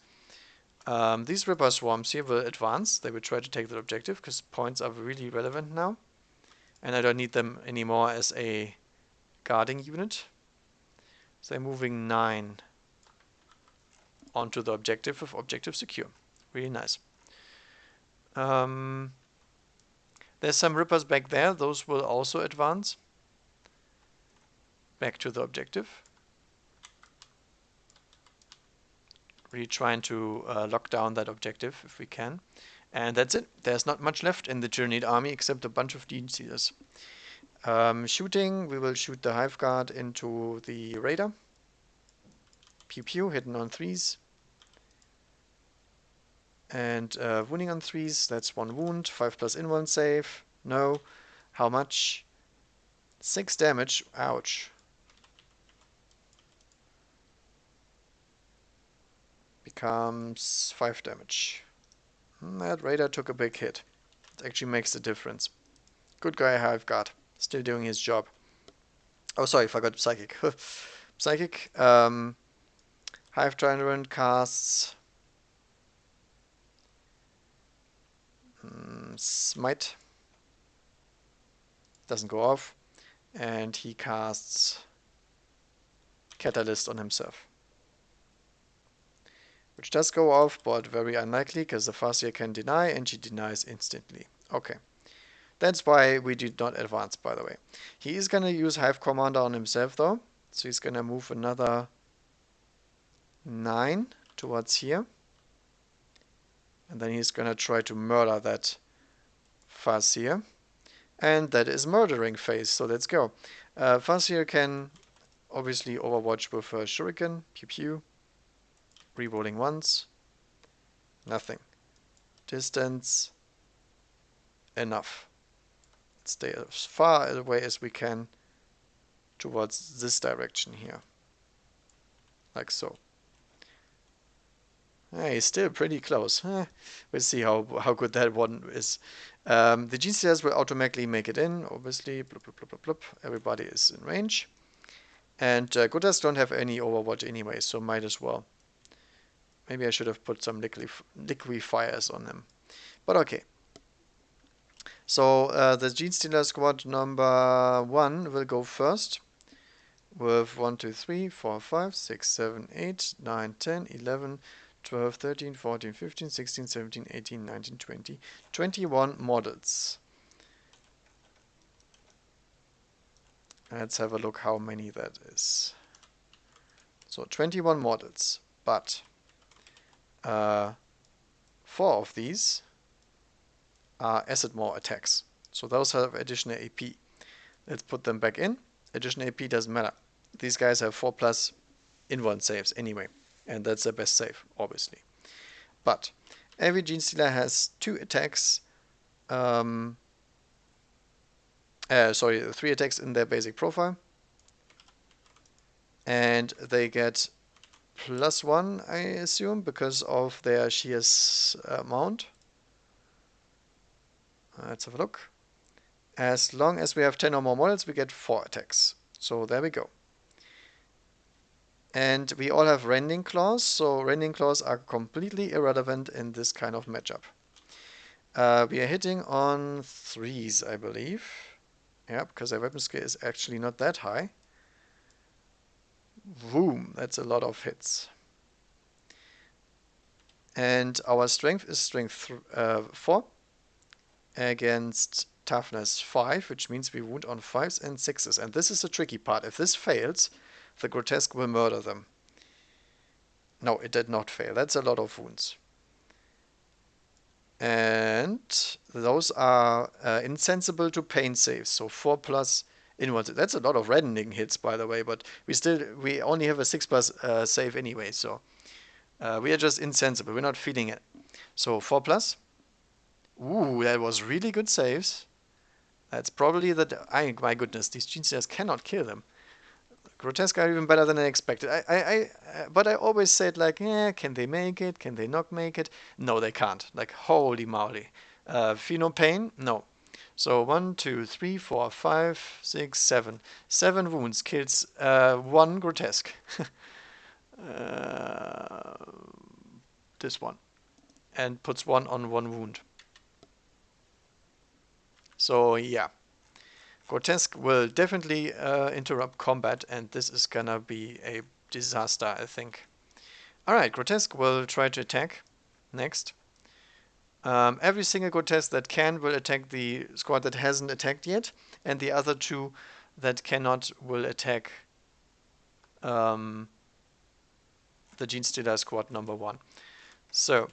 These Ripper Swarms here will advance. They will try to take the objective, because points are really relevant now. And I don't need them anymore as a guarding unit. So they're moving 9 onto the objective with objective secure. Really nice. There's some Rippers back there. Those will also advance back to the objective. Really trying to lock down that objective if we can. And that's it. There's not much left in the Tyranid army except a bunch of Gene Stealers. Shooting, we will shoot the Hive Guard into the Raider. Pew pew, hitting on 3s. And wounding on 3s, that's 1 wound. 5+ in-1 save. No. How much? 6 damage. Ouch. Becomes 5 damage. That Raider took a big hit. It actually makes a difference. Good guy, Hive Guard. Still doing his job. Oh, sorry, forgot Psychic. Psychic. Hive Tyrant casts Smite. Doesn't go off. And he casts Catalyst on himself. Which does go off, but very unlikely, because the Farseer can deny, and she denies instantly. Okay. That's why we did not advance, by the way. He is going to use Hive Commander on himself, though. So he's going to move another 9 towards here. And then he's going to try to murder that Farseer. And that is murdering phase, so let's go. Farseer can obviously overwatch with a Shuriken. Pew pew. Rerolling once. Nothing. Distance. enough. Let's stay as far away as we can towards this direction here. Like so. Hey, still pretty close. We'll see how good that one is. The gene stealers will automatically make it in, obviously. Bloop, bloop, bloop, bloop, bloop. Everybody is in range. And Gotas don't have any overwatch anyway, so might as well. Maybe I should have put some liquefiers on them. But okay. So the Gene Stealer squad number 1 will go first. With 1, 2, 3, 4, 5, 6, 7, 8, 9, 10, 11, 12, 13, 14, 15, 16, 17, 18, 19, 20, 21 models. Let's have a look how many that is. So 21 models, but 4 of these are acid maw attacks. So those have additional AP. Let's put them back in. Additional AP doesn't matter. These guys have 4+ in-one saves anyway, and that's their best save, obviously. But every Gene Stealer has 2 attacks. Sorry, 3 attacks in their basic profile. And they get +1, I assume, because of their sheer mount. Let's have a look. As long as we have 10 or more models, we get 4 attacks. So there we go. And we all have rending claws, so rending claws are completely irrelevant in this kind of matchup. We are hitting on 3s, I believe. Yeah, because their weapon skill is actually not that high. Boom, that's a lot of hits. And our strength is strength 4 against toughness 5, which means we wound on 5s and 6s. And this is the tricky part. If this fails, the grotesque will murder them. No, it did not fail. That's a lot of wounds. And those are insensible to pain saves. So 4+ inwards. That's a lot of reddening hits, by the way. But we only have a 6+ save anyway. So we are just insensible. We're not feeling it. So 4+. Ooh, that was really good saves. That's probably my goodness, these Gene Stealers cannot kill them. Grotesque are even better than I expected. But I always said, like, yeah, can they make it? Can they not make it? No, they can't. Like, holy moly. Feel no pain? No. So 1, 2, 3, 4, 5, 6, 7. 7 wounds kills 1 grotesque. This one. And puts 1 on 1 wound. So, yeah. Grotesque will definitely interrupt combat, and this is gonna be a disaster, I think. Alright, Grotesque will try to attack next. Every single Grotesque that can will attack the squad that hasn't attacked yet, and the other 2 that cannot will attack the Gene Stealer squad number 1. So,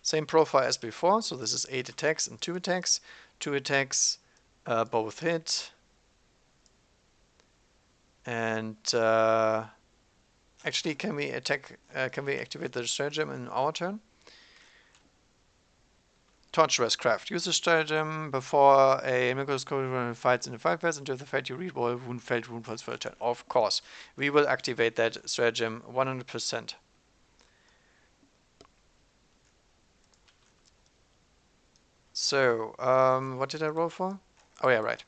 same profile as before, so this is 8 attacks and 2 attacks. 2 attacks, both hit. And actually, can we activate the stratagem in our turn? Torturous Craft. Use the stratagem before a microscopic fights in the fight phase. Until the fight, you re-roll felt wound points for a turn. Of course, we will activate that stratagem 100%. So, what did I roll for? Oh yeah, right.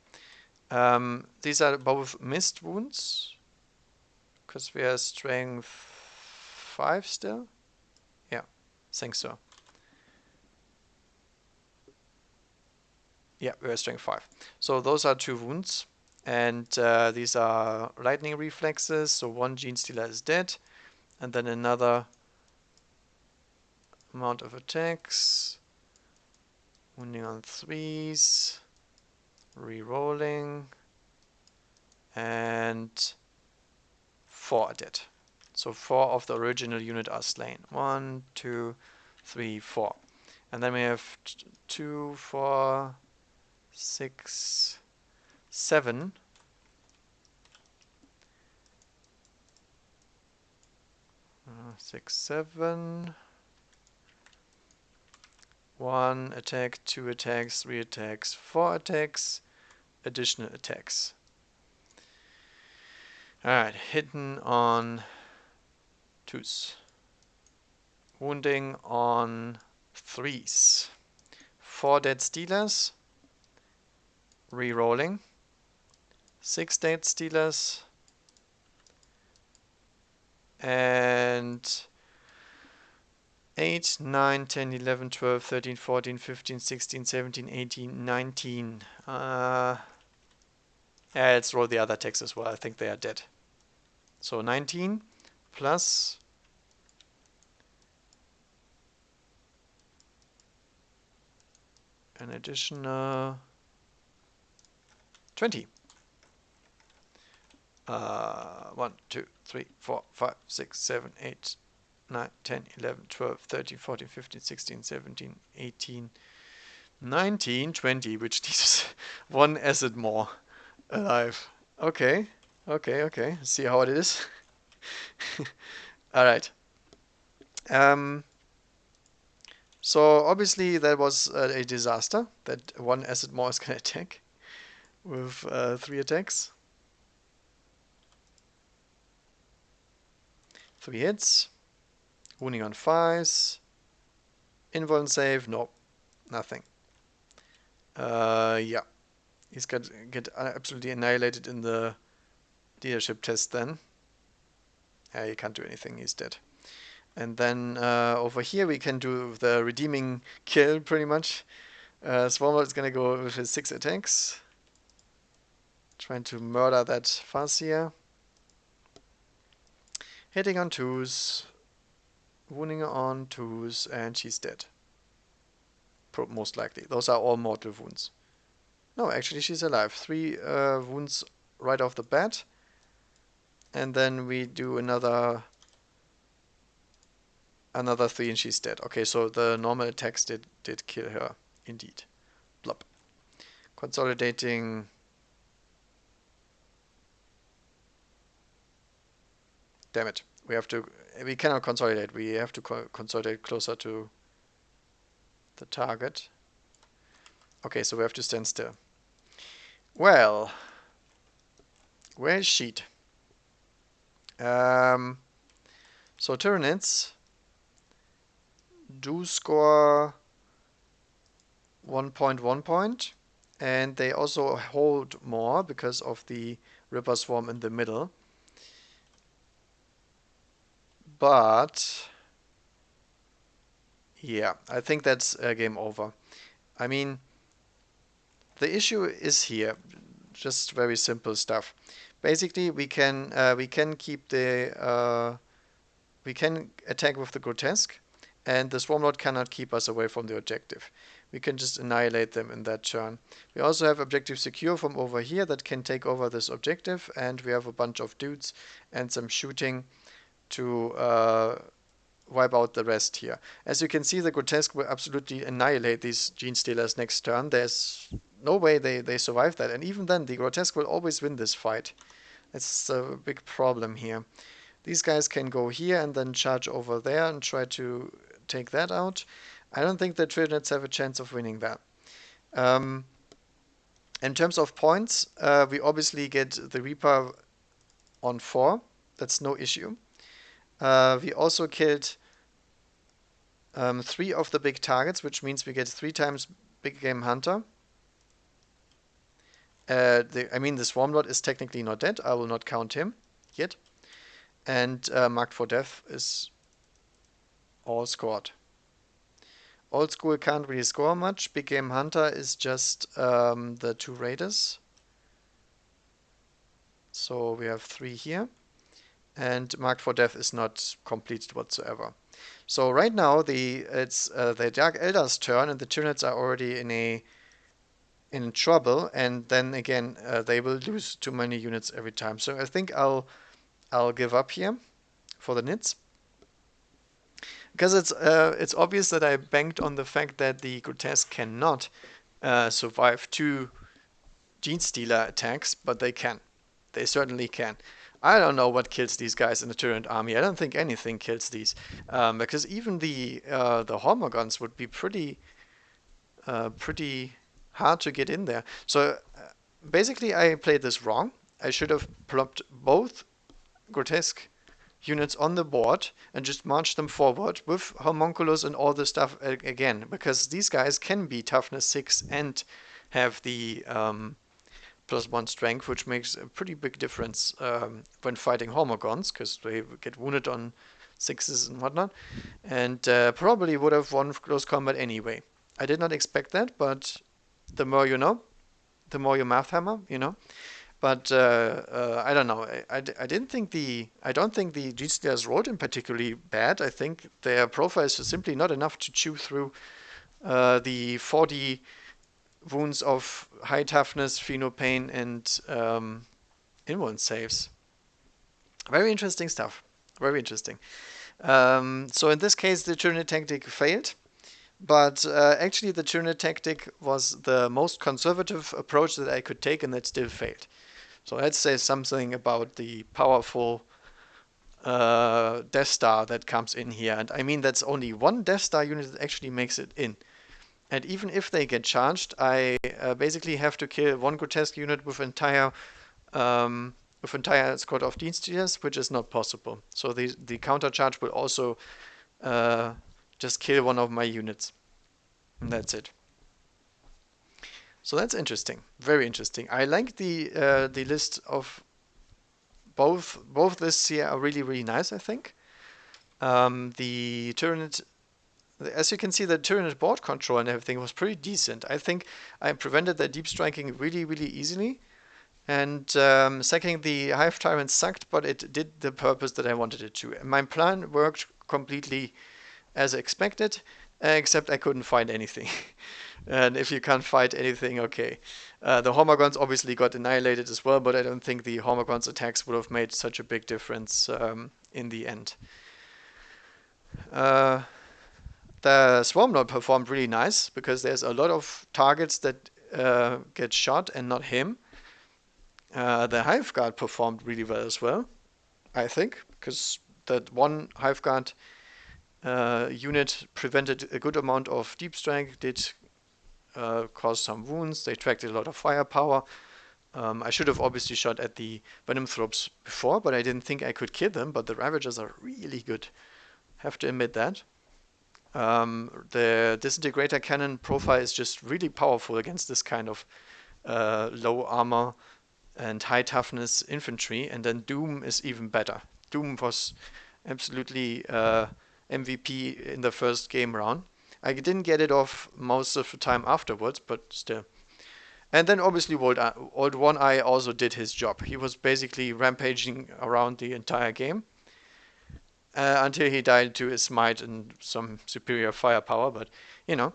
These are both missed wounds, because we are strength 5 still. Yeah, think so. Yeah, we are strength 5. So those are 2 wounds, and these are lightning reflexes. So 1 Gene Stealer is dead, and then another amount of attacks. Wounding on 3s, re-rolling, and 4 are dead. So 4 of the original unit are slain. 1, 2, 3, 4. And then we have 2, 4, 6, 7. 6, 7. 1 attack, 2 attacks, 3 attacks, 4 attacks, additional attacks. Alright, hitting on 2s. Wounding on 3s. 4 dead stealers. Rerolling. 6 dead stealers. And 8, 9, 10, 11, 12, 13, 14, 15, 16, 17, 18, 19. Yeah, let's roll the other attacks as well. I think they are dead. So 19 plus an additional 20. 1, 2, 3, 4, 5, 6, 7, 8, 9, 10, 11, 12, 13, 14, 15, 16, 17, 18, 19, 20, which needs 1 asset more alive. Okay, okay. See how it is. Alright. So obviously that was a disaster. That 1 asset more is gonna attack with 3 attacks. 3 hits. Wounding on 5s. Invuln save, no. Nothing. Yeah. He's got get absolutely annihilated in the leadership test then. Yeah, he can't do anything, he's dead. And then over here we can do the redeeming kill pretty much. Swarmlord is gonna go with his 6 attacks. Trying to murder that fuzz here. Hitting on 2s. Wounding on 2s, and she's dead. Most likely. Those are all mortal wounds. No, actually she's alive. 3 wounds right off the bat. And then we do another 3 and she's dead. Okay, so the normal attacks did kill her, indeed. Blop. Consolidating. Damn it. We cannot consolidate. We have to consolidate closer to the target. Okay, so we have to stand still. Well, where's sheet? So Tyranids do score 1 point, and they also hold more because of the Ripper Swarm in the middle. But yeah, I think that's game over. I mean, the issue is here, just very simple stuff. Basically, we can keep the we can attack with the grotesque, and the Swarmlord cannot keep us away from the objective. We can just annihilate them in that turn. We also have objective secure from over here that can take over this objective, and we have a bunch of dudes and some shooting to wipe out the rest here. As you can see, the grotesque will absolutely annihilate these gene stealers next turn. There's no way they survive that, and even then the grotesque will always win this fight. That's a big problem here. These guys can go here and then charge over there and try to take that out. I don't think the Tyranids have a chance of winning that. In terms of points, we obviously get the Reaper on 4. That's no issue. We also killed 3 of the big targets, which means we get 3 times Big Game Hunter. I mean, the Swarmlord is technically not dead. I will not count him yet. And Marked for Death is all scored. Old School can't really score much. Big Game Hunter is just the 2 Raiders. So we have 3 here. And Marked for Death is not completed whatsoever. So right now it's the Dark Eldar's turn, and the Tyranids are already in trouble. And then again, they will lose too many units every time. So I think I'll give up here for the Nids, because it's obvious that I banked on the fact that the Grotesque cannot survive 2 Gene Stealer attacks, but they can. They certainly can. I don't know what kills these guys in the Tyranid army. I don't think anything kills these, because even the Hormagaunts would be pretty pretty hard to get in there. So basically I played this wrong. I should have plopped both grotesque units on the board and just marched them forward with homunculus and all the stuff again, because these guys can be toughness 6 and have the +1 strength, which makes a pretty big difference when fighting Hormogons, because they get wounded on 6s and whatnot, and probably would have won close combat anyway. I did not expect that, but the more you know, the more you math hammer, you know. But I don't know. I don't think the G-Stealers rolled in particularly bad. I think their profiles are simply not enough to chew through the 40 wounds of high toughness, pheno pain, and invuln saves. Very interesting stuff. Very interesting. So in this case, the Tyranid tactic failed. But actually, the Tyranid tactic was the most conservative approach that I could take, and that still failed. So let's say something about the powerful Death Star that comes in here. And I mean, that's only one Death Star unit that actually makes it in. And even if they get charged, I basically have to kill one grotesque unit with entire squad of Dienststealers, which is not possible. So the counter charge will also just kill one of my units. And that's it. So that's interesting, very interesting. I like the list of both lists here are really nice. I think the Tyranid, as you can see, the Tyranid board control and everything was pretty decent. I think I prevented their deep striking really easily. And second, the Hive Tyrant sucked, but it did the purpose that I wanted it to. My plan worked completely as expected, except I couldn't find anything. And if you can't fight anything, okay. The Hormogons obviously got annihilated as well, but I don't think the Hormogons attacks would have made such a big difference in the end. The Swarmlord performed really nice, because there's a lot of targets that get shot and not him. The Hive Guard performed really well as well, I think, because that one Hive Guard unit prevented a good amount of deep strike, did cause some wounds, they attracted a lot of firepower. I should have obviously shot at the Venom Thropes before, but I didn't think I could kill them, but the Ravagers are really good. Have to admit that. The Disintegrator Cannon profile is just really powerful against this kind of low armor and high toughness infantry, and then Doom is even better. Doom was absolutely MVP in the first game round. I didn't get it off most of the time afterwards, but still. And then obviously Old One Eye also did his job. He was basically rampaging around the entire game until he died to his smite and some superior firepower. But you know,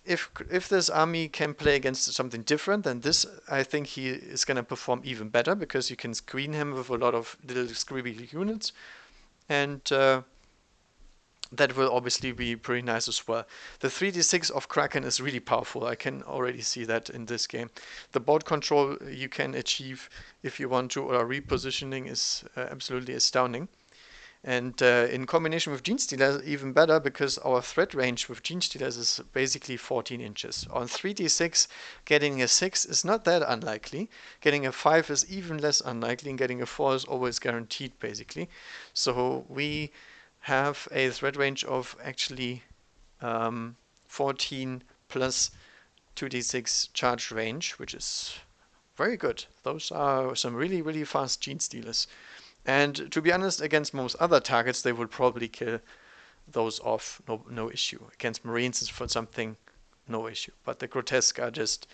if this army can play against something different than this, I think he is going to perform even better, because you can screen him with a lot of little scribby units, and that will obviously be pretty nice as well. The 3d6 of Kraken is really powerful. I can already see that in this game. The board control you can achieve if you want to, or repositioning, is absolutely astounding. And in combination with Genestealers, even better, because our threat range with Genestealers is basically 14 inches. On 3d6, getting a 6 is not that unlikely. Getting a 5 is even less unlikely, and getting a 4 is always guaranteed, basically. So we have a threat range of actually 14 plus 2d6 charge range, which is very good. Those are some really fast Genestealers. And to be honest, against most other targets, they would probably kill those off, no issue. Against Marines, for something, no issue. But the Grotesque are just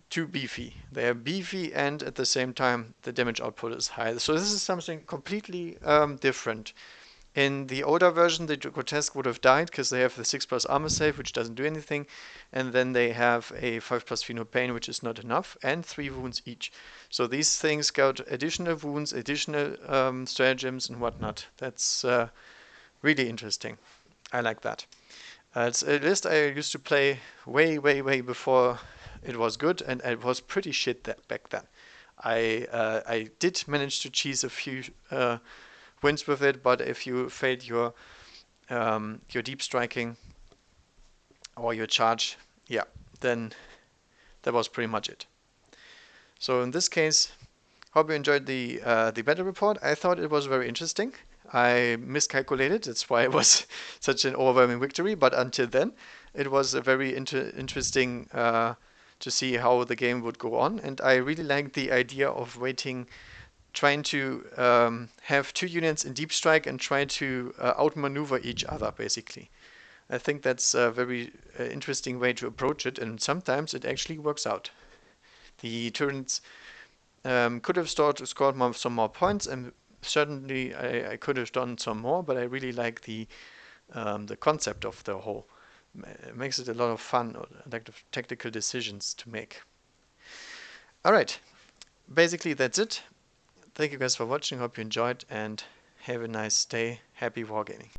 too beefy. They are beefy, and at the same time, the damage output is high. So this is something completely different. In the older version, the Grotesque would have died because they have the 6+ armor save, which doesn't do anything, and then they have a 5+ Pheno Pain, which is not enough, and 3 wounds each. So these things got additional wounds, additional stratagems, and whatnot. That's really interesting. I like that. It's a list I used to play way before it was good, and it was pretty shit back then. I did manage to cheese a few wins with it, but if you failed your deep striking, or your charge, yeah, then that was pretty much it. So in this case, hope you enjoyed the battle report. I thought it was very interesting. I miscalculated. That's why it was such an overwhelming victory. But until then, it was a very interesting to see how the game would go on. And I really liked the idea of waiting, trying to have two units in deep strike and try to outmaneuver each other, basically. I think that's a very interesting way to approach it, and sometimes it actually works out. The Tyranids could have scored some more points, and certainly I could have done some more, but I really like the concept of the whole. It makes it a lot of fun, like the tactical decisions to make. Alright, basically that's it. Thank you guys for watching, hope you enjoyed, and have a nice day. Happy wargaming.